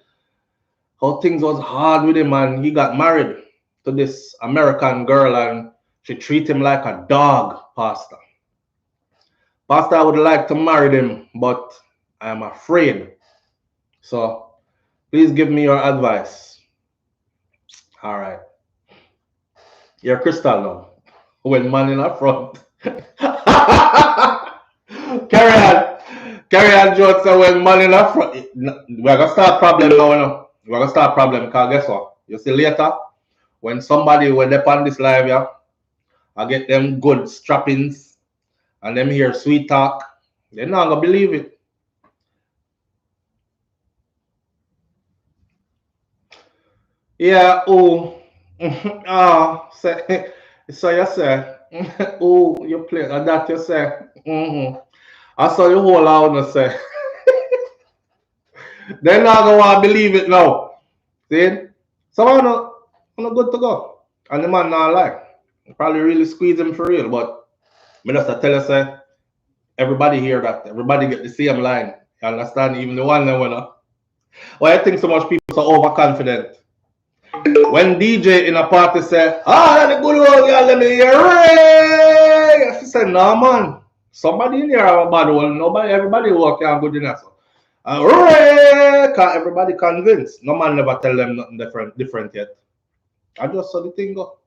How things was hard with him, and he got married to this American girl and she treat him like a dog, Pastor. Pastor, I would like to marry him, but I am afraid. So please give me your advice. All right. You're Crystal now. When man in the front. Carry on. Carry on, George. So when man in the front. We're going to start problem now. No? We're going to start problem because guess what? You see later, when somebody when they on this live, yeah, I get them good strappings and them hear sweet talk. They're not going to believe it. Yeah, oh. Say, so you say, oh, you play, and that you say, I saw you whole out and say, they're not going to want to believe it now. See? So I'm not good to go. And the man not lie. Probably really squeeze him for real, but I just tell you, say, everybody hear that. Everybody get the same line. You understand? Even the one that winner. Why I think so much people are overconfident. When DJ in a party say, that's the good one, girl, let me hear it. She said, no man. Somebody in here have a bad one. Nobody, everybody work out good enough. Can't everybody convinced. No man never tell them nothing different yet. I just saw the thing go.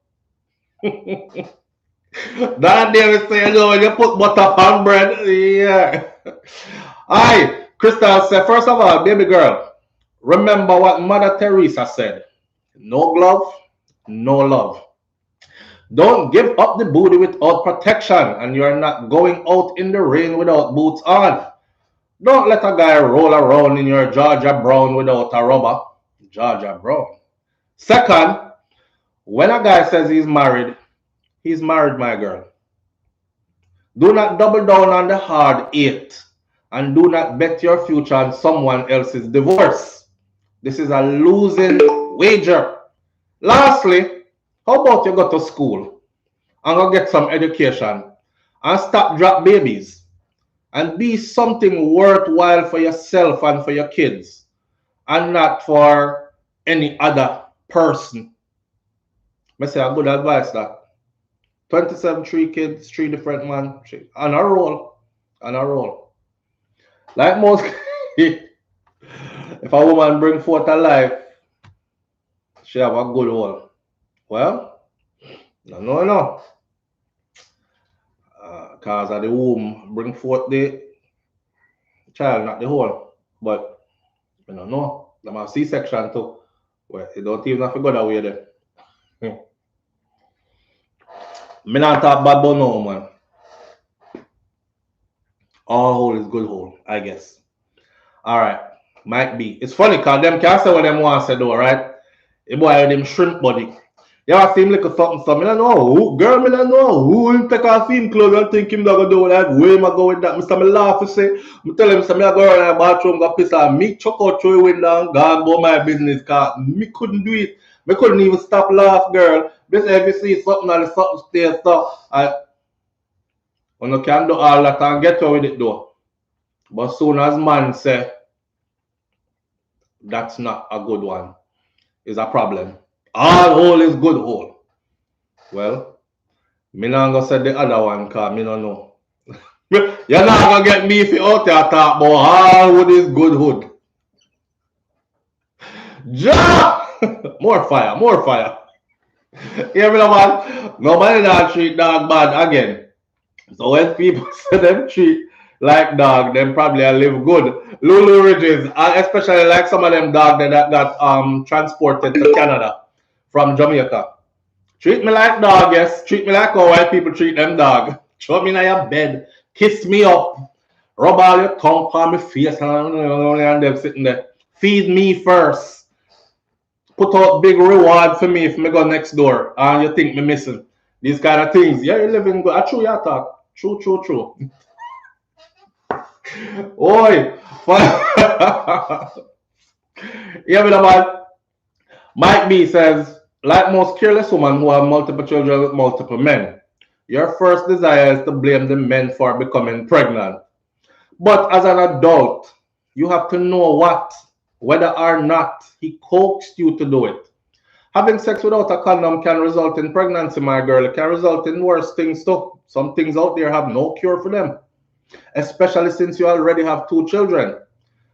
That David say, you know, when you put butter on bread, yeah. Aye, Crystal said, first of all, baby girl, remember what Mother Teresa said. No glove, no love. Don't give up the booty without protection, and you're not going out in the rain without boots on. Don't let a guy roll around in your Georgia Brown without a rubber. Georgia Brown. Second, when a guy says he's married, my girl. Do not double down on the hard 8, and do not bet your future on someone else's divorce. This is a losing wager. Lastly, how about you go to school and go get some education and stop drop babies and be something worthwhile for yourself and for your kids and not for any other person. I say a good advice that 27, 3 kids, 3 different men, on a roll. Like most, if a woman bring forth a life, she have a good one. Well, no. Because of the womb bring forth the child, not the whole. But, I don't know. They have C-section too. Well, you don't even have to go that way then. Me not talk bad about no man. All hole is good hole, I guess. Alright. Might be. It's funny because them can't say what them want to say though, right? The boy with them shrimp body. You ever see him like a something, I don't know who, girl, I don't know who him take off him clothes and think him gonna do that. Where am I go with that? Mr. Me laugh and say, I tell him, I go around the bathroom, go piss off. Me chuck out through the window and go about my business because me couldn't do it. Me couldn't even stop laugh, girl. Because if you see something and something stay stuff, when you can do all that and get away with it though. But soon as man say, that's not a good one, is a problem. All hole is good hole. Well, me not gonna say the other one because me don't know. You're not gonna get me if you out there talk about all wood is good hood. Ja! More fire. Hear me now, man? Nobody not treat dog bad again. So when people say them treat like dog, them probably live good. Lulu Ridges, especially like some of them dog that got transported to Canada from Jamaica. Treat me like dog, yes. Treat me like how white people treat them dog. Throw me in your bed, kiss me up, rub all your tongue on my face, and them sitting there. Feed me first. Put out big reward for me if me go next door and you think me missing. These kind of things. Yeah, you living good. True, you talk. True. Oi. Yeah, but man. Mike B says, like most careless women who have multiple children with multiple men, your first desire is to blame the men for becoming pregnant. But as an adult, you have to know whether or not he coaxed you to do it. Having sex without a condom can result in pregnancy, my girl. It can result in worse things too. Some things out there have no cure for them, especially since you already have 2 children.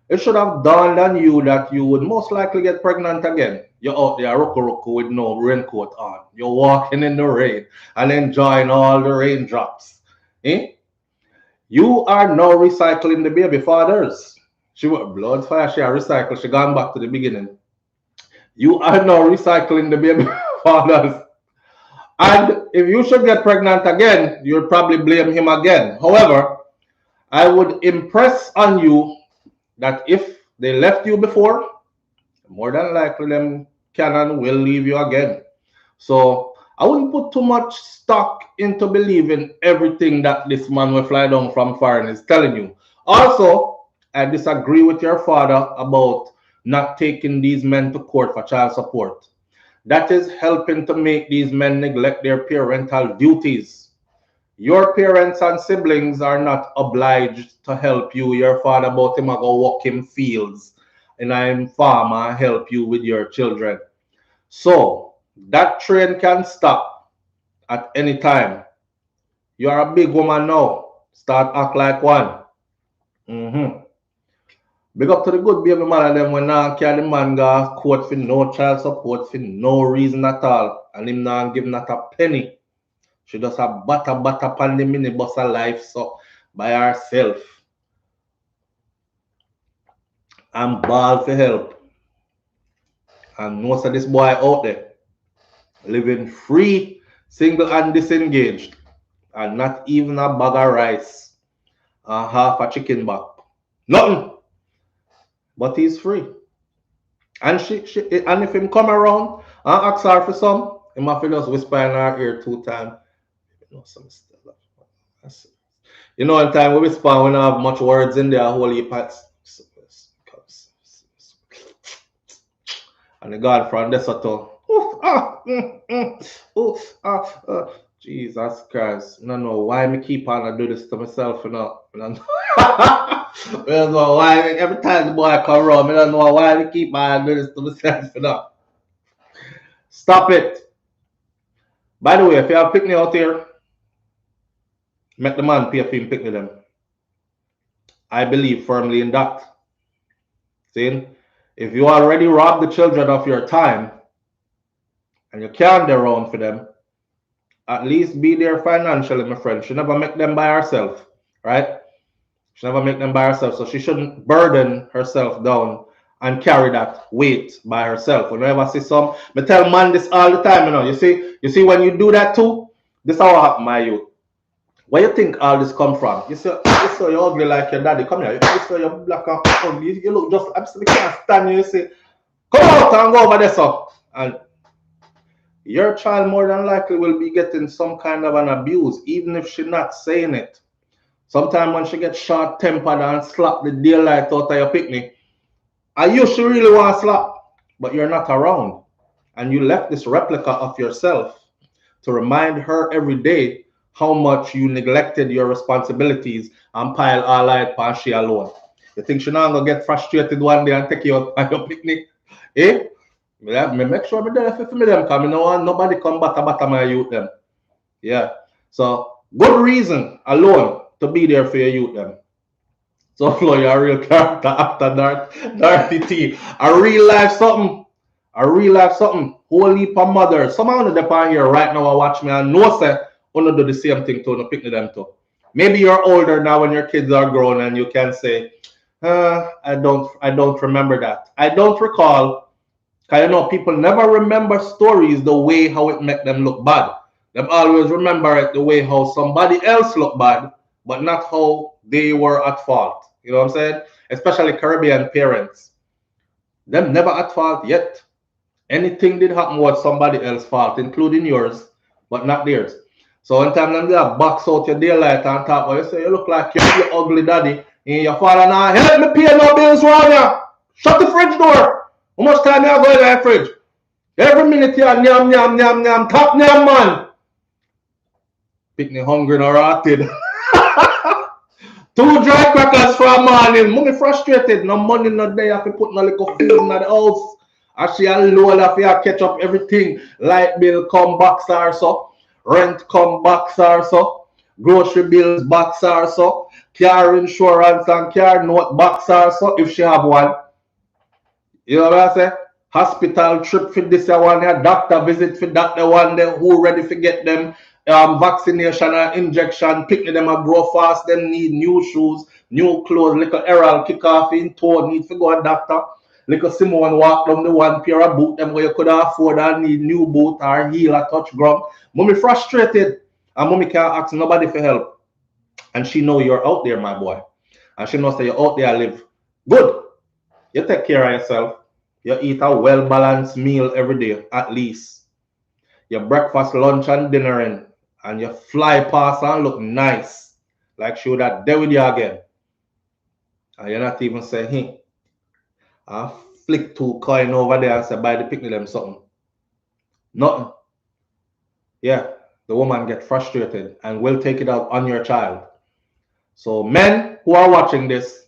It should have dawned on you that you would most likely get pregnant again. You're out there roku with no raincoat on. You're walking in the rain and enjoying all the raindrops. Eh? You are now recycling the baby fathers. She went blood fire, she recycled, she gone back to the beginning. You are now recycling the baby fathers. And if you should get pregnant again, you'll probably blame him again. However, I would impress on you that if they left you before, more than likely them can and will leave you again. So I wouldn't put too much stock into believing everything that this man will fly down from foreign is telling you. Also, I disagree with your father about not taking these men to court for child support. That is helping to make these men neglect their parental duties. Your parents and siblings are not obliged to help you. Your father about him go walk in fields and I'm farmer help you with your children. So that train can stop at any time. You are a big woman now. Start act like one. Big up to the good baby man and them when now carry the man go court for no child support for no reason at all. And him now give not a penny. She just a butter upon the minibus of life so by herself. I'm ball for help. And most of this boy out there living free, single and disengaged, and not even a bag of rice and half a chicken back. Nothing. But he's free. And and if him come around and ask her for some, he might just whisper in her ear 2 times. You know, some stuff. You know, in time we whisper when I have much words in there, whole heap and the God from this Jesus Christ. I don't know why me keep on and do this to myself, you know. I don't know why every time the boy come around, I don't know why me keep on and do this to myself, you know. Stop it. By the way, if you have picnic out here, make the man pay for him picnic them. I believe firmly in that. See? If you already robbed the children of your time and you can't their own for them, at least be there financially, my friend. She never make them by herself, right? She never make them by herself. So she shouldn't burden herself down and carry that weight by herself. Whenever I see some, I tell man this all the time, you know. You see when you do that too, this is how it happen, my youth. Where you think all this come from? You say you're ugly like your daddy. Come here. You say you're black and ugly. You look just absolutely can't stand you. You say, come out and go over there, so. And your child more than likely will be getting some kind of an abuse, even if she's not saying it. Sometimes when she gets short-tempered and slap the daylight out of your picnic, and you should really want to slap, but you're not around. And you left this replica of yourself to remind her every day how much you neglected your responsibilities and pile all light on she alone. You think she not gonna get frustrated one day and take you out on your picnic? Eh? Me make sure me there for me them because I don't want nobody come back my youth them. Yeah. So good reason alone to be there for your youth them. So Flo, you're a real character after Dirty T. A real life something. A real life something. Whole heap of mothers. Some of them on here right now are watch me and know say want to do the same thing to pick them too. Maybe you're older now when your kids are grown and you can say, I don't remember that. I don't recall. Because you know people never remember stories the way how it make them look bad. They always remember it the way how somebody else looked bad, but not how they were at fault. You know what I'm saying? Especially Caribbean parents. Them never at fault yet. Anything did happen was somebody else's fault, including yours, but not theirs. So one time them there box out your daylight and talk, you say you look like your ugly daddy, and your father now help me pay no bills around you. Shut the fridge door. How much time you go in that fridge? Every minute you are nyam, top nyam man. Picnic hungry or rotted. 2 dry crackers for a morning. Mommy frustrated. No money no day. I have to put no little food in the house. As she alone have to catch up everything. Light bill come box or so. Rent come box or so. Grocery bills box or so. car insurance and car note box or so if she have one. You know what I say? Hospital trip for this one here, doctor visit for that the one there who ready to get them vaccination and injection, picking them a grow fast, them need new shoes, new clothes, little Errol kick off in toe, need to go a doctor. Little Simone walk down the one pair of boot them where you could afford and need new boot or heel or touch ground. Mommy frustrated and mommy can't ask nobody for help. And she know you're out there, my boy. And she knows that you're out there live. Good. You take care of yourself. You eat a well-balanced meal every day, at least. Your breakfast, lunch, and dinner in. And you fly past and look nice. Like she would have dealt with you again. And you're not even saying, hey, I flick 2 coin over there and say, buy the picnic them something. Nothing. Yeah, the woman get frustrated and will take it out on your child. So men who are watching this,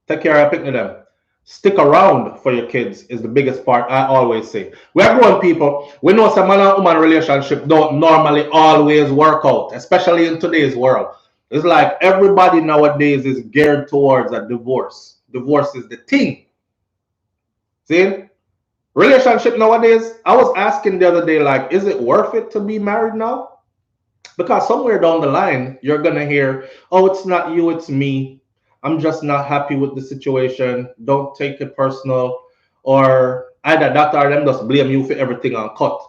take care of picnic them. Stick around for your kids is the biggest part. I always say we are grown people. We know some man and woman relationship don't normally always work out, especially in today's world. It's like everybody nowadays is geared towards a divorce. Divorce is the thing. See, relationship nowadays. I was asking the other day, like, is it worth it to be married now? Because somewhere down the line you're gonna hear, oh, it's not you, it's me. I'm just not happy with the situation. Don't take it personal. Or either that or them just blame you for everything and cut.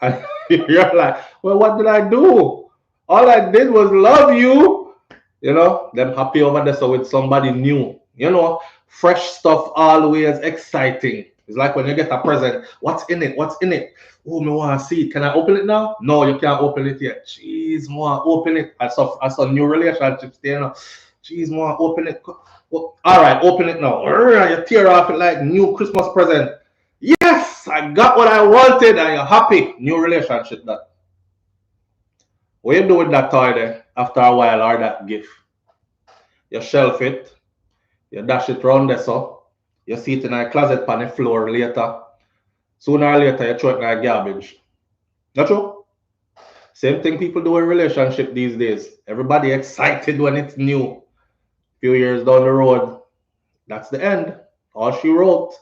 And you're like, well, what did I do? All I did was love you. You know, them happy over there so with somebody new. You know, fresh stuff always exciting. It's like when you get a present. What's in it? What's in it? Oh, me want to see it. Can I open it now? No, you can't open it yet. Jeez, more open it. I saw new relationships there, you know. Jeez, more open it. All right, open it now. You tear off it like new Christmas present. Yes, I got what I wanted and you're happy. New relationship that. What you do with that toy there after a while or that gift? You shelf it. You dash it around there so. You see it in a closet on the floor later. Sooner or later you throw it in a garbage. Not true? Same thing people do in relationship these days. Everybody excited when it's new. Few years down the road, that's the end. All she wrote.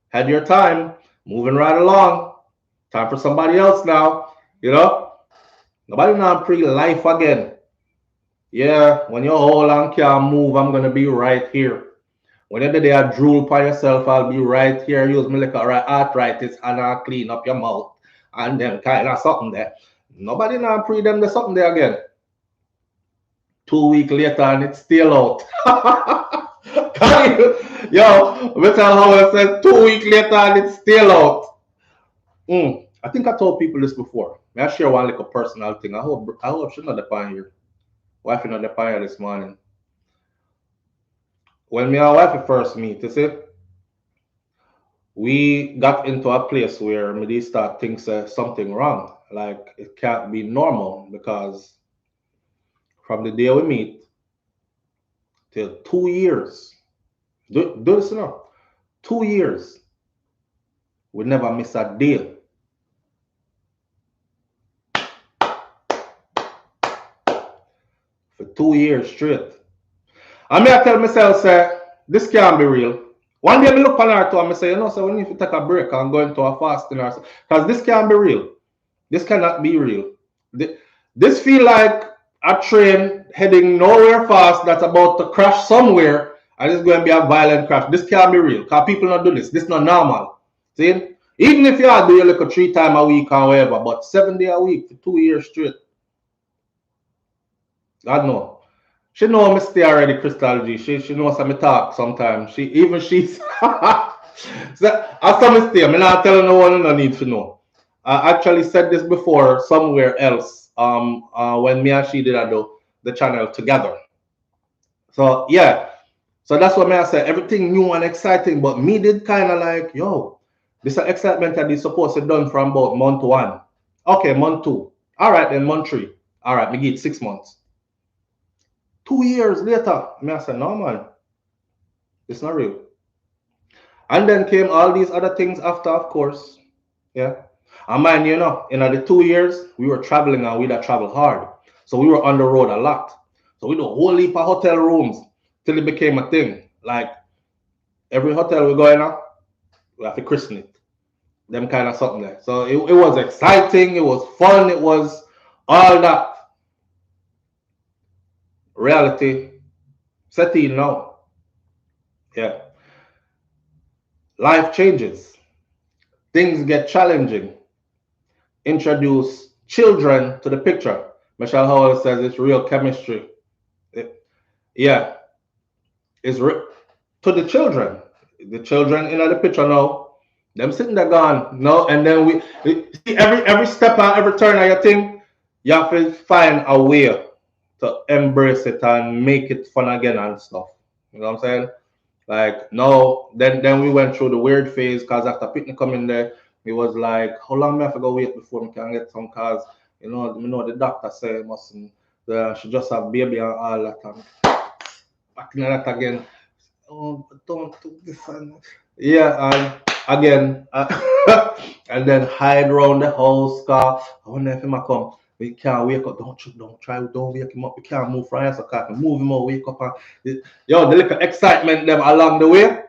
Had your time, moving right along. Time for somebody else now. You know? Nobody now pre-life again. Yeah, when you're old and can't move, I'm gonna be right here. When you're there drool by yourself, I'll be right here. Use me like arthritis and I'll clean up your mouth. And then kind of something there. Nobody now pre them the something there again. 2 weeks later and it's still out. Yo, better how I said 2 weeks later and it's still out. I think I told people this before. May I share one little personal thing? I hope she's not the pan here. Wife not the pan here this morning. When me and wife first meet, you see, we got into a place where me start think something wrong. Like it can't be normal because from the day we meet till 2 years, do this now. 2 years, we never miss a deal. For 2 years straight. I may tell myself, say, this can't be real. One day I look on her too and I say, you know, so we need to take a break and go into a fasting or so. Because this can't be real. This cannot be real. This feel like a train heading nowhere fast that's about to crash somewhere and it's going to be a violent crash. This can't be real. Because people not do this. This is not normal. See? Even if you do your like 3 times a week or whatever, but 7 days a week for 2 years straight. God no. She know me stay already, Crystal G. She knows how me talk sometimes. She's so, I saw me stay. I'm not telling no one no need to know. I actually said this before somewhere else. When me and she did the channel together. So yeah. So that's what I said. Everything new and exciting, but me did kind of like, yo, this excitement that is supposed to be done from about month 1. Okay, month 2. All right, then month 3. All right, me get 6 months. 2 years later, I said, no, man, it's not real. And then came all these other things after, of course. Yeah. And mind you, in the 2 years, we were traveling and we'd have traveled hard. So we were on the road a lot. So we do a whole heap of hotel rooms till it became a thing. Like every hotel we go in now, we have to christen it. Them kind of something there. So it was exciting, it was fun, it was all that. Reality set in now. Yeah. Life changes. Things get challenging. Introduce children to the picture. Michelle Howell says it's real chemistry. Yeah. It's to the children. The children in the picture now. Them sitting there gone. No, and then we see every step and every turn of your thing, you have to find a way to embrace it and make it fun again and stuff. You know what I'm saying? Like no, then we went through the weird phase because after picnic coming there, it was like, how long may I have to go wait before we can get some cars? You know the doctor said mustn't she just have baby and all that and back in that again. Oh, don't do this and yeah, and again and then hide around the house car. I wonder if he might come. We can't wake up. Don't wake him up. We can't move from here, so can't move him up, wake up and yo, the little excitement them along the way.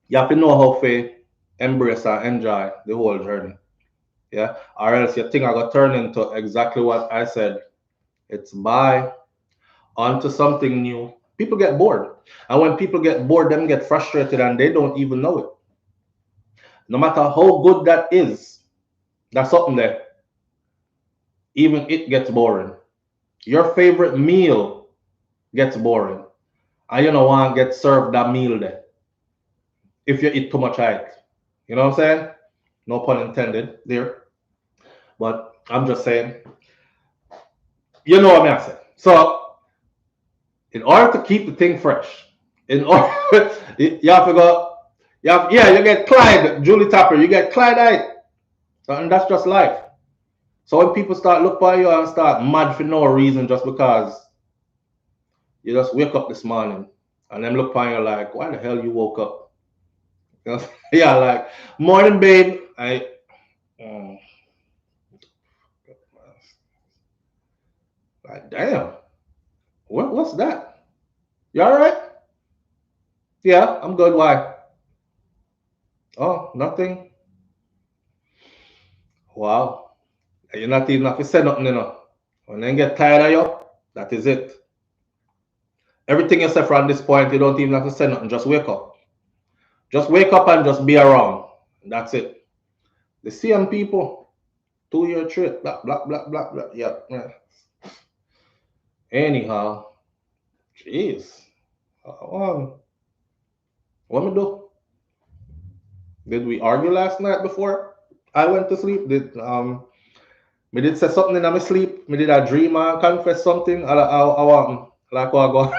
You have to know how to embrace and enjoy the whole journey. Yeah. Or else your thing I got turned into exactly what I said. It's bye onto something new. People get bored. And when people get bored, them get frustrated and they don't even know it. No matter how good that is, that's something there. Even it gets boring. Your favorite meal gets boring. And you don't want to get served that meal there. If you eat too much of it. You know what I'm saying? No pun intended there. But I'm just saying. You know what I'm saying. So, in order to keep the thing fresh, in order, you have to go, you get Clyde, Julie Tapper, you get Clyde, and that's just life. So when people start look for you and start mad for no reason just because you just wake up this morning and them look for you like, why the hell you woke up? You know? Yeah, like, morning babe, like, damn, what's that? You all right? Yeah, I'm good. Why? Oh, nothing. Wow. You're not even have to say nothing, you know. When they get tired of you, that is it. Everything you say from this point, you don't even have to say nothing. Just wake up. Just wake up and just be around. That's it. The same people, 2-year trip, blah, blah, blah, blah, blah. Yeah. Anyhow, jeez. What me do? Did we argue last night before I went to sleep? Me did say something in my sleep. Me did a dream and confess something. I want like what I go.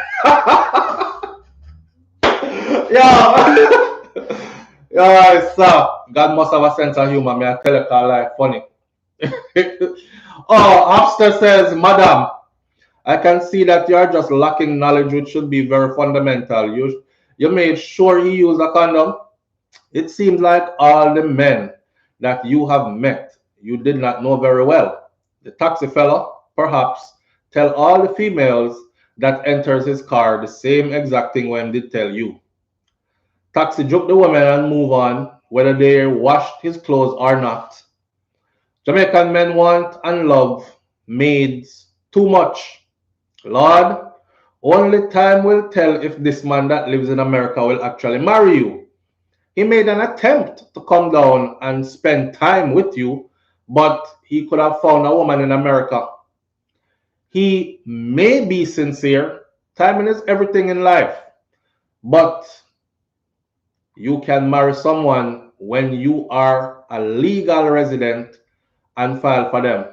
Yeah, so God must have a sense of humor. Me I tell it all like funny. Oh, Hopster says, Madam, I can see that you are just lacking knowledge, which should be very fundamental. You made sure he used a condom. It seems like all the men that you have met, you did not know very well. The taxi fella, perhaps, tell all the females that enters his car the same exact thing when did tell you. Taxi juke the woman and move on, whether they washed his clothes or not. Jamaican men want and love maids too much. Lord, only time will tell if this man that lives in America will actually marry you. He made an attempt to come down and spend time with you, but he could have found a woman in America. He may be sincere. Timing is everything in life. But you can marry someone when you are a legal resident and file for them.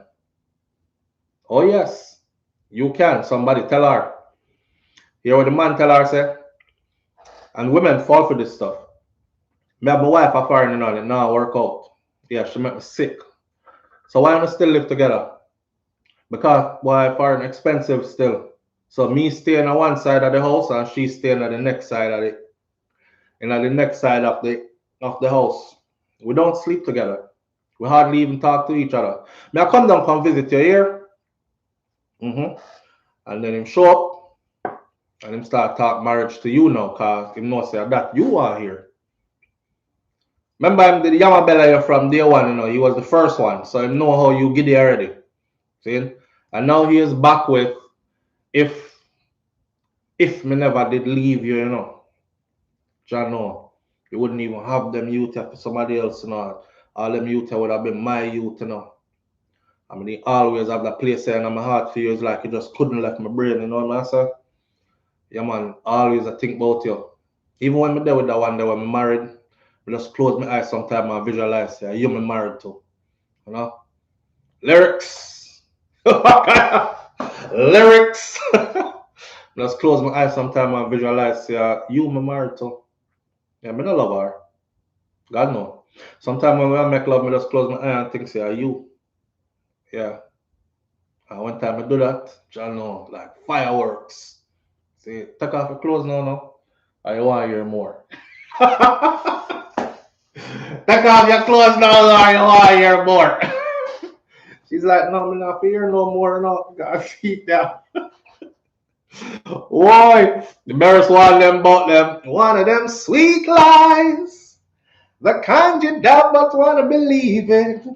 Oh, yes, you can. Somebody tell her. Hear what the man tell her, say? And women fall for this stuff. Me have my wife a foreign and all it now work out. Yeah, she make me sick. So why don't we still live together? Because boy, foreign expensive still. So me staying on one side of the house and she staying on the next side of it. And on the next side of the house. We don't sleep together. We hardly even talk to each other. May I come down come visit you here? And then him show up and him start talk marriage to you now, cause him know say that you are here. Remember him did Yamabella from day one, you know, he was the first one, so him know how you get there already. See? And now he is back with if me never did leave you, you know. John know. You wouldn't even have them youth for somebody else, you know. All them youth would have been my youth, you know. I mean, he always have that place there in my heart for you. It's like you just couldn't left my brain, you know what I'm saying? Yeah, man, always I think about you. Even when I'm there with that one day when I'm married, I just close my eyes sometimes and visualize, yeah, you me married to, you know? Lyrics. Lyrics. Just close my eyes sometimes and visualize, yeah, you me married to. Yeah, I don't love her. God no. Sometimes when I make love, I just close my eye and think, yeah, you. Yeah. And one time I do that, John know, like fireworks. See, take off your clothes now, no? I want to hear more. Take off your clothes now, I want to hear more. She's like, no, I'm not here no more, no. Gotta feet down. Why? The Bears one of them about them. One of them sweet lies. The kind you doubt but want to believe in.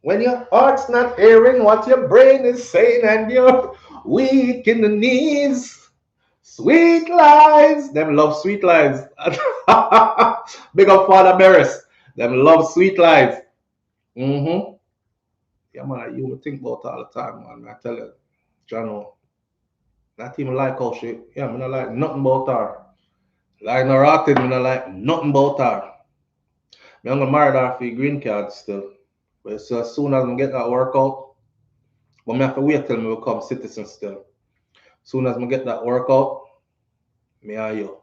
When your heart's not hearing what your brain is saying and you're weak in the knees. Sweet lies. Them love sweet lies. Big up Father Barris. Them love sweet lies. Mm-hmm. Yeah, man, you would think about all the time, man. I tell you, John, not even like how she, yeah, I like nothing about her. Like no rotted, I like nothing about her. I'm gonna marry her for green card still. But so as soon as I get that workout, but I have to wait till I become citizen still. As soon as I get that workout, me and you,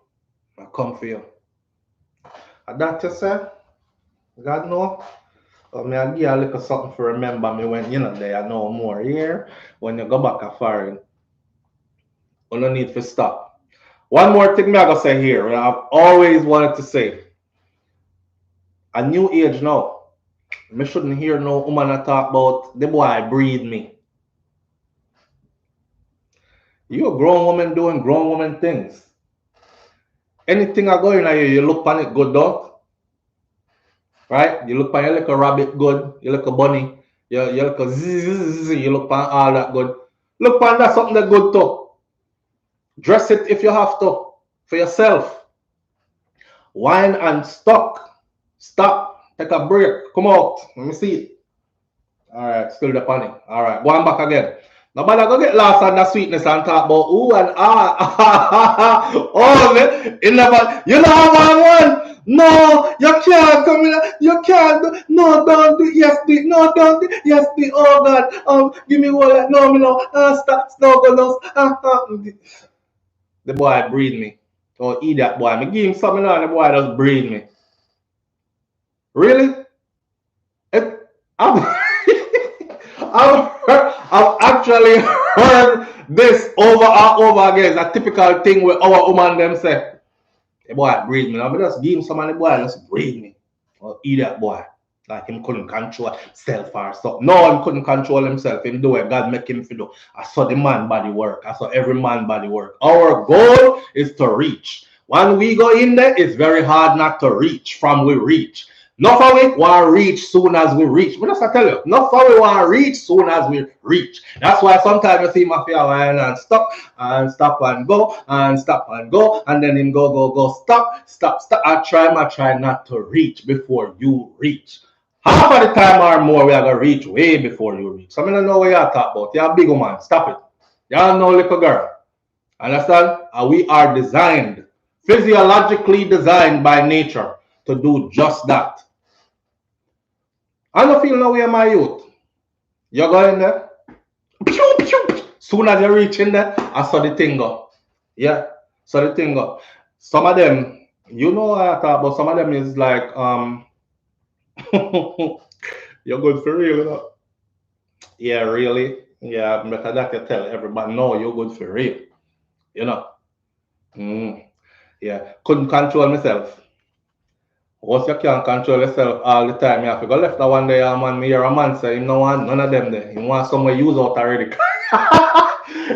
I come for you. And that you say, God know, me I give you a little something for remember me when you're not there, I know more here. When you go back a foreign, you don't need to stop. One more thing I gotta say here, I've always wanted to say. A new age now. I shouldn't hear no woman talk about the boy breed me. You a grown woman doing grown woman things. Anything I go in here, you look on it good, don't? Right? You look on your little rabbit good, you look a bunny, you look a zzz, you look on all that good. Look on that something that good too. Dress it if you have to for yourself. Wine and stock. Stop. Take a break. Come out. Let me see it. Alright, still the panic. Alright, go on back again. Nobody go get lost on the sweetness and talk about ooh and ah. Oh, man. You know one. No, you can't come in. You can't. No, don't do. Yes, do. No, don't do. Yes, do. Oh God. Give me one. No, me no. Stop. No, go no. The boy breed me. Oh, eat that boy. Me give him something now. The boy just breed me. Really? I've actually heard this over and over again. It's a typical thing with our woman them say. The boy breed me. Now, just give him some money, boy, just breed me. Or eat that boy. Like him couldn't control himself or something. No, he couldn't control himself. Him do it. God make him do. I saw the man body work. I saw every man body work. Our goal is to reach. When we go in there, it's very hard not to reach from we reach. Not for we want to reach soon as we reach. But that's what I tell you. Not for we want to reach soon as we reach. That's why sometimes you see Mafia whine and stop and go and stop and go and then him go stop. I try not to reach before you reach. Half of the time or more we are gonna reach way before you reach. So I don't know what y'all talk about. You're a big man. Stop it. Y'all know little girl. Understand? We are designed, physiologically designed by nature to do just that. I don't feel no way, my youth. You go in there. Pew, pew. Soon as you reach in there, I saw the thing go. Yeah, saw the thing go. Some of them, you know what I talk about. Some of them is like, you're good for real, you know? Yeah, really? Yeah, because that you tell everybody, no, you're good for real. You know? Yeah, couldn't control myself. Once you can't control yourself all the time, you have to go left that one day, man. Me hear a man say, him no want none of them there. He want somewhere use out already.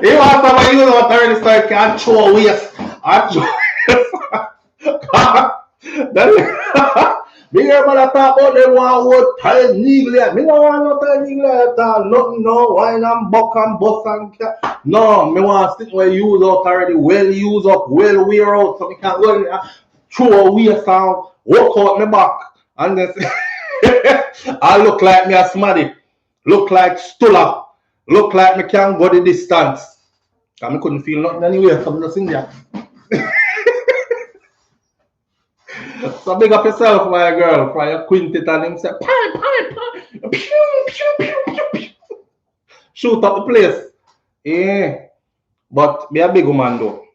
He wants somebody use what already start can't throw a waste. I throw That me hear about talk about them one word tired needle. Me no want no tired needle at all. Nothing no wine and buck and bust and no. Me want stick where use up already. Well use up, well wear out. So me can go in there, throw a waste and walk out my back. And then I look like me a smaddy. Look like Stulla. Look like me can go the distance. I couldn't feel nothing anyway, so I'm just in there. So big up yourself, my girl, for your quintet and him say, pew, pew, pew, pew, pew. Shoot up the place. Yeah. But be a big woman though.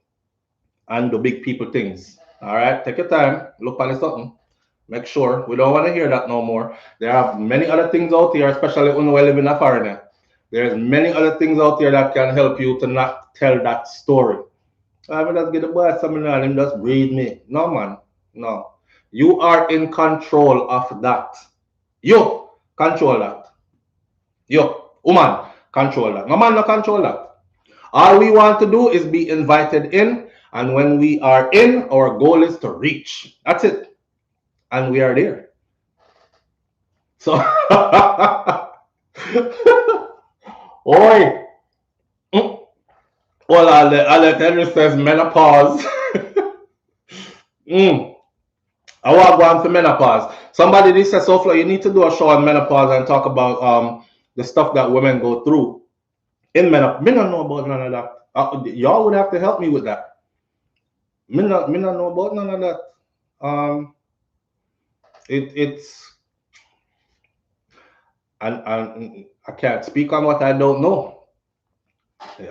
And do big people things. Alright, take your time, look at something. Make sure we don't want to hear that no more. There are many other things out here, especially when we live in a foreigner. There's many other things out there that can help you to not tell that story. I mean, just get the boy something and him just read me. No, man. No. You are in control of that. You control that. You, woman, control that. No man, no control that. All we want to do is be invited in. And when we are in, our goal is to reach. That's it. And we are there. So, oi. Well, I'll let Henry says menopause. I want to go on for menopause. Somebody did say, SouFLo, you need to do a show on menopause and talk about the stuff that women go through in menopause. Me don't know about none of that. Y'all would have to help me with that. Me not know about none of that. It's and I can't speak on what I don't know.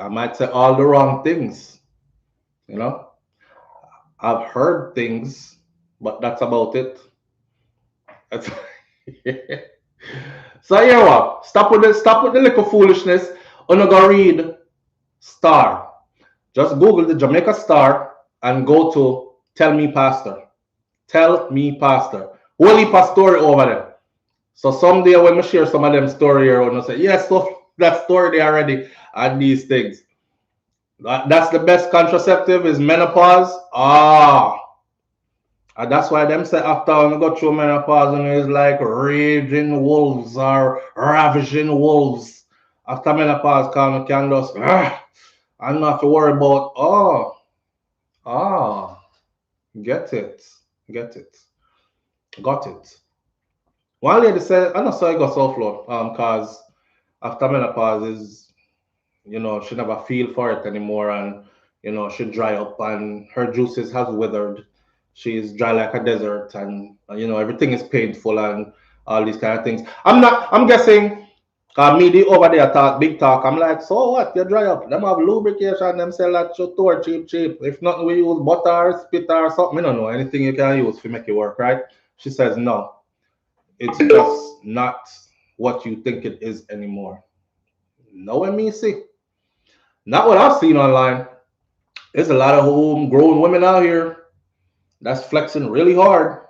I might say all the wrong things. You know, I've heard things, but that's about it. That's so yeah, what? Stop with the little foolishness. I'm not gonna read star. Just Google the Jamaica Star and go to Tell Me Pastor. Tell Me Pastor. Holy story over there. So someday when we share some of them story here, when I say, yes, so that story they already and these things. That's the best contraceptive is menopause. And that's why them say after we go through menopause and it's like raging wolves or ravaging wolves. After menopause come can just and not to worry about get it. Got it. One lady said, I know so I got SouFLo, cause after menopause is, you know, she never feel for it anymore and you know she dry up and her juices has withered. She's dry like a desert and you know everything is painful and all these kind of things. I'm guessing me over there talk big talk. I'm like, so what? You dry up. Them have lubrication, them sell that store cheap. If not, we use butter or spit or something. I don't know. Anything you can use to make it work, right? She says no. It's just not what you think it is anymore. No, let me see. Not what I've seen online. There's a lot of homegrown women out here that's flexing really hard.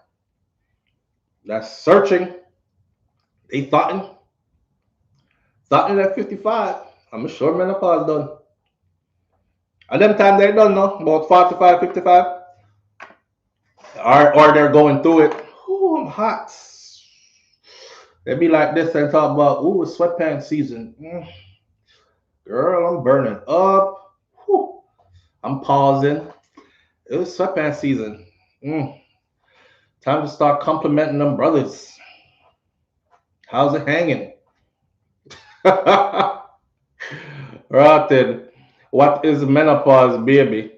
That's searching. They thoughtin' at 55. I'm sure menopause done. At them time they're done now, about 45, 55. Or they're going through it. Ooh, I'm hot. They be like this and talk about, ooh, it's sweatpants season. Girl, I'm burning up. Whew. I'm pausing. It was sweatpants season. Time to start complimenting them brothers. How's it hanging? Rotten. What is menopause, baby?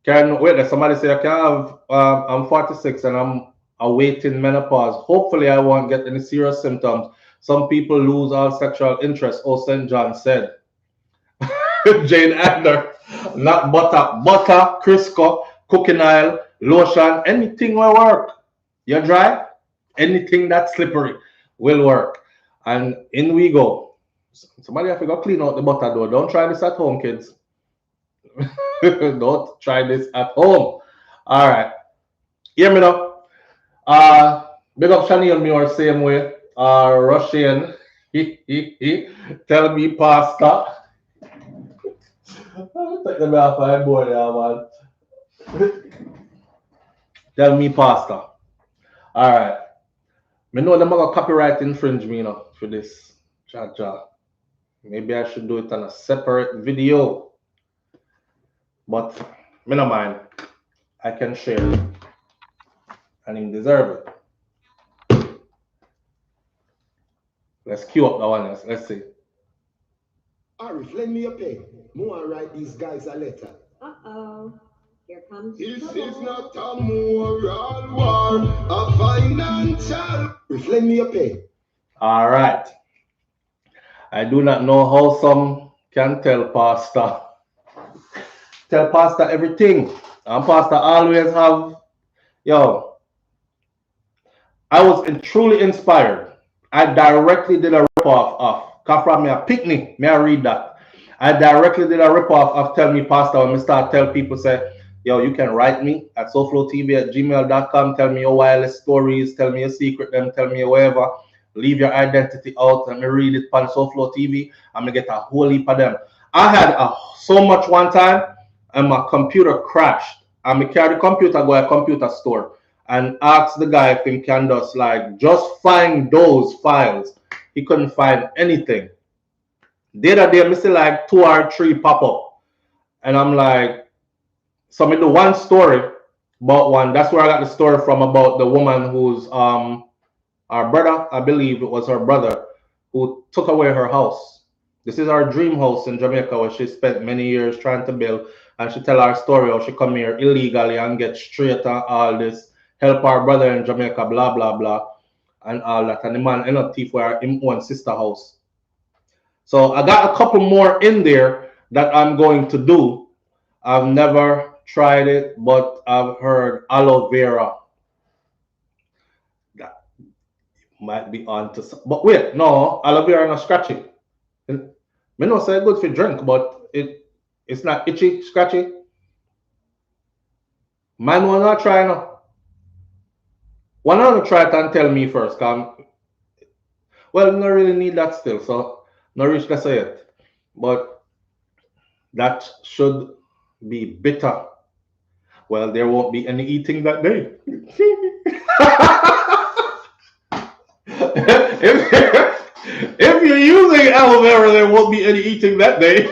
Wait, somebody say I can have I'm 46 and I'm awaiting menopause. Hopefully I won't get any serious symptoms. Some people lose all sexual interest, St. John said. Jane Adler. Not butter, Crisco, cooking oil, lotion, anything will work. You're dry? Anything that's slippery will work. And in we go. Somebody have to go clean out the butter though. Don't try this at home, kids. Don't try this at home. All right. Hear me now. Big up Shaniel Muir same way. Rushane. Tell me, Pastor. Take them off my board now, man. Tell me, Pastor. Alright. Me know them got copyright infringe me, you know, for this. Cha. Maybe I should do it on a separate video. But me no mind. I can share it. And him deserve it. Let's queue up the one. Let's see. Arif, lend me a pen. More write these guys a letter. Uh-oh. Here comes This trouble. is not a moral war, a financial. Arif, lend me a pen. All right. I do not know how some can tell Pastor. Tell Pastor everything. And Pastor always have, yo, I was truly inspired. I directly did a ripoff of, come from me a picnic, may I read that. I directly did a ripoff of Tell Me Pastor when I start tell people, say, yo, you can write me at SouFLoTV@gmail.com, tell me your wireless stories, tell me your secret, them, tell me your whatever. Leave your identity out and me read it on SouFLoTV and me get a whole heap of them. I had so much one time and my computer crashed. And me carry the computer, go to a computer store and ask the guy if he can just find those files. He couldn't find anything. The other day, I see like 2 or 3 pop up. And I'm like, so I do one story about one. That's where I got the story from about the woman who's our brother, I believe it was her brother, who took away her house. This is our dream house in Jamaica where she spent many years trying to build. And she tell our story how she come here illegally and get straight and all this, help our brother in Jamaica, blah, blah, blah, and all that. And the man ended up thief where him own sister house. So I got a couple more in there that I'm going to do. I've never tried it, but I've heard aloe vera. That might be on to some. But wait, no, aloe vera not scratchy. Me no say good for drink, but it's not itchy, scratchy. Man, will not try now. Why not try it and tell me first? Well, no really need that still, so no reach that say it. But that should be bitter. Well, there won't be any eating that day. if you're using aloe vera, there won't be any eating that day.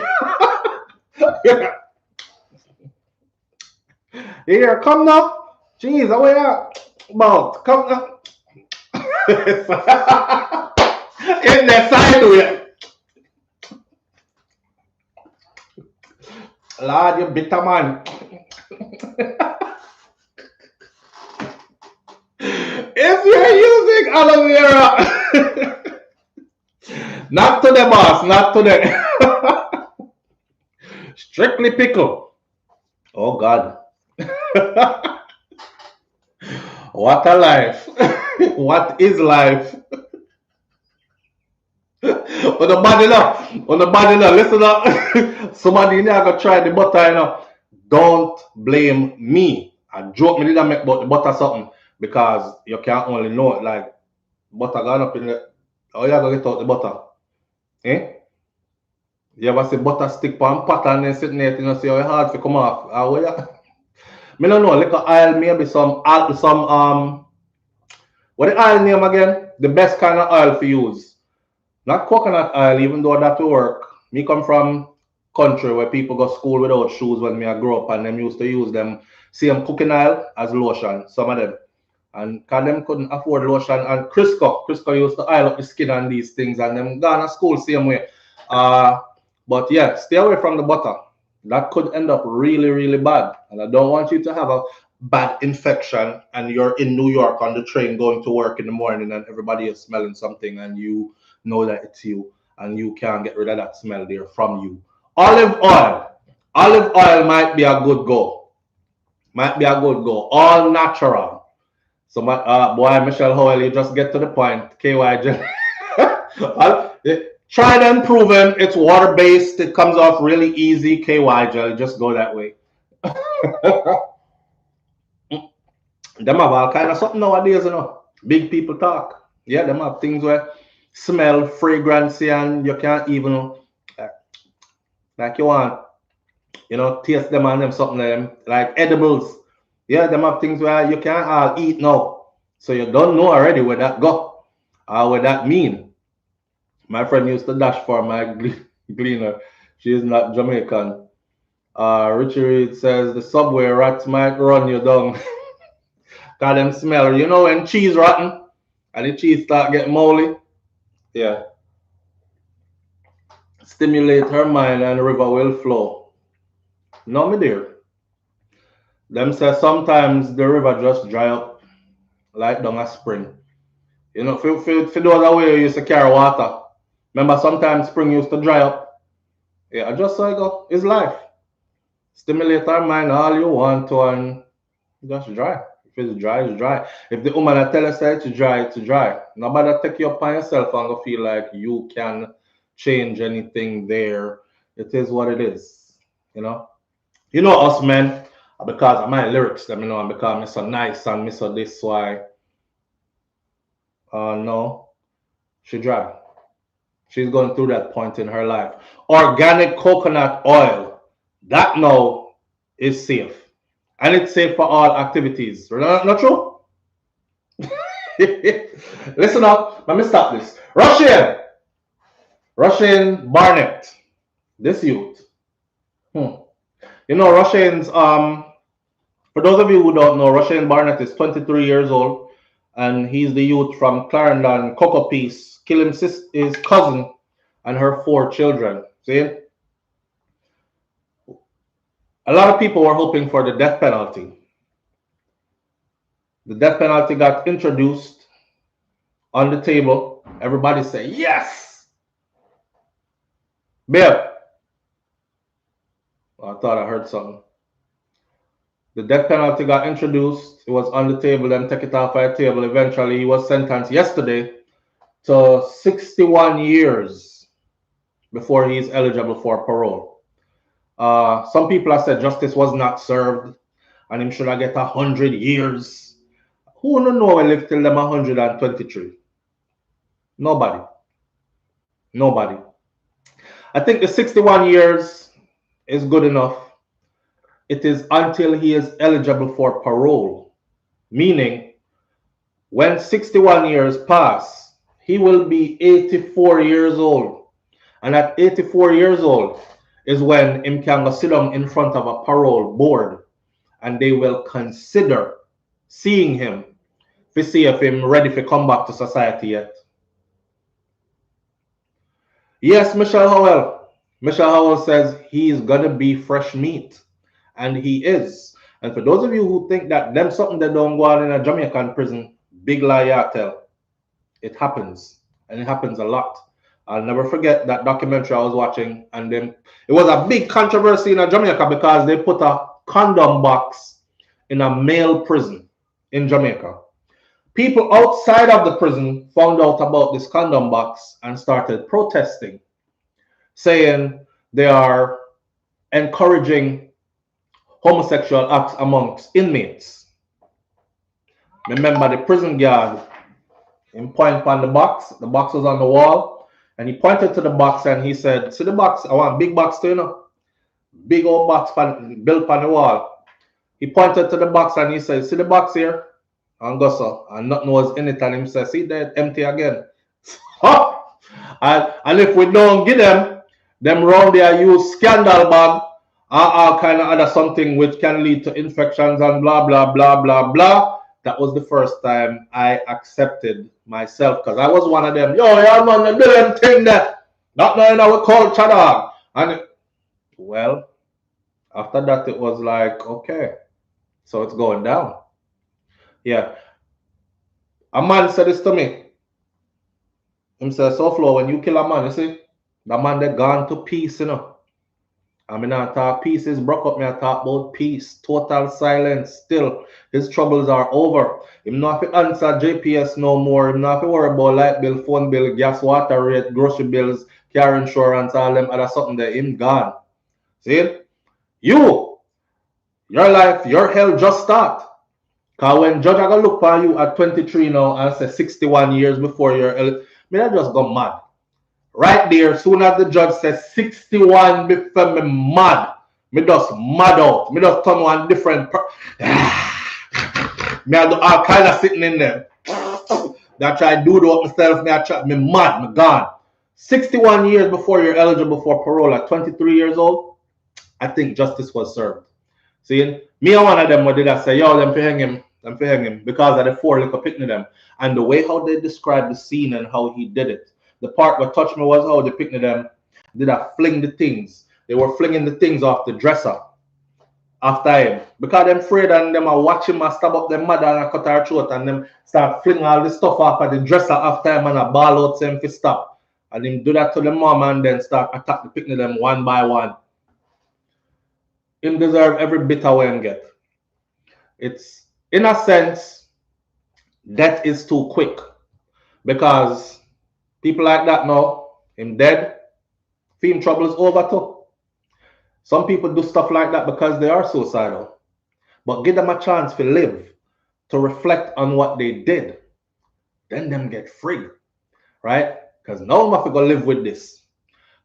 Here, come now. Jeez, away out. About come now. In that side way. Lord, you bitter man. If you're using aloe vera, not to the boss, not to the strictly pickle. Oh God. What a life. What is life? On the body now, listen up. Somebody in there go try the butter, you know. Don't blame me. I joke me didn't make about the butter something because you can't only know it like butter gone up in the oh you gotta get out the butter. Eh? You ever see butter stick on pot and then sitting there, you know, see how hard to come off. Me don't know, like oil, maybe some what the oil name again? The best kind of oil for use. Not coconut oil, even though that will work. Me come from country where people go school without shoes when me I grow up and them used to use them same cooking oil as lotion, some of them. And cause them couldn't afford lotion and Crisco used to oil up the skin on these things and them gone to school same way. But yeah, stay away from the butter. That could end up really, really bad. And I don't want you to have a bad infection and you're in New York on the train going to work in the morning and everybody is smelling something and you know that it's you and you can't get rid of that smell there from you. Olive oil might be a good go. All natural. So my boy Michelle Howell, you just get to the point. KY tried and proven, it's water-based, it comes off really easy. KY gel, just go that way. Them have all kind of something nowadays, you know. Big people talk. Yeah, them have things where smell, fragrance, and you can't even like you want You know, taste them and them something them like edibles. Yeah, them have things where you can't all eat now. So you don't know already where that go or what that mean. My friend used to dash for my cleaner. She is not Jamaican. Richie Reed says the subway rats might run you down. Cause them smell. You know when cheese rotten and the cheese start getting moldy? Yeah. Stimulate her mind and the river will flow. No, me dear. Them say sometimes the river just dry up like down a spring. You know, for those away you used to carry water. Remember sometimes spring used to dry up. Yeah, just so I go. It's life. Stimulate our mind all you want to and just dry. If it's dry, it's dry. If the woman tell us that it's dry, it's dry. Nobody take you upon yourself and go feel like you can change anything there. It is what it is. You know? You know us men, because of my lyrics, them, you know, and because I'm so nice and me so this why. No, she dry. She's going through that point in her life. Organic coconut oil, that now is safe. And it's safe for all activities. Not true? Listen up. Let me stop this. Rushane Barnett. This youth. You know, Rushane's, for those of you who don't know, Rushane Barnett is 23 years old. And he's the youth from Clarendon, Coco Piece, killing his cousin and her 4 children. See? A lot of people were hoping for the death penalty. The death penalty got introduced on the table. Everybody say, yes! Babe. I thought I heard something. The death penalty got introduced. It was on the table. Then take it off the table. Eventually, he was sentenced yesterday to 61 years before he is eligible for parole. Some people have said justice was not served and him should have get 100 years. Who don't know we live till them 123? Nobody. Nobody. I think the 61 years is good enough. It is until he is eligible for parole, meaning when 61 years pass, he will be 84 years old. And at 84 years old is when him can go sit down in front of a parole board and they will consider seeing him to see if him ready to come back to society yet. Yes, Michelle Howell. Michelle Howell says he's gonna be fresh meat. And he is. And for those of you who think that them something that don't go on in a Jamaican prison, big lie I tell. It happens. And it happens a lot. I'll never forget that documentary I was watching. And then it was a big controversy in Jamaica because they put a condom box in a male prison in Jamaica. People outside of the prison found out about this condom box and started protesting, saying they are encouraging homosexual acts amongst inmates. Remember the prison guard, he pointed on the box was on the wall, and he pointed to the box and he said, see the box, I want a big box too, you know, big old box built on the wall. He pointed to the box and he said, see the box here? And go so, and nothing was in it, and him said, see that empty again. and if we don't get them round there use scandal bag, all kind of other something which can lead to infections and blah, blah, blah, blah, blah. That was the first time I accepted myself because I was one of them. Yo, yeah, man, do them thing that. Not knowing our culture, dog. And well, after that, it was like, okay, so it's going down. Yeah. A man said this to me. He said, SouFlo, when you kill a man, you see, the man that gone to peace, you know. I mean, I talk pieces broke up. Me, I talk about peace, total silence. Still, his troubles are over. Him not have to answer JPS no more. Him not have to worry about light bill, phone bill, gas, water rate, grocery bills, car insurance, all them other something that him gone. See, your life, your hell just start. Cause when judge I gonna look for you at 23 now and say 61 years before you're, me I just go mad. Right there, soon as the judge says 61 before me mad. Me just mad out. Me just turn one different me I do all kind of sitting in there. That try to do it myself, me mad, me gone. 61 years before you're eligible for parole at 23 years old, I think justice was served. See, me and one of them did I say, yo, them for hang him because of the 4 little picking them. And the way how they described the scene and how he did it. The part what touched me was how they picking them did I fling the things. They were flinging the things off the dresser after him. Because them afraid and them are watching him stab up their mother and cut her throat and them start flinging all this stuff off of the dresser after him and a ball out him for stop. And him do that to the mom and then start attack the picking them one by one. Him deserve every bit of what him get. It's, in a sense, death is too quick. Because people like that now, him dead, film trouble is over too. Some people do stuff like that because they are suicidal. But give them a chance to live, to reflect on what they did. Then them get free, right? Because now I'm going to live with this.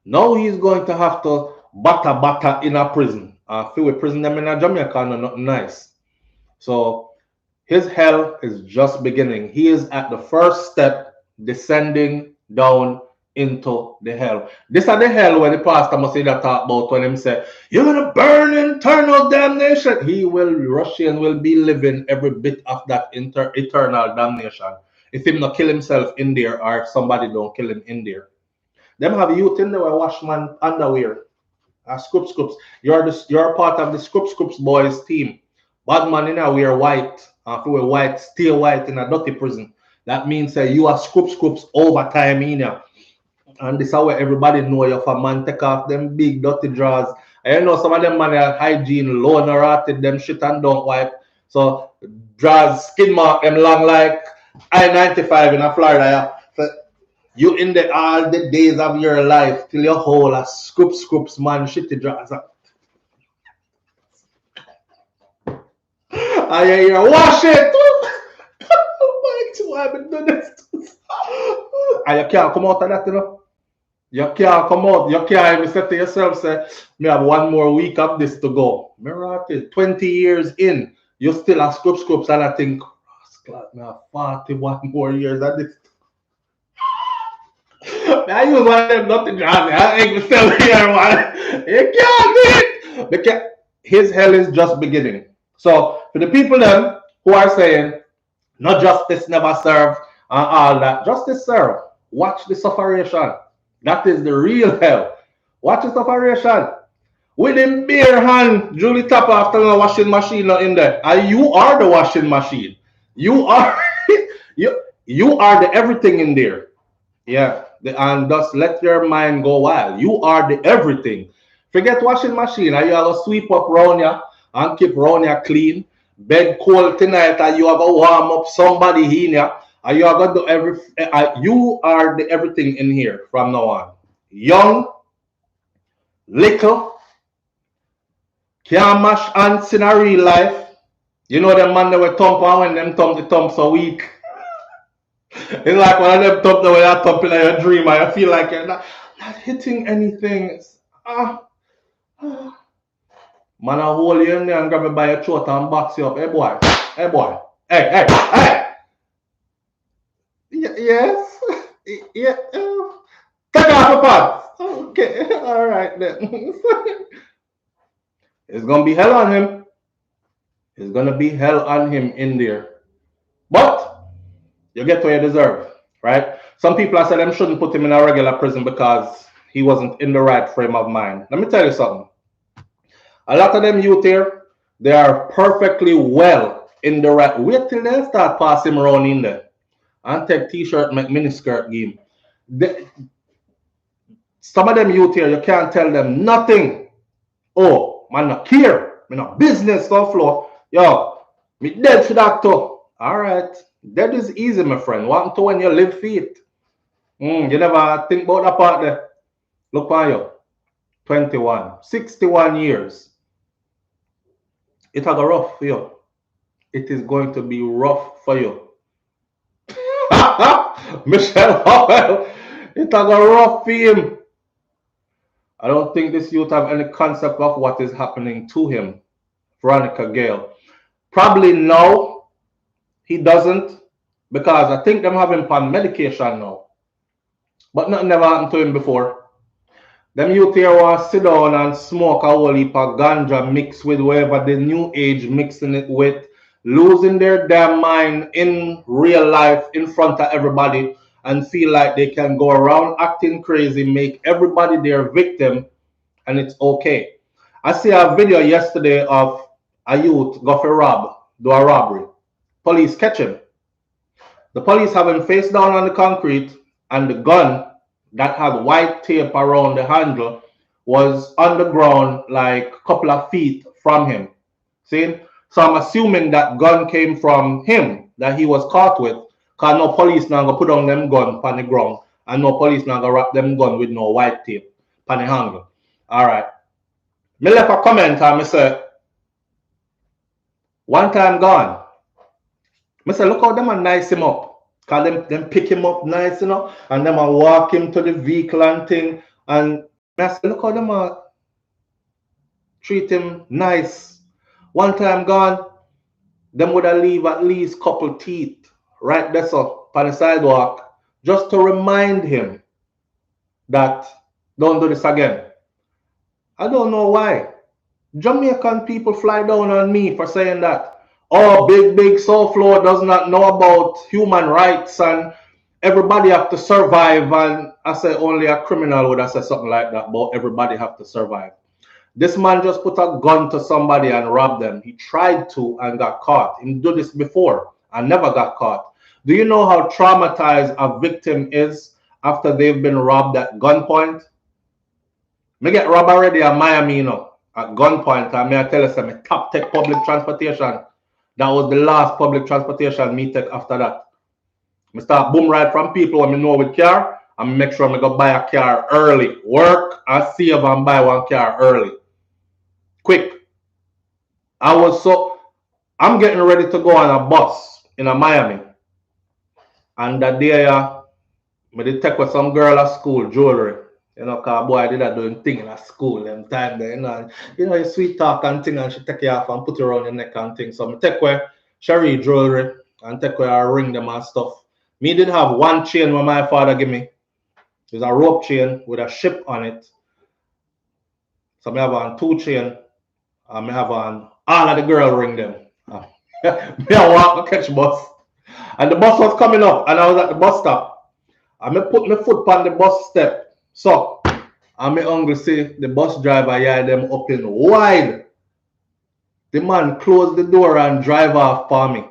Now he's going to have to batter in a prison. I feel with prison them in a Jamaica and not nice. So his hell is just beginning. He is at the first step descending down into the hell. This is the hell when the pastor must say that talk about when him say, you're gonna burn in eternal damnation. He will, Rushane will be living every bit of that eternal damnation. If him not kill himself in there or somebody don't kill him in there. Them have youth in there who wash man underwear. Scoops. You're part of the Scoops boys team. Bad man in a wear white. If you wear white, stay white in a dirty prison. That means you are Scoops over time in here. And this is how everybody know you if a man take off them big dirty drawers. And you know some of them man have hygiene low and rotted them shit and don't wipe. So drawers skin mark them long like I-95 in Florida. So you in there all the days of your life till your whole a Scoops man shitty drawers. And you hear wash it. Why I've been doing this? And you can't come out of that, you know. You can't come out. You can't even say to yourself, say, me have one more week of this to go. Me rotted. 20 years in, you still have Scoops, and I think, me have 41 more years of this. I use one of them nothing, John. I ain't still here, man. You can't do it. Because his hell is just beginning. So, for the people then who are saying, no justice never serve and all that, justice serve. Watch the sufferation. That is the real hell. Watch the sufferation. With him bare hand, Julie tap after the washing machine in there. And you are the washing machine. You are you are the everything in there. Yeah. And just let your mind go wild. You are the everything. Forget washing machine. And you have to sweep up round you and keep round you clean. Bed cold tonight and you have to warm up somebody in here. And you are going to do everything. You are the everything in here from now on. Young, little, can't mash ants in a real life. You know them man that were thump and when them thump the thump so weak. It's like one of them thump that when you're thumping in your dream and you feel like you're not hitting anything. Man, I hold you in there and grab you by your throat and box you up. Hey boy. Hey. Yes. Yeah. Take off the pants. Okay. All right then. It's gonna be hell on him. It's gonna be hell on him in there. But you get what you deserve, right? Some people have said them shouldn't put him in a regular prison because he wasn't in the right frame of mind. Let me tell you something. A lot of them youth here, they are perfectly well in the right. Wait till they start passing around in there. And take t-shirt, make miniskirt game. Some of them youth here, you can't tell them nothing. Oh, man, not care. Me not business, SouFLo. Yo, me dead for that too. All right. Dead is easy, my friend. What to when you live feet? You never think about that part there. Look on you. 21. 61 years. It's go rough for you. It is going to be rough for you. Michelle Howell, it's a rough for him. I don't think this youth have any concept of what is happening to him. Veronica Gale. Probably no, he doesn't, because I think them have him on medication now. But nothing never happened to him before. Them youth here want to sit down and smoke a whole heap of ganja mixed with whatever the new age mixing it with, losing their damn mind in real life in front of everybody and feel like they can go around acting crazy, make everybody their victim, and it's okay. I see a video yesterday of a youth go for do a robbery. Police catch him. The police have him face down on the concrete, and the gun that had white tape around the handle was on the ground like a couple of feet from him. See? So I'm assuming that gun came from him that he was caught with, because no police now go put on them gun on the ground, and no police now go wrap them gun with no white tape on the handle. All right. Me left a comment and me say, one time gone. Me say, look how them a nice him up. Cause them pick him up nice, you know, and them a walk him to the vehicle and thing. And I say, look how them a treat him nice. One time gone, them would have leave at least couple teeth right there so on the sidewalk, just to remind him that don't do this again. I don't know why. Jamaican people fly down on me for saying that. Oh, big SouFLo does not know about human rights and everybody have to survive. And I say only a criminal would have said something like that, but everybody have to survive. This man just put a gun to somebody and robbed them. He tried to and got caught. He did this before and never got caught. Do you know how traumatized a victim is after they've been robbed at gunpoint? Me get robbed already in Miami, you know, at gunpoint. And me I tell you, say, me top take public transportation. That was the last public transportation me take after that. I start boom ride from people when I know with car and make sure I go buy a car early. Work and save and buy one car early. Quick. I'm getting ready to go on a bus in a Miami. And that day, I did take with some girl at school, jewelry. You know, cause boy, I did that doing thing in at school them time there, you know, you sweet talk and thing, and she take you off and put it around your neck and thing. So I take away Sherry jewelry and take away her ring them and stuff. Me did have one chain what my father give me. It's a rope chain with a ship on it. So I have on 2 chain, and I have on all of the girl ring them. Me I walk to catch bus. And the bus was coming up, and I was at the bus stop. And I put my foot on the bus step. So, I'm hungry see the bus driver yeah them open wide. The man closed the door and drive off for me.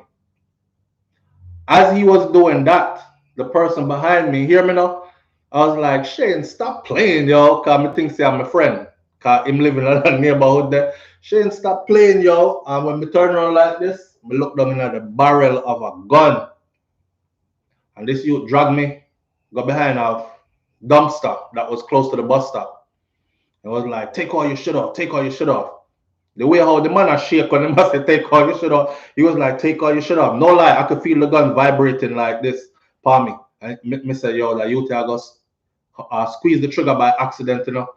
As he was doing that, the person behind me, hear me now? I was like, Shane, stop playing, yo, because I think I'm a friend. Because I'm living in a neighborhood there. Shane, stop playing, yo. And when I turn around like this, I look down at the barrel of a gun. And this youth dragged me, go behind a dumpster that was close to the bus stop. It was like, take all your shit off, take all your shit off. The way how the man a shake when the man said, take all your shit off, he was like, take all your shit off. No lie, I could feel the gun vibrating like this for me. And me say, yo, that youth I go squeeze the trigger by accident, you know.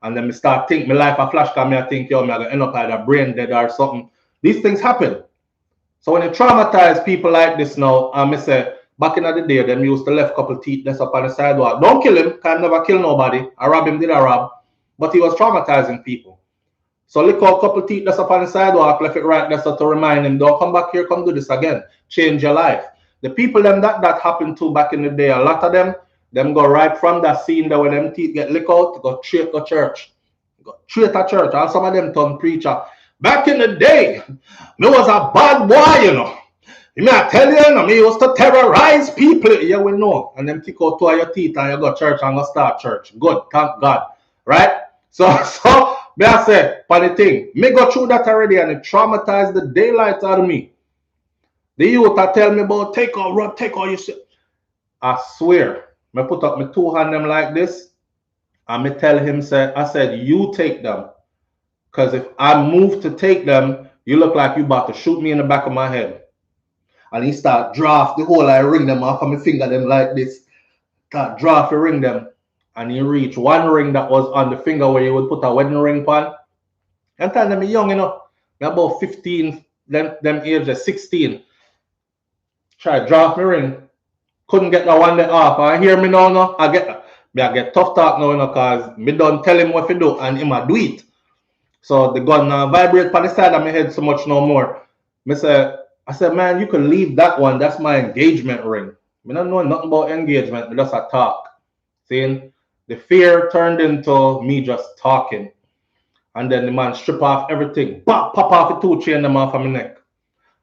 And then me start think, my life a flash, because me I think, yo, me I gonna end up either brain dead or something. These things happen. So when you traumatize people like this now, me say, back in the day, them used to left couple teeth that's up on the sidewalk. Don't kill him, because I never kill nobody. I rob him, did I rob? But he was traumatizing people. So look how a couple teeth that's up on the sidewalk, left it right there so to remind him, don't come back here, come do this again. Change your life. The people them that happened to back in the day, a lot of them go right from that scene there when them teeth get licked out, go straight to church. Go straight to church. And some of them turn preacher. Back in the day, me was a bad boy, you know. You may I tell you, me used to terrorize people. Yeah, we know. And then pick out 2 of your teeth and you go to church and go start church. Good, thank God. Right? So me I say, funny thing, me go through that already and it traumatized the daylight out of me. The youth are tell me about take all your shit. I swear, me put up my 2 hands them like this and me tell him, I said, you take them. Because if I move to take them, you look like you about to shoot me in the back of my head. And he start draft the whole I ring them off of my finger them like this. Start draft and ring them. and he reached one ring that was on the finger where you would put a wedding ring on. And tell them young, you know, me about 15, them age of 16. Try to drop my ring. Couldn't get that one day off. I hear me now, no? I get tough talk now, you know, because me don't tell him what to do and him a do it. So the gun vibrate on the side of my head so much no more. I said, man, you can leave that one. That's my engagement ring. I don't know nothing about engagement. I just a talk. Seeing the fear turned into me just talking. And then the man strip off everything. Pop off the 2 chain them off of my neck.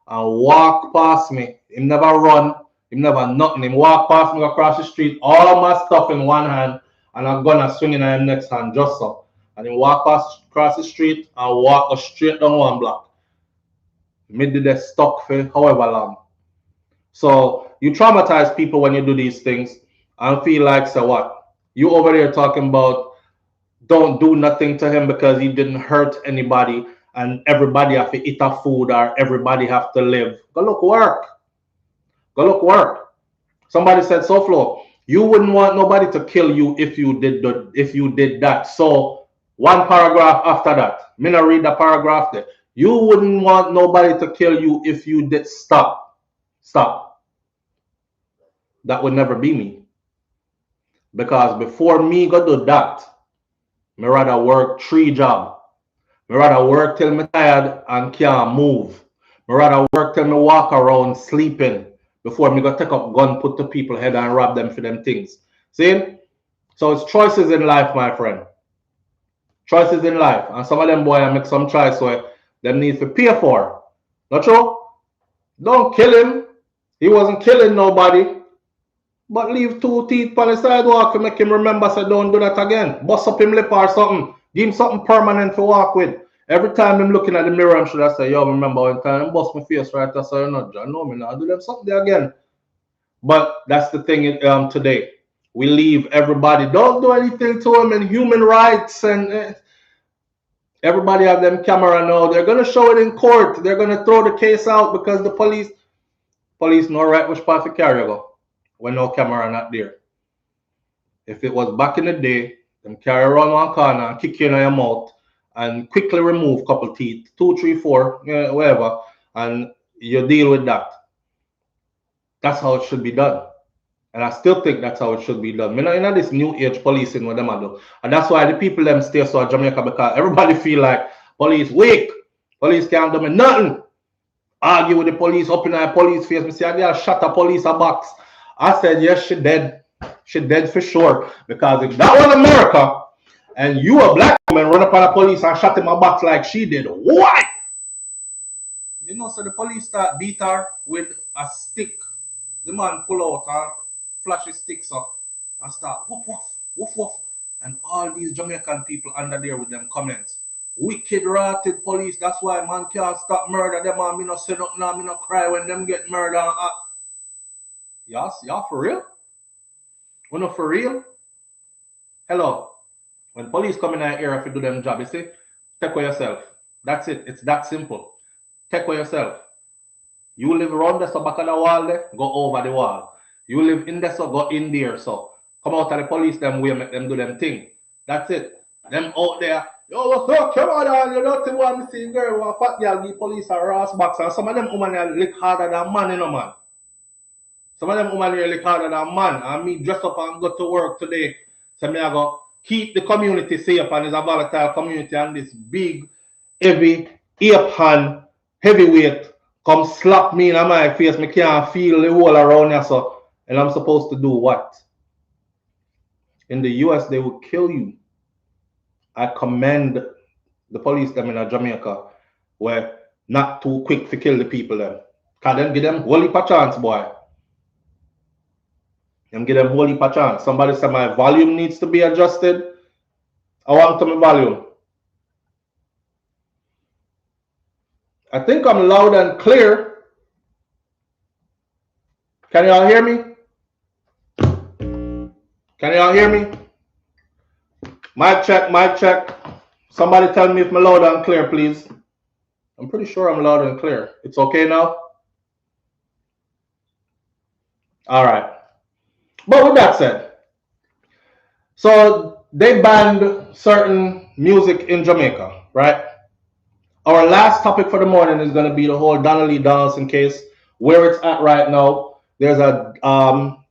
And walk past me. Him never run. Him never nothing. Him walk past me across the street. All my stuff in one hand. And I'm gonna swing in him next hand just so. And he walk past across the street and walk straight down one block. Me did they stuck for however long. So you traumatize people when you do these things and feel like, so what? You over there talking about don't do nothing to him because he didn't hurt anybody and everybody have to eat a food or everybody have to live. Go look work. Go look work. Somebody said, SouFlo, you wouldn't want nobody to kill you if you did that. So one paragraph after that, me not read the paragraph there. You wouldn't want nobody to kill you if you did. Stop. That would never be me. Because before me go do that, me rather work 3 jobs. Me rather work till me tired and can't move. Me rather work till me walk around sleeping before me go take up gun, put to people head and rob them for them things. See? So it's choices in life, my friend. Choices in life. And some of them boy make some choice where them need to pay for. Not true? Don't kill him. He wasn't killing nobody. But leave 2 teeth on the sidewalk and make him remember, so don't do that again. Bust up him lip or something. Give him something permanent to walk with. Every time I'm looking at the mirror, I'm sure I say, yo, remember one time, bust my face right there, so you know, John, no, me not do them something there again. But that's the thing today. We leave everybody. Don't do anything to them in human rights and everybody have them camera now. They're going to show it in court. They're going to throw the case out because the police know right which part to carry go when no camera not there. If it was back in the day, them carry around one corner and kick you in your mouth and quickly remove couple teeth, 2, 3, 4, whatever, and you deal with that. That's how it should be done. And I still think that's how it should be done. You know this new age policing what them do. And that's why the people them stay so Jamaica, because everybody feel like police weak. Police can't do me nothing. Argue with the police, up in our police face. Me say a girl shot a police a box. I said, yes, she dead. She dead for sure. Because if that was America and you a black woman run up on the police and shot him a box like she did, why? You know, so the police start beat her with a stick. The man pull out and flash his sticks up and start woof woof, woof woof. And all these Jamaican people under there with them comments. Wicked rotted police, that's why man can't stop murder. Them man, me no say nothing now, me no cry when them get murdered. Y'all for real? We not for real? Hello. When police come in our area if you do them job, you see, take care of yourself. That's it. It's that simple. Take care of yourself. You live around there, so back of the wall there, go over the wall. You live in there, so go in there. So come out of the police them way, make them do them thing. That's it. Them out there, yo, what's up? Come on, you don't want me see girl, one fat girl, give police a rass box. And some of them women lick harder than man, you know, man. Some of them women lick harder than man. And me dress up and go to work today. So me I go keep the community safe, and it's a volatile community, and this big, heavy, ape hand, heavyweight come slap me in my face. Me can't feel the whole around here, so, and I'm supposed to do what? In the US, they will kill you. I commend the police them in Jamaica where not too quick to kill the people them. Can them give them whole heap of chance, boy. Them give them whole heap of chance. Somebody said my volume needs to be adjusted. I want to my volume. I think I'm loud and clear. Can y'all hear me? Can y'all hear me? Mic check, mic check. Somebody tell me if I'm loud and clear, please. I'm pretty sure I'm loud and clear. It's okay now? All right. But with that said, So they banned certain music in Jamaica, right? Our last topic for the morning is going to be the whole Donna Lee Donaldson case, where it's at right now. There's a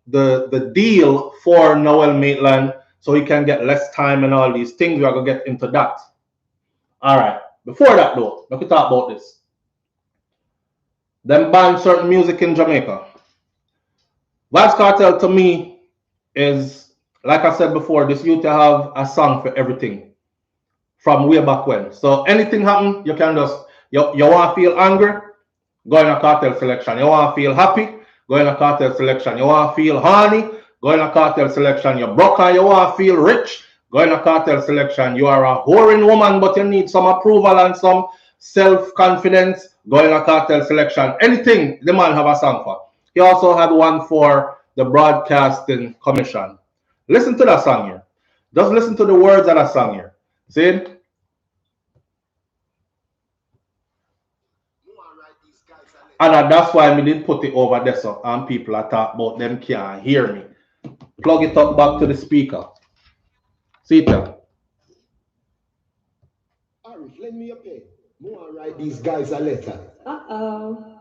the deal for Noel Maitland, so he can get less time and all these things. We are going to get into that. All right. Before that, though, let me talk about this. Them banned certain music in Jamaica. Vybz Kartel to me is, like I said before, this youth to have a song for everything from way back when. So anything happen, you can just, you want to feel angry, go in a Kartel selection. You want to feel happy, go in a Kartel selection. You want to feel horny, go in a Kartel selection. You're broke and you want to feel rich, go in a Kartel selection. You are a whoring woman, but you need some approval and some self-confidence, go in a Kartel selection. Anything the man have a song for. He also had one for the Broadcasting Commission. Listen to that song here. Just listen to the words of that song here. See it? And that's why we didn't put it over there so and people are talk about them can't hear me. Plug it up back to the speaker. See it? Arif, lend me a pen. More write these guys a letter. Uh-oh.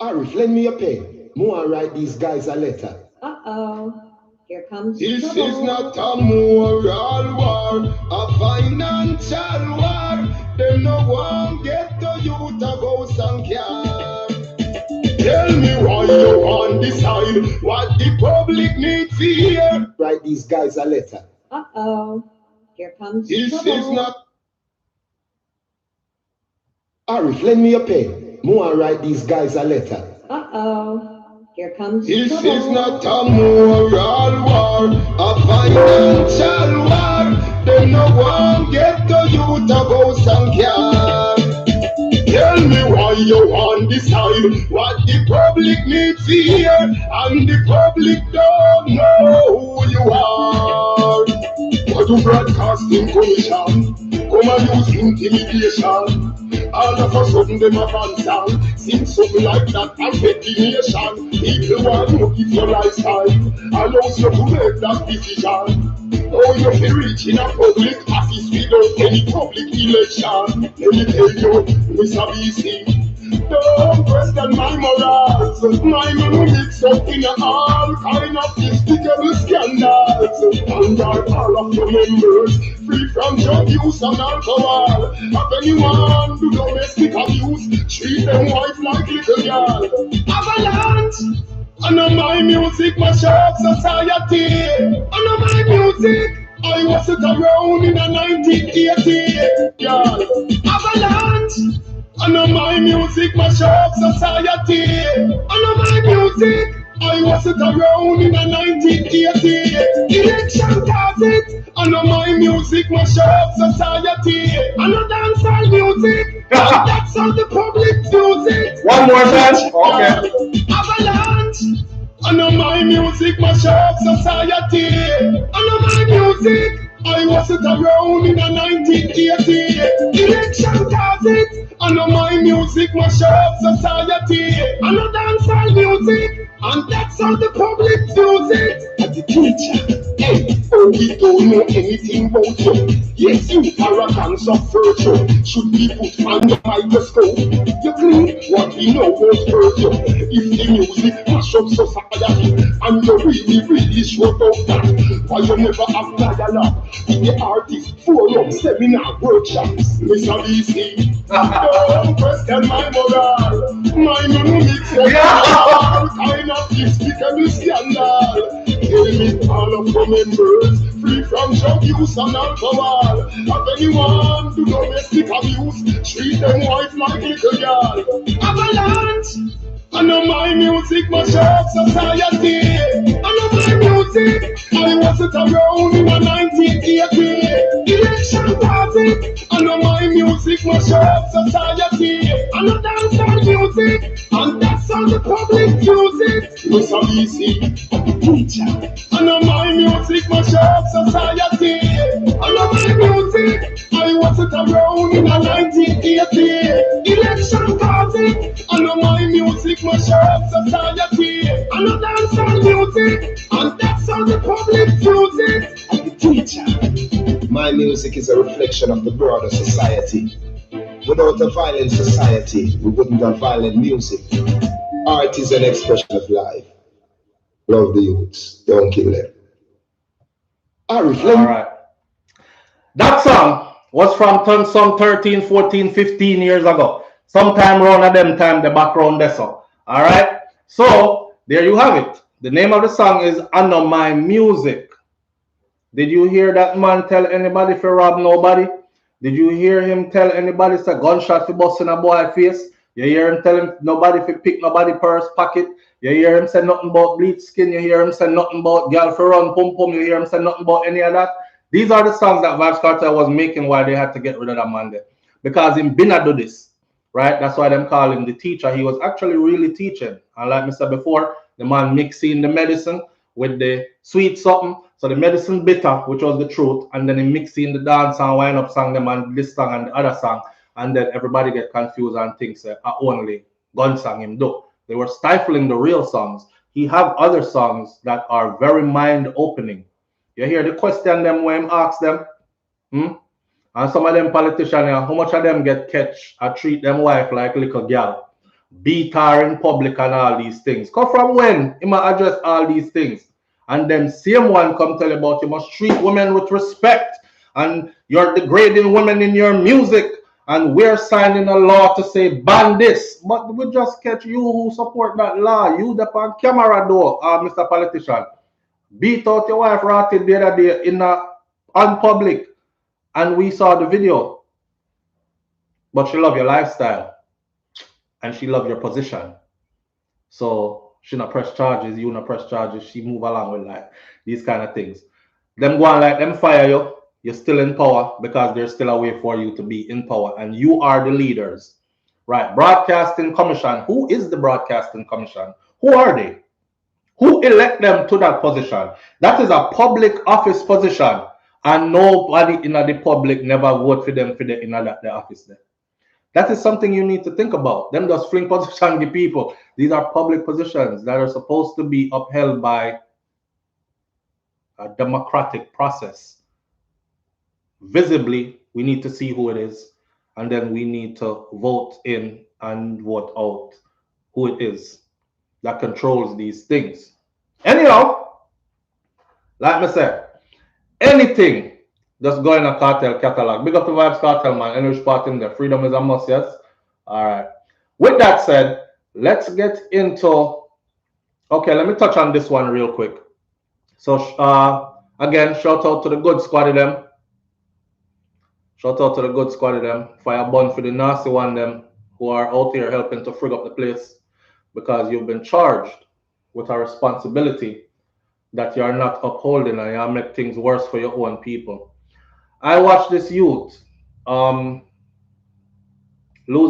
Arif, lend me a pen. More write these guys a letter. Uh-oh. Here comes This trouble. is not a moral war, a financial war. Them no one get to you to go some car. Tell me why you want decide what the public needs to hear. Write these guys a letter. Uh-oh. Here comes This trouble. is not. Arif, lend me a pen. More write these guys a letter. Uh-oh. Here comes This trouble. is not a moral war, a financial war. Them no one get to you to go some car. Tell me why you want decide what the public needs to hear, and the public don't know who you are. What do Broadcasting Commission come and use intimidation? All of a sudden them a fan sound. Sing something like that and get the nation. People want to give your lifestyle, allows you to make that decision. Oh, you feel rich in a public office without any public election. Let me tell you, Mr. BC, don't question my morals. My money mix up in all kind of despicable scandals. And are all of your members free from drug use and alcohol? Have anyone do domestic abuse? Treat them wife like little girl. Avalanche! I know my music, my shop society. I know my music. I was it around in the 1980s. Girl, Avalanche. I know my music, my shop society. I know my music. I was it around in the 1980s. Election does it. I know my music, my shop society. I know dancehall music. And that's how the public does it. One more time. Okay. Avalanche. I know my music, my shop society. I know my music. I was it around in the 1980s. Election does it. I know my music, my shop society. I know dancehall music. And that's how the public does it. As a teacher, hey, oh, we don't know anything about you. Yes, you arrogance of virtue should be put under microscope. You clean what we know won't hurt you. If the music mash up society and you really sure about that, why you never have dialogue with the artist, forum, seminar, workshops, Mr. BC? Don't question my moral. My money mix up all kind of despicable scandal. Tell me all of your members free from drug use and alcohol. Have anyone do domestic abuse? Treat them wife like little girl. Avalanche! I know my music, my shop society. I know my music. I was it around in the 1980s. Election does it. I know my music, my shop society. I know dancehall music. And that's how the public use it. Mr. BC, teacher. I know my music, my shop society. I know my music. I was it around in the 1980s. Election does it. I know my music, my shop society. I know dancehall music. And that's how the public use it. My music is a reflection of the broader society. Without a violent society, we wouldn't have violent music. Art is an expression of life. Love the youths, don't kill them. All right. That song was from some 13, 14, 15 years ago. Sometime around at them time, the background there. So, all right. So there you have it. The name of the song is Anuh My Music. Did you hear that man tell anybody for rob nobody? Did you hear him tell anybody say gunshot for busting a boy face? You hear him telling nobody for pick nobody purse pocket? You hear him say nothing about bleach skin. You hear him say nothing about girl for run pum pum. You hear him say nothing about any of that. These are the songs that Vybz Kartel was making while they had to get rid of that man there. Because him been do this, right? That's why them call him the teacher. He was actually really teaching. And like I said before, the man mixing the medicine with the sweet something. So the medicine bitter, which was the truth, and then he mixing the dance and wind up song them and this song and the other song. And then everybody get confused and thinks that only gun song him do. They were stifling the real songs. He have other songs that are very mind opening. You hear the question them when him ask them, and some of them politicians, how much of them get catch or treat them wife like little girl, beat her in public and all these things. Come from when he must address all these things. And then same one come tell you about you must treat women with respect and you're degrading women in your music and we're signing a law to say ban this. But we just catch you who support that law. You the on camera though, Mr. Politician. Beat out your wife rotted the other day on public and we saw the video. But she love your lifestyle and she love your position. So she not press charges, you not press charges, she move along with like these kind of things. Them go on like them fire you, you're still in power because there's still a way for you to be in power and you are the leaders. Right, Broadcasting Commission. Who is the Broadcasting Commission? Who are they? Who elect them to that position? That is a public office position and nobody in the public never vote for them for the in the office there. That is something you need to think about. Them just fling position the people. These are public positions that are supposed to be upheld by a democratic process. Visibly, we need to see who it is, and then we need to vote in and vote out who it is that controls these things. Anyhow, like I said, anything just go in a cartel catalog. Big up the Vybz Kartel, man. Any part in there. Freedom is a must, yes? All right. With that said, let's get into... Okay, let me touch on this one real quick. So, again, shout out to the good squad of them. Shout out to the good squad of them. Fire bun for the nasty one them who are out here helping to frig up the place because you've been charged with a responsibility that you're not upholding and you make things worse for your own people. I watched this youth lose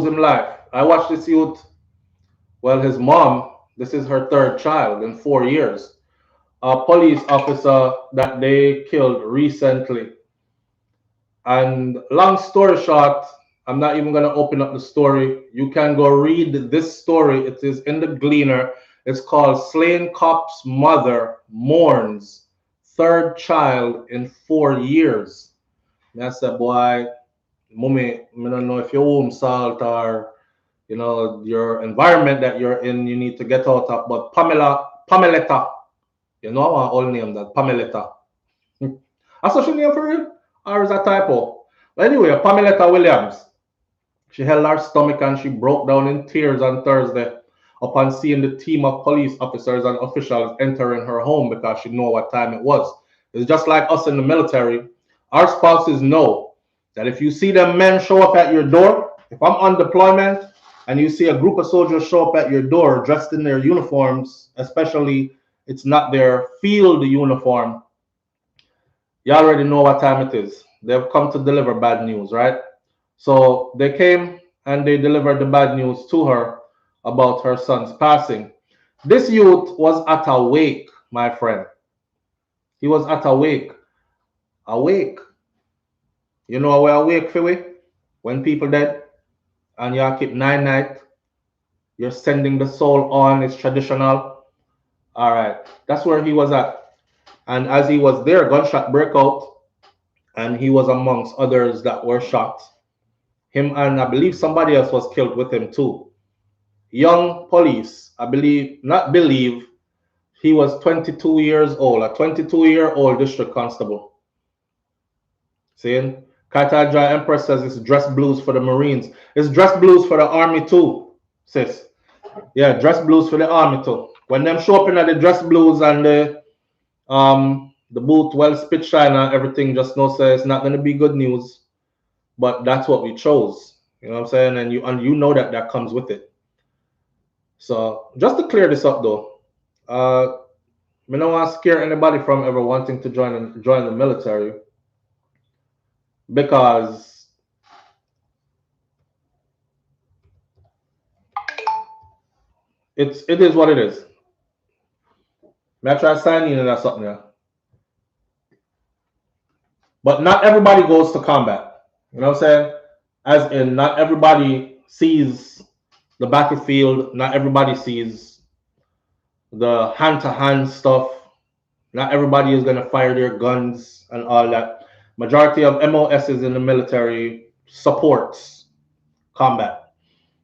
his life. I watched this youth, well, his mom, this is her third child in 4 years. A police officer that they killed recently. And long story short, I'm not even going to open up the story. You can go read this story. It is in the Gleaner. It's called Slain Cop's Mother Mourns Third Child in 4 years. And I said, boy, mommy, I don't know if you're home salt or, you know, your environment that you're in, you need to get out of. But Pameletta, you know our old name, that Pameletta. That's what she name for real? Or is that typo? But anyway, Pameletta Williams. She held her stomach and she broke down in tears on Thursday upon seeing the team of police officers and officials entering her home because she knew what time it was. It's just like us in the military. Our spouses know that if you see them men show up at your door, if I'm on deployment and you see a group of soldiers show up at your door dressed in their uniforms, especially it's not their field uniform, you already know what time it is. They've come to deliver bad news, right? So they came and they delivered the bad news to her about her son's passing. This youth was at a wake, my friend. He was at a wake. Awake. You know where awake for we? When people dead and you keep 9 nights, you're sending the soul on, it's traditional. All right, that's where he was at. And as he was there, gunshot break out and he was amongst others that were shot. Him and I believe somebody else was killed with him too. Young police, I believe, not believe, he was 22 years old, a 22-year-old district constable. Seeing? Carthage Empress says it's dress blues for the Marines. It's dress blues for the Army too, sis. Yeah, dress blues for the Army too. When them show up in the dress blues and the boot well spit shine and everything, just know say it's not gonna be good news. But that's what we chose. You know what I'm saying? And you know that comes with it. So just to clear this up though, I don't want to scare anybody from ever wanting to join the military, because it is what it is. May I try signing in or something there? But not everybody goes to combat. You know what I'm saying? As in, not everybody sees the battlefield. Not everybody sees the hand-to-hand stuff. Not everybody is going to fire their guns and all that. Majority of MOSs in the military supports combat.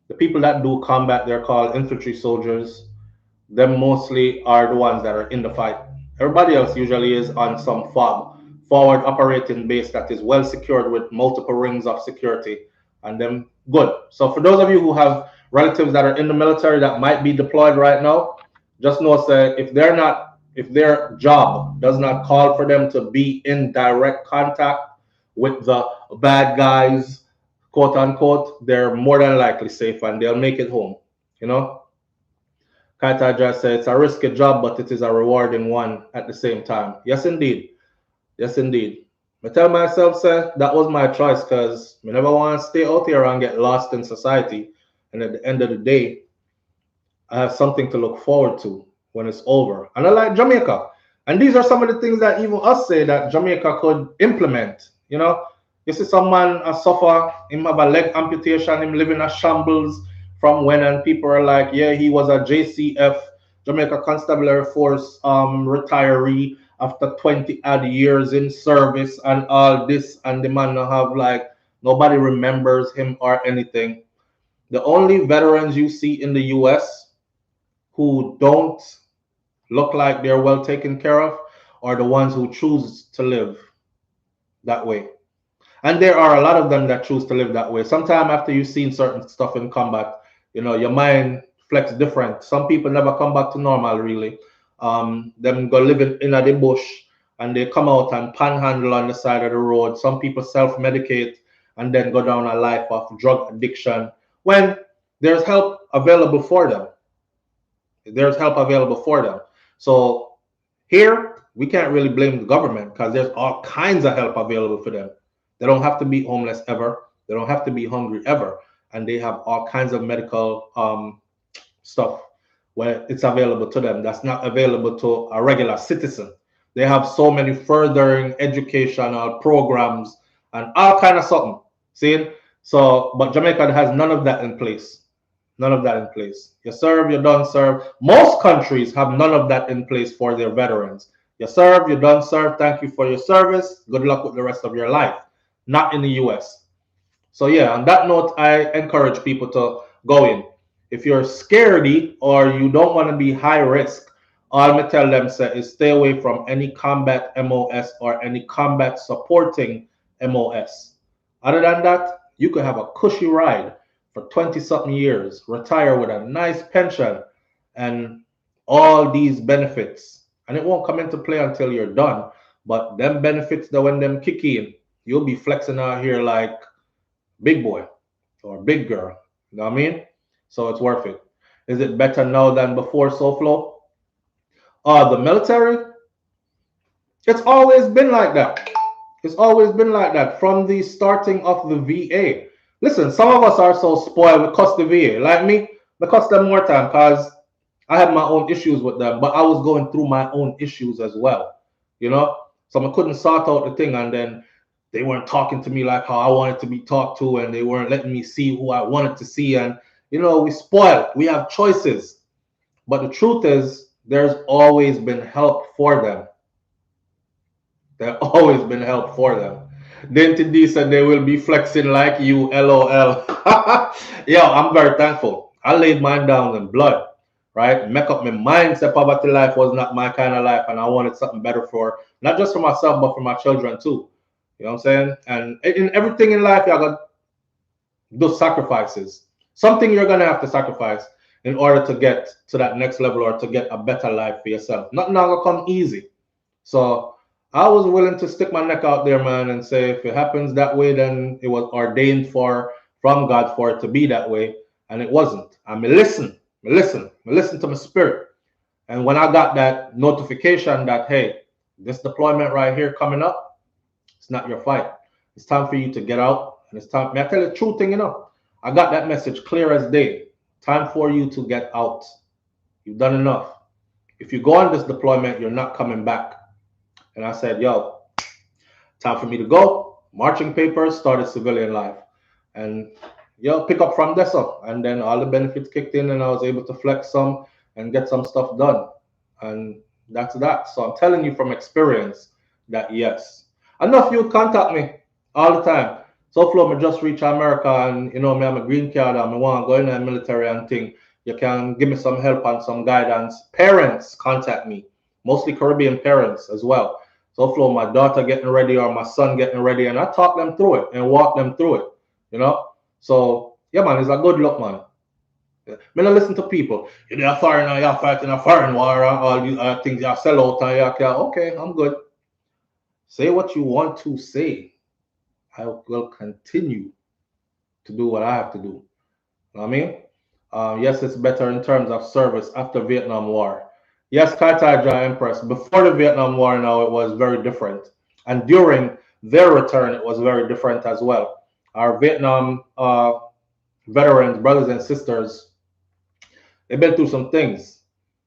The people that do combat, they're called infantry soldiers. Them mostly are the ones that are in the fight. Everybody else usually is on some FOB, forward operating base, that is well secured with multiple rings of security, and them good. So for those of you who have relatives that are in the military that might be deployed right now, just know that if their job does not call for them to be in direct contact with the bad guys, quote unquote, they're more than likely safe and they'll make it home. You know? Kaita just said it's a risky job, but it is a rewarding one at the same time. Yes, indeed. Yes, indeed. I tell myself, sir, that was my choice, because I never want to stay out here and get lost in society. And at the end of the day, I have something to look forward to when it's over. And I like Jamaica. And these are some of the things that even us say that Jamaica could implement. You know, you see some man suffer, him have a leg amputation, him live in a shambles from when, and people are like, yeah, he was a JCF, Jamaica Constabulary Force retiree after 20 odd years in service and all this, and the man have like, nobody remembers him or anything. The only veterans you see in the US who don't look like they're well taken care of are the ones who choose to live that way. And there are a lot of them that choose to live that way. Sometime after you've seen certain stuff in combat, you know, your mind flex different. Some people never come back to normal, really. Them go live in the bush and they come out and panhandle on the side of the road. Some people self-medicate and then go down a life of drug addiction when there's help available for them. There's help available for them. So here, we can't really blame the government, because there's all kinds of help available for them. They don't have to be homeless ever. They don't have to be hungry ever. And they have all kinds of medical stuff where it's available to them that's not available to a regular citizen. They have so many furthering educational programs and all kind of something. See? So, but Jamaica has none of that in place. None of that in place. You serve, you don't serve. Most countries have none of that in place for their veterans. You serve, you don't serve. Thank you for your service. Good luck with the rest of your life. Not in the US. So yeah, on that note, I encourage people to go in. If you're scaredy or you don't want to be high risk, all I tell them is stay away from any combat MOS or any combat supporting MOS. Other than that, you could have a cushy ride for 20-something years, retire with a nice pension and all these benefits. And it won't come into play until you're done. But them benefits, that when them kick in, you'll be flexing out here like big boy or big girl. You know what I mean? So it's worth it. Is it better now than before SouFLo? The military? It's always been like that. It's always been like that from the starting of the VA. Listen, some of us are so spoiled with cuss the VA. Like me, I cuss them more time because I had my own issues with them, but I was going through my own issues as well. You know? So I couldn't sort out the thing, and then they weren't talking to me like how I wanted to be talked to, and they weren't letting me see who I wanted to see. And, you know, we spoiled. We have choices. But the truth is, there's always been help for them. There's always been help for them. Dainty decent, they will be flexing like you, LOL. Yeah, I'm very thankful. I laid mine down in blood, right? Make up my mind that poverty life was not my kind of life, and I wanted something better for not just for myself, but for my children too. You know what I'm saying? And in everything in life, you got those sacrifices. Something you're gonna have to sacrifice in order to get to that next level or to get a better life for yourself. Nothing gonna come easy. So I was willing to stick my neck out there, man, and say if it happens that way, then it was ordained from God for it to be that way, and it wasn't. I mean, listen to my spirit. And when I got that notification that hey, this deployment right here coming up, it's not your fight. It's time for you to get out, and it's time. May I tell you the true thing, I got that message clear as day. Time for you to get out. You've done enough. If you go on this deployment, you're not coming back. And I said, yo, time for me to go. Marching papers, started civilian life. And yo, pick up from there. And then all the benefits kicked in and I was able to flex some and get some stuff done. And that's that. So I'm telling you from experience that yes. Enough you contact me all the time. SouFLo, me just reach America and me have a green card and I want to go in the military and thing. You can give me some help and some guidance. Parents contact me, mostly Caribbean parents as well. SouFLo, my daughter getting ready or my son getting ready, and I talk them through it and walk them through it, So, yeah, man, it's a good look, man. Yeah. Me not listen to people. You're foreigner, you're fighting a foreign war, all these things you sell out, and okay, I'm good. Say what you want to say. I will continue to do what I have to do. You know what I mean? Yes, it's better in terms of service after Vietnam War. Yes, Carthage Empress. Before the Vietnam War now, it was very different. And during their return, it was very different as well. Our Vietnam veterans, brothers and sisters, they've been through some things.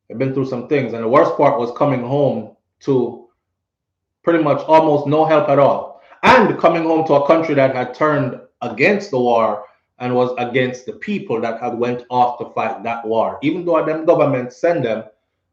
And the worst part was coming home to pretty much almost no help at all. And coming home to a country that had turned against the war and was against the people that had went off to fight that war. Even though them governments send them,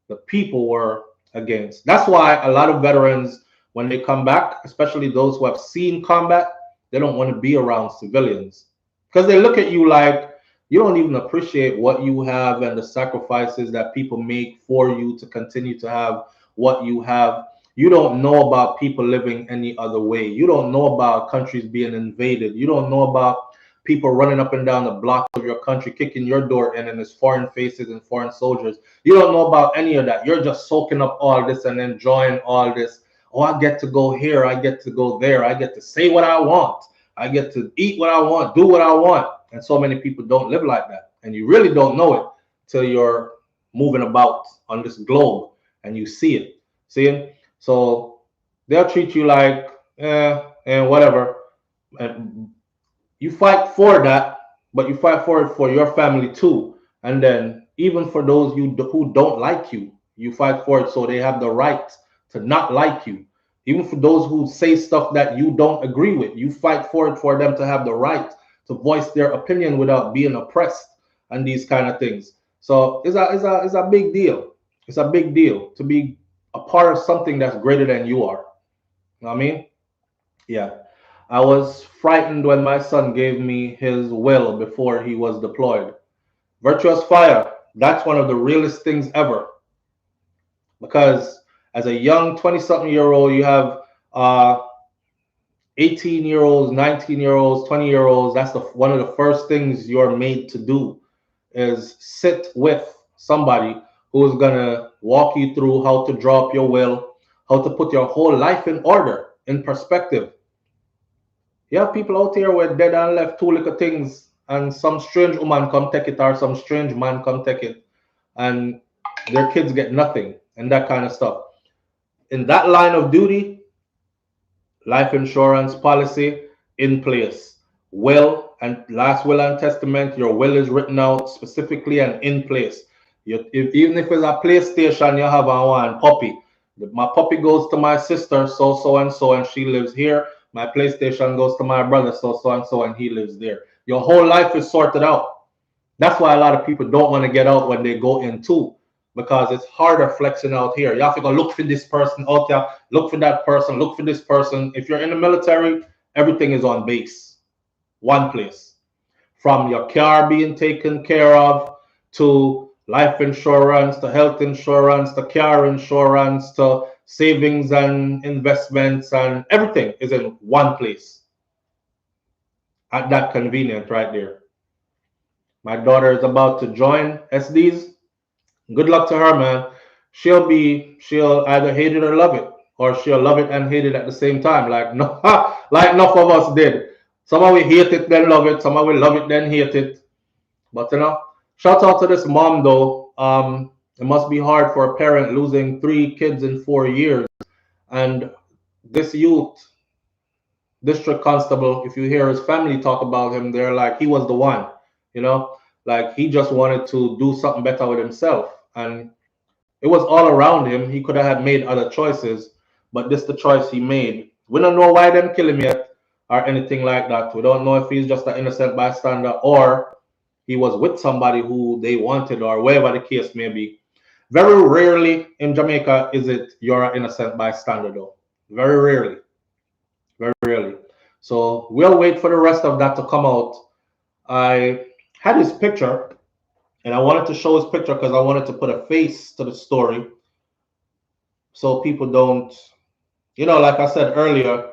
the people were against. That's why a lot of veterans, when they come back, especially those who have seen combat, they don't want to be around civilians. Because they look at you like you don't even appreciate what you have and the sacrifices that people make for you to continue to have what you have. You don't know about people living any other way. You don't know about countries being invaded. You don't know about people running up and down the block of your country, kicking your door in, and there's foreign faces and foreign soldiers. You don't know about any of that. You're just soaking up all this and enjoying all this. Oh, I get to go here. I get to go there. I get to say what I want. I get to eat what I want, do what I want. And so many people don't live like that. And you really don't know it till you're moving about on this globe and you see it. See? So they'll treat you like, and whatever. And you fight for that, but you fight for it for your family too. And then even for those who don't like you, you fight for it so they have the right to not like you. Even for those who say stuff that you don't agree with, you fight for it for them to have the right to voice their opinion without being oppressed and these kind of things. So it's a big deal. It's a big deal to be a part of something that's greater than you are. You know what I mean? Yeah. I was frightened when my son gave me his will before he was deployed. Virtuous fire, that's one of the realest things ever. Because as a young 20-something-year-old, you have 18-year-olds, 19-year-olds, 20-year-olds. That's one of the first things you're made to do is sit with somebody who is going to walk you through how to draw up your will, how to put your whole life in order, in perspective. You have people out here where dead and left two little things and some strange woman come take it or some strange man come take it and their kids get nothing and that kind of stuff. In that line of duty, life insurance policy in place. Will and last will and testament, your will is written out specifically and in place. Even if it's a PlayStation, you have one puppy. My puppy goes to my sister, so and so, and she lives here. My PlayStation goes to my brother, so and so, and he lives there. Your whole life is sorted out. That's why a lot of people don't want to get out when they go in too, because it's harder flexing out here. You have to go look for this person out there, look for that person, look for this person. If you're in the military, everything is on base, one place. From your car being taken care of, to life insurance, to health insurance, to car insurance, to savings and investments, and everything is in one place. At that convenient right there. My daughter is about to join SDs. Good luck to her, man. She'll either hate it or love it, or she'll love it and hate it at the same time. Like no, like enough of us did. Some of we hate it, then love it. Some of we love it, then hate it. But shout out to this mom though. It must be hard for a parent losing 3 kids in 4 years. And this youth, district constable, if you hear his family talk about him, they're like he was the one, like he just wanted to do something better with himself. And it was all around him. He could have made other choices, but this the choice he made. We don't know why them kill him yet or anything like that. We don't know if he's just an innocent bystander or he was with somebody who they wanted or whatever the case may be. Very rarely in Jamaica is it you're an innocent bystander though. Very rarely. Very rarely. So we'll wait for the rest of that to come out. I had his picture and I wanted to show his picture because I wanted to put a face to the story so people don't, like I said earlier,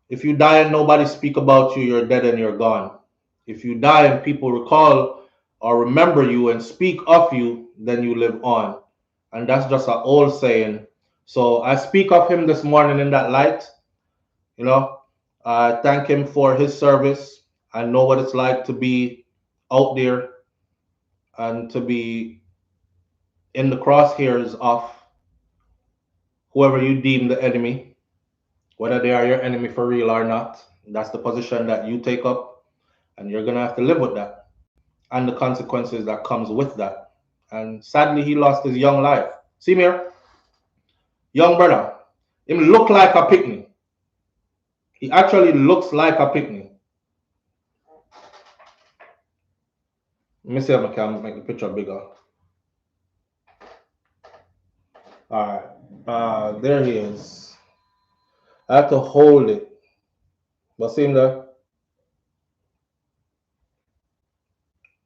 if you die and nobody speak about you, you're dead and you're gone. If you die and people recall or remember you and speak of you, then you live on. And that's just an old saying. So I speak of him this morning in that light. I thank him for his service. I know what it's like to be out there and to be in the crosshairs of whoever you deem the enemy, whether they are your enemy for real or not. That's the position that you take up, and you're going to have to live with that and the consequences that comes with that. And sadly, he lost his young life. See me here? Young brother. Him look like a picnic. He actually looks like a picnic. Let me see if I can make the picture bigger. All right. There he is. I have to hold it. But see him there?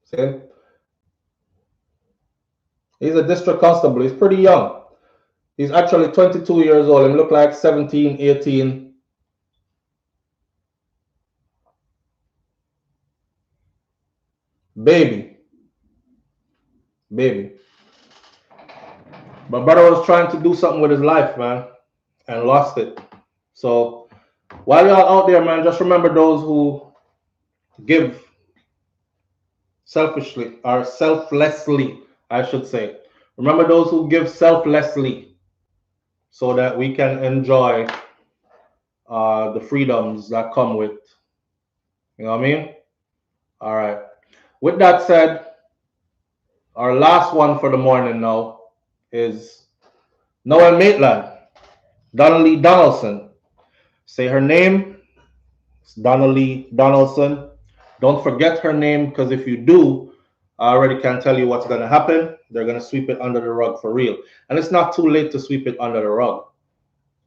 See? He's a district constable. He's pretty young. He's actually 22 years old. He look like 17, 18. Baby. My brother was trying to do something with his life, man, and lost it. So while y'all out there, man, just remember those who give selfishly or selflessly, I should say. Remember those who give selflessly so that we can enjoy the freedoms that come with, you know what I mean? All right. With that said, our last one for the morning now is Noel Maitland, Donna Lee Donaldson. Say her name. It's Donna Lee Donaldson. Don't forget her name, because if you do, I already can tell you what's going to happen. They're going to sweep it under the rug for real. And it's not too late to sweep it under the rug.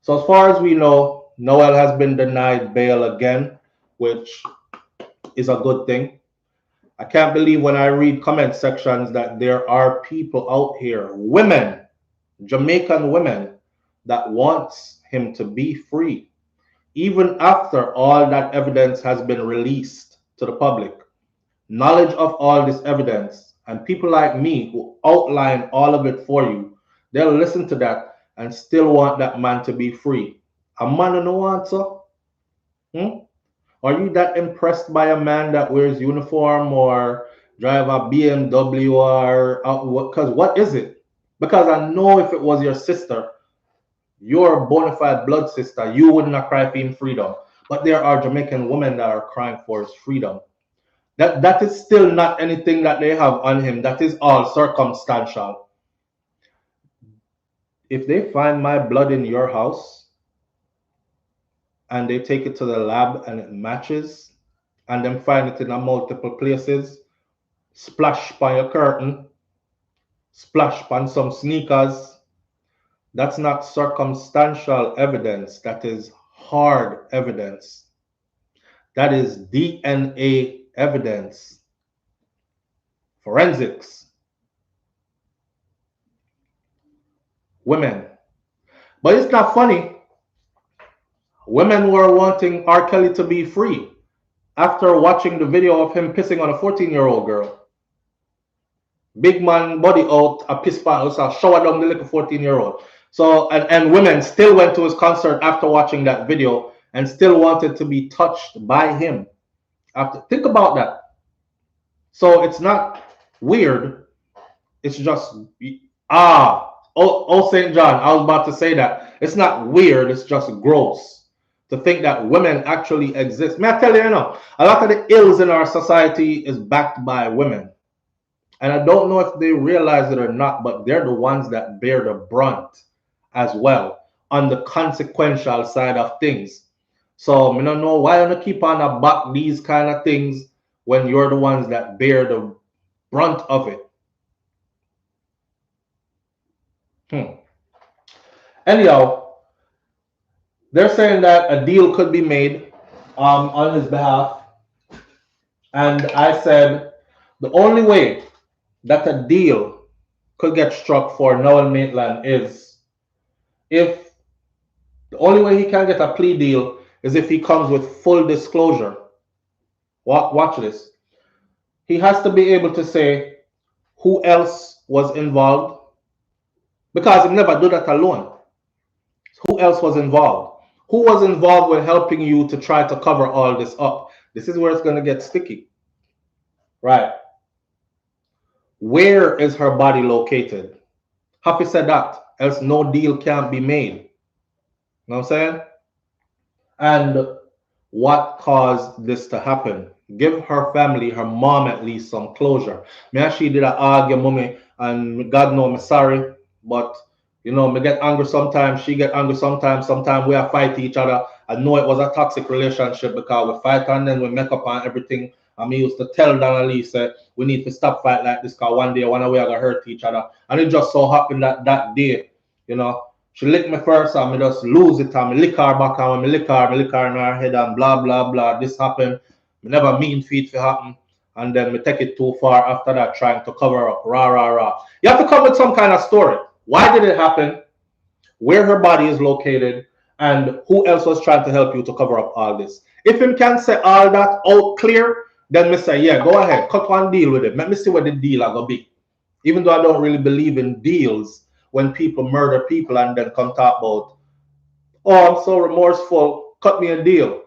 So as far as we know, Noel has been denied bail again, which is a good thing. I can't believe when I read comment sections that there are people out here, women, Jamaican women, that wants him to be free, even after all that evidence has been released to the public. Knowledge of all this evidence, and people like me who outline all of it for you, they'll listen to that and still want that man to be free. A man no answer? Are you that impressed by a man that wears uniform or drive a BMW or because what is it? Because I know if it was your sister, your bona fide blood sister, you wouldn't have cried for him freedom. But there are Jamaican women that are crying for his freedom. That is still not anything that they have on him. That is all circumstantial. If they find my blood in your house and they take it to the lab and it matches, and then find it in multiple places, splash by a curtain, splash on some sneakers, that's not circumstantial evidence. That is hard evidence. That is DNA evidence. Forensics. Women. But it's not funny. Women were wanting R. Kelly to be free after watching the video of him pissing on a 14-year-old girl. Big man body out, a piss pot, a shower down the little 14-year-old. So, and women still went to his concert after watching that video and still wanted to be touched by him. Think about that. So it's not weird. It's just, St. John, I was about to say that. It's not weird, it's just gross to think that women actually exist. May I tell you, a lot of the ills in our society is backed by women. And I don't know if they realize it or not, but they're the ones that bear the brunt as well on the consequential side of things. So I don't know why you keep on about these kind of things when you're the ones that bear the brunt of it. Anyhow, they're saying that a deal could be made on his behalf. And I said the only way that a deal could get struck for Noel Maitland is if the only way he can get a plea deal is if he comes with full disclosure. Watch this. He has to be able to say who else was involved, because he never do that alone. Who else was involved? Who was involved with helping you to try to cover all this up? This is where it's going to get sticky. Right. Where is her body located? Happy said that, else no deal can't be made. You know what I'm saying? And what caused this to happen? Give her family, her mom at least, some closure. Me and she did argue, mommy, and God know I'm sorry, but me get angry sometimes, she get angry sometimes we are fight each other. I know it was a toxic relationship because we fight and then we make up on everything. And me used to tell Donna Lee, say, we need to stop fight like this because one day, one way, I got hurt each other. And it just so happened that day, she licked me first and me just lose it and me lick her back and when me lick her in her head and blah, blah, blah. This happened. Me never mean for it to happen. And then me take it too far after that, trying to cover up. Rah, rah, rah. You have to come with some kind of story. Why did it happen? Where her body is located? And who else was trying to help you to cover up all this? If him can say all that out clear, then me say, yeah, go ahead, cut one deal with it. Let me see what the deal are going to be. Even though I don't really believe in deals when people murder people and then come talk about, oh, I'm so remorseful, cut me a deal.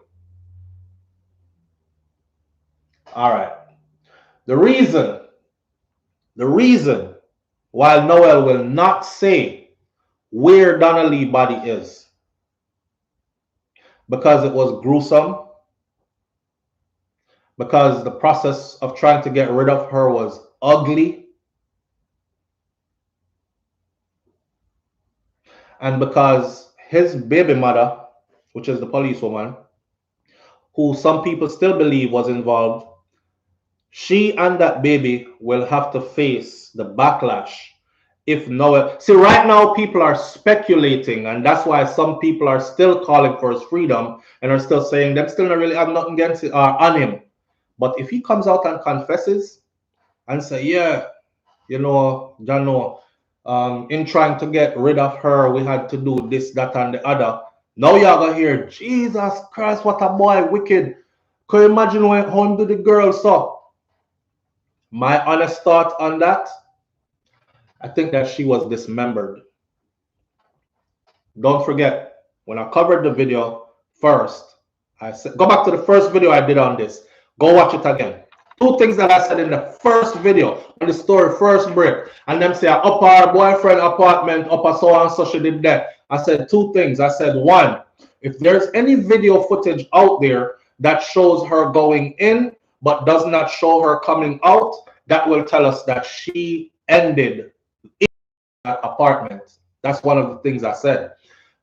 All right. The reason why Noel will not say where Donna Lee's body is, because it was gruesome, because the process of trying to get rid of her was ugly, and because his baby mother, which is the policewoman, who some people still believe was involved, she and that baby will have to face the backlash if Noel... See, right now people are speculating, and that's why some people are still calling for his freedom and are still saying them still not really have nothing against it, on him. But if he comes out and confesses and say, yeah, Jano, in trying to get rid of her, we had to do this, that, and the other. Now you're going to hear, Jesus Christ, what a boy, wicked. Can you imagine when home to the girl? So, my honest thought on that, I think that she was dismembered. Don't forget, when I covered the video first, I said, go back to the first video I did on this. Go watch it again. Two things that I said in the first video on the story, first break, and them say, up our boyfriend apartment, up a so and so she did that. I said two things. I said, one, if there's any video footage out there that shows her going in but does not show her coming out, that will tell us that she ended in that apartment. That's one of the things I said.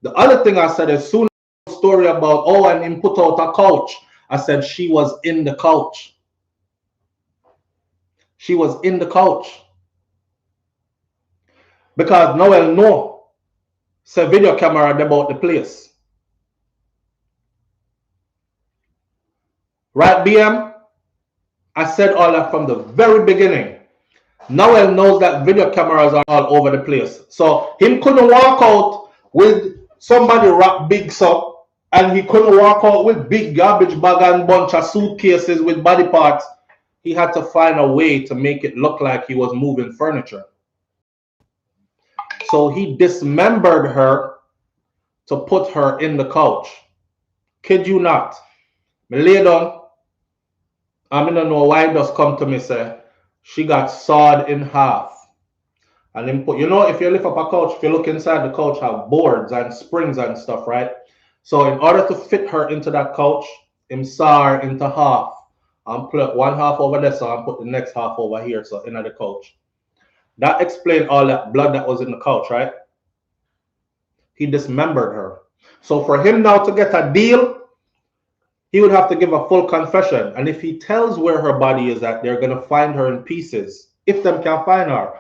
The other thing I said is soon as the story about, oh, and him put out a couch, I said she was in the couch. She was in the couch. Because Noel know, say video camera about the place. Right, BM? I said all that from the very beginning. Noel knows that video cameras are all over the place. So him couldn't walk out with somebody wrap big up, and he couldn't walk out with big garbage bag and bunch of suitcases with body parts. He had to find a way to make it look like he was moving furniture. So he dismembered her to put her in the couch. Kid you not. Me lay down. I don't know why it just come to me say she got sawed in half. And then put, you know, if you lift up a couch, if you look inside the couch, have boards and springs and stuff, right? So in order to fit her into that couch, him saw her into half. And put one half over there, so I put the next half over here, so in the couch. That explained all that blood that was in the couch, right? He dismembered her. So for him now to get a deal, he would have to give a full confession. And if he tells where her body is at, they're going to find her in pieces. If them can find her.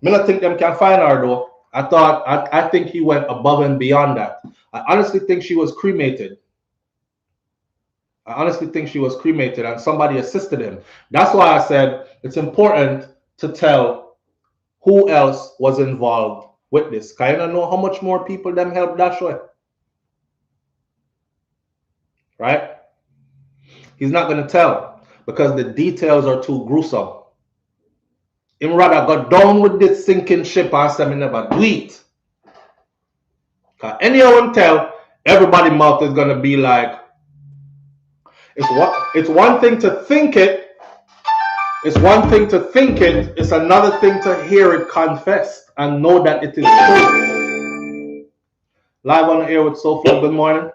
I don't think them can find her though. I think he went above and beyond that. I honestly think she was cremated. And somebody assisted him. That's why I said it's important to tell who else was involved with this. Kind of know how much more people them helped that way. Right? He's not going to tell because the details are too gruesome. Him rather got down with this sinking ship and say me never do it. Because anyone tell, everybody's mouth is going to be like, it's one thing to think it. It's one thing to think it. It's another thing to hear it confessed and know that it is true. Live on the air with SouFLo. Good morning.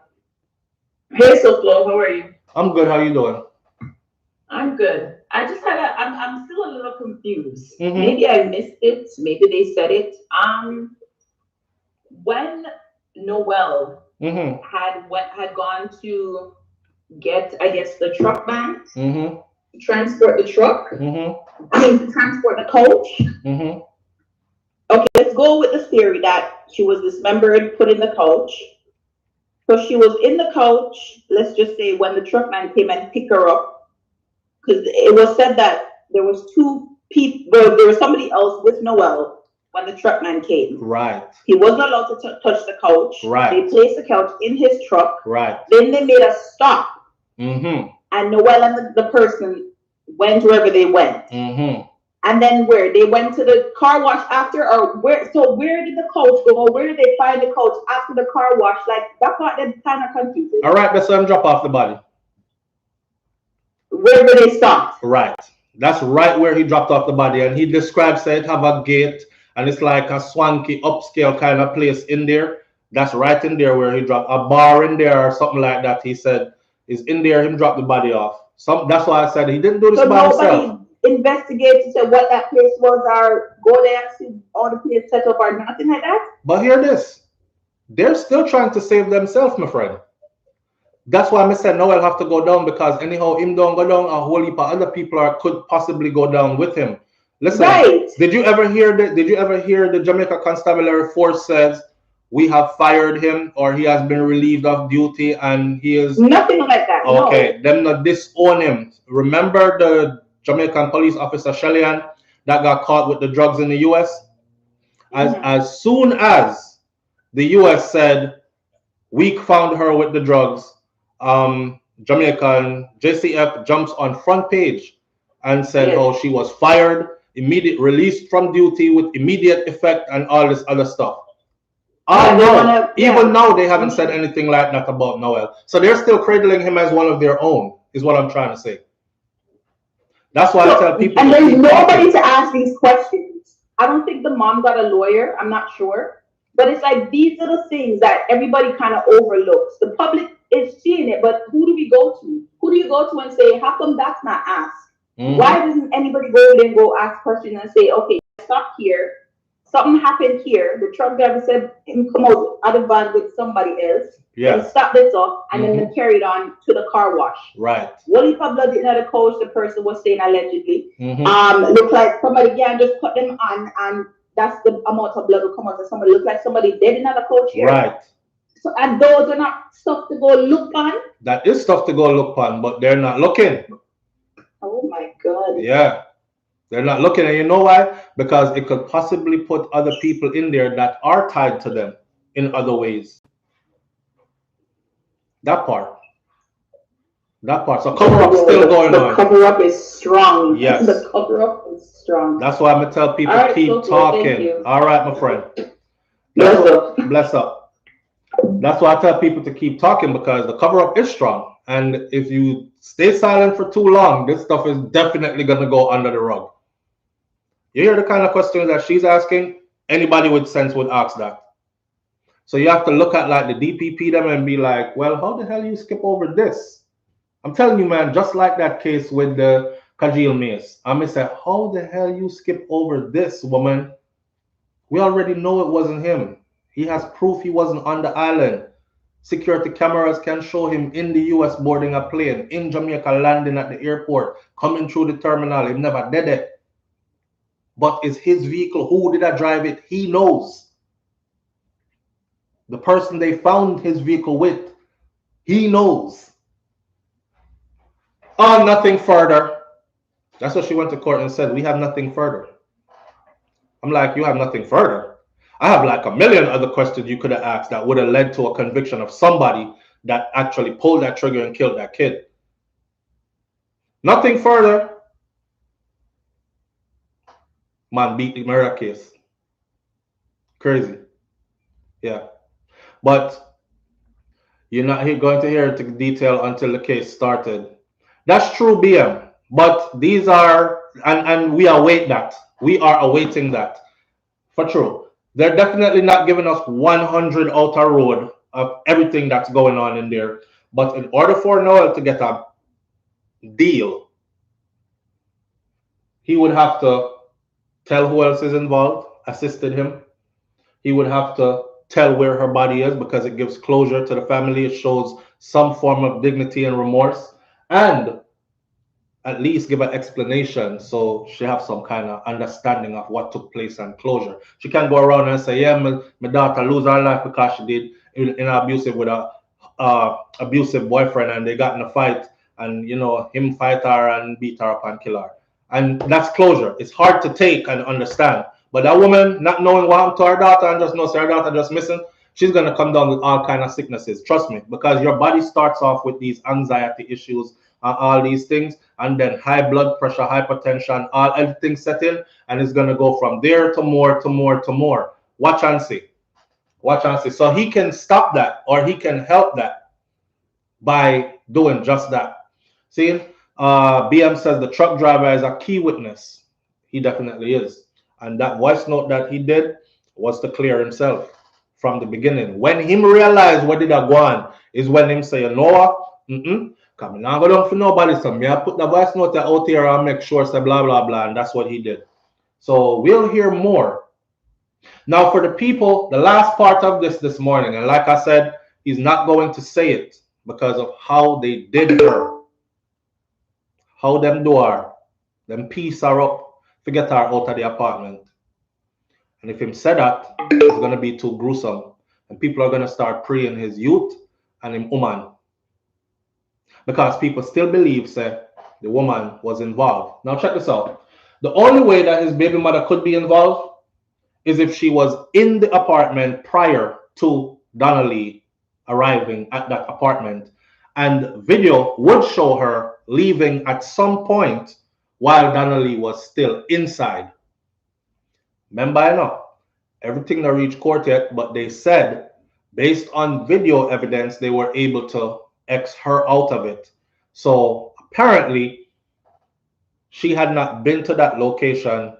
Hey, SouFLo. How are you? I'm good. How you doing? I'm good. I just had I'm still a little confused. Maybe I missed it. Maybe they said it. When Noel had gone to get, I guess, the truck van, transport the truck. Transport the coach. Okay, let's go with the theory that she was dismembered, put in the coach. So she was in the coach, let's just say when the truck man came and picked her up. Because it was said that there was two people, there was somebody else with Noel when the truck man came. Right. He wasn't allowed to touch the couch. Right. They placed the couch in his truck. Right. Then they made a stop. And Noel and the person went wherever they went. And then where? They went to the car wash after, or where? So where did the coach go? Where did they find the coach after the car wash? Like, that part that's kind of confusing. All right, let's drop off the body. Where did they stop? Right. That's right where he dropped off the body. And he describes it have a gate, and it's like a swanky, upscale kind of place in there. That's right in there where he dropped a bar in there or something like that. He said is in there. Him dropped the body off. That's why I said he didn't do this by himself. Investigate to say what that place was, or go there and see all the place set up or nothing like that. But hear this, they're still trying to save themselves, my friend. That's why I said Noel have to go down, because anyhow him don't go down, a whole heap of other people could possibly go down with him. Listen, did you ever hear the Jamaica Constabulary Force says we have fired him or he has been relieved of duty and he is nothing like that? Okay, them not disown him. Remember the Jamaican police officer Shaneil that got caught with the drugs in the US? As soon as the US said we found her with the drugs, Jamaican JCF jumps on front page and said, oh, she was fired, immediate released from duty with immediate effect and all this other stuff. Even now they haven't said anything like that about Noel. So they're still cradling him as one of their own, is what I'm trying to say. That's why I tell people. And there's nobody to ask these questions. I don't think the mom got a lawyer. I'm not sure. But it's like these little things that everybody kind of overlooks. The public is seeing it, but who do we go to? Who do you go to and say, how come that's not asked? Why doesn't anybody go there and go ask questions and say, okay, stop here. Something happened here. The truck driver said him come out of the van with somebody else. And stop this off, and then they carried on to the car wash. Right. What if a blood in the coach, the person was saying allegedly. Look like somebody just put them on, and that's the amount of blood will come out. Somebody look like somebody dead in the coach here. Right. So, and those are not stuff to go look on? That is stuff to go look on, but they're not looking. Oh my God. Yeah. They're not looking. And you know why? Because it could possibly put other people in there that are tied to them in other ways. That part. That part. So cover-up still going on. The cover-up is strong. Yes. The cover-up is strong. That's why I'm going to tell people right, keep talking. All right, my friend. Bless up. Bless up. That's why I tell people to keep talking, because the cover-up is strong. And if you stay silent for too long, this stuff is definitely going to go under the rug. You hear the kind of questions that she's asking? Anybody with sense would ask that. So you have to look at like the DPP them and be like, well, how the hell you skip over this? I'm telling you, man, just like that case with the Kajil Mace. I'm going to say, how the hell you skip over this, woman? We already know it wasn't him. He has proof he wasn't on the island. Security cameras can show him in the US boarding a plane, in Jamaica landing at the airport, coming through the terminal. He never did it. But it's his vehicle. Who did I drive it? He knows. The person they found his vehicle with, he knows. Oh, nothing further. That's what she went to court and said, we have nothing further. I'm like, you have nothing further? I have like a million other questions you could have asked that would have led to a conviction of somebody that actually pulled that trigger and killed that kid. Nothing further. Man beat the murder case. Crazy. Yeah. But you're not going to hear into detail until the case started. That's true, BM. But these are, and we await that. We are awaiting that. For true. They're definitely not giving us 100 outer road of everything that's going on in there. But in order for Noel to get a deal, he would have to tell who else is involved, assisted him. He would have to tell where her body is, because it gives closure to the family. It shows some form of dignity and remorse, and at least give an explanation so she have some kind of understanding of what took place and closure. She can't go around and say, yeah, my daughter lose her life because she did in abusive with a abusive boyfriend, and they got in a fight, and you know him fight her and beat her up and kill her. And that's closure. It's hard to take and understand. But that woman, not knowing what happened to her daughter and just knows her daughter just missing, she's going to come down with all kinds of sicknesses. Trust me, because your body starts off with these anxiety issues and all these things, and then high blood pressure, hypertension, everything set in, and it's going to go from there to more, to more, to more. Watch and see. Watch and see. So he can stop that, or he can help that by doing just that. See? BM says the truck driver is a key witness. He definitely is. And that voice note that he did was to clear himself from the beginning. When him realized what did I go on is when him say, Noah, come now, go down for nobody. So me, I put the voice note out here and make sure say blah, blah, blah. And that's what he did. So we'll hear more. Now for the people, the last part of this morning, and like I said, he's not going to say it because of how they did her. How them do her, them piece her up, forget her out of the apartment. And if him said that, it's going to be too gruesome. And people are going to start praying his youth and him woman. Because people still believe, say, the woman was involved. Now check this out. The only way that his baby mother could be involved is if she was in the apartment prior to Donna Lee arriving at that apartment. And video would show her leaving at some point while Donna Lee was still inside. Remember, I know everything not reached court yet, but they said based on video evidence, they were able to X her out of it. So apparently she had not been to that location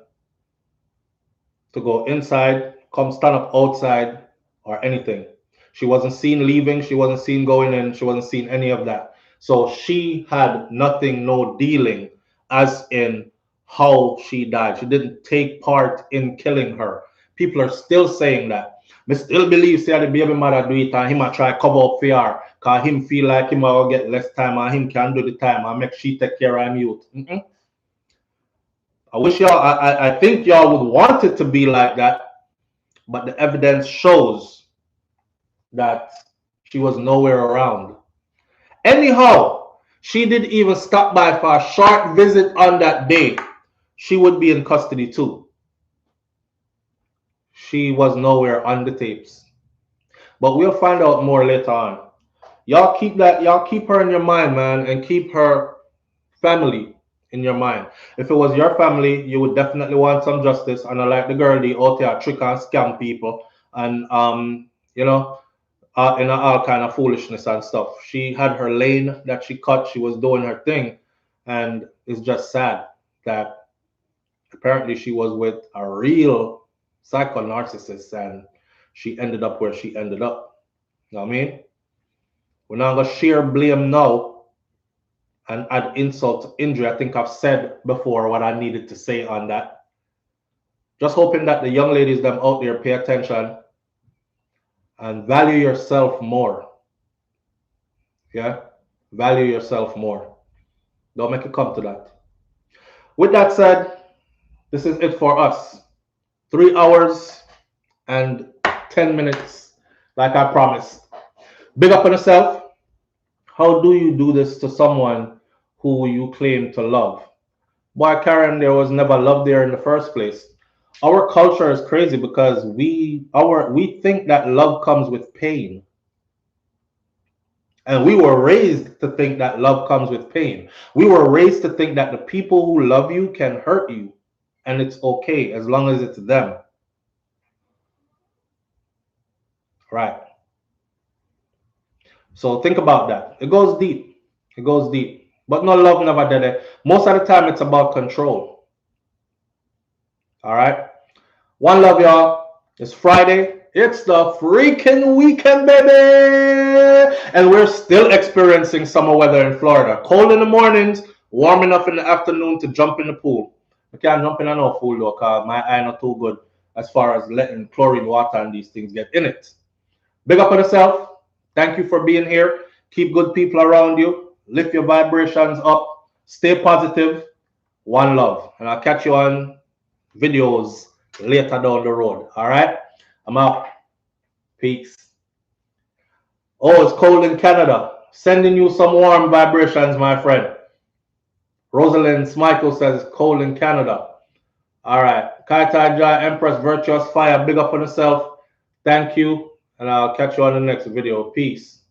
to go inside, come stand up outside or anything. She wasn't seen leaving. She wasn't seen going in. She wasn't seen any of that. So she had nothing, no dealing as in how she died. She didn't take part in killing her. People are still saying that. I still believe say the baby mother do it and him a try cover up for her because him feel like him will get less time and him can do the time and make she take care of him youth. I wish y'all, I think y'all would want it to be like that, but the evidence shows that She was nowhere around. Anyhow, she did even stop by for a short visit on that day. She would be in custody too. She was nowhere on the tapes. But we'll find out more later on. Y'all keep her in your mind, man, and keep her family in your mind. If it was your family, you would definitely want some justice. And I like the girl, the out there trick and scam people, and you know, in all kind of foolishness and stuff. She had her lane that she cut. She was doing her thing, and it's just sad that apparently she was with a real psycho narcissist, and she ended up where she ended up. You know what I mean? We're not gonna share blame now and add insult to injury. I think I've said before what I needed to say on that. Just hoping that the young ladies them out there pay attention and value yourself more. Yeah? Value yourself more. Don't make it come to that. With that said, this is it for us. 3 hours and 10 minutes, like I promised. Big up on yourself. How do you do this to someone who you claim to love? Boy, Karen, there was never love there in the first place. Our culture is crazy because we think that love comes with pain. And we were raised to think that love comes with pain. We were raised to think that the people who love you can hurt you. And it's okay as long as it's them. Right. So think about that. It goes deep. It goes deep. But no love never did it. Most of the time it's about control. All right. One love, y'all. It's Friday. It's the freaking weekend, baby. And we're still experiencing summer weather in Florida. Cold in the mornings, warm enough in the afternoon to jump in the pool. I can't jump in no pool though, because my eye not too good as far as letting chlorine water and these things get in it. Big up on yourself. Thank you for being here. Keep good people around you. Lift your vibrations up. Stay positive. One love. And I'll catch you on videos later down the road. All right? I'm out. Peace. Oh, it's cold in Canada. Sending you some warm vibrations, my friend. Rosalind Smichael says cold in Canada. All right. Kaita Jai, Empress, Virtuous Fire. Big up on yourself. Thank you. And I'll catch you on the next video. Peace.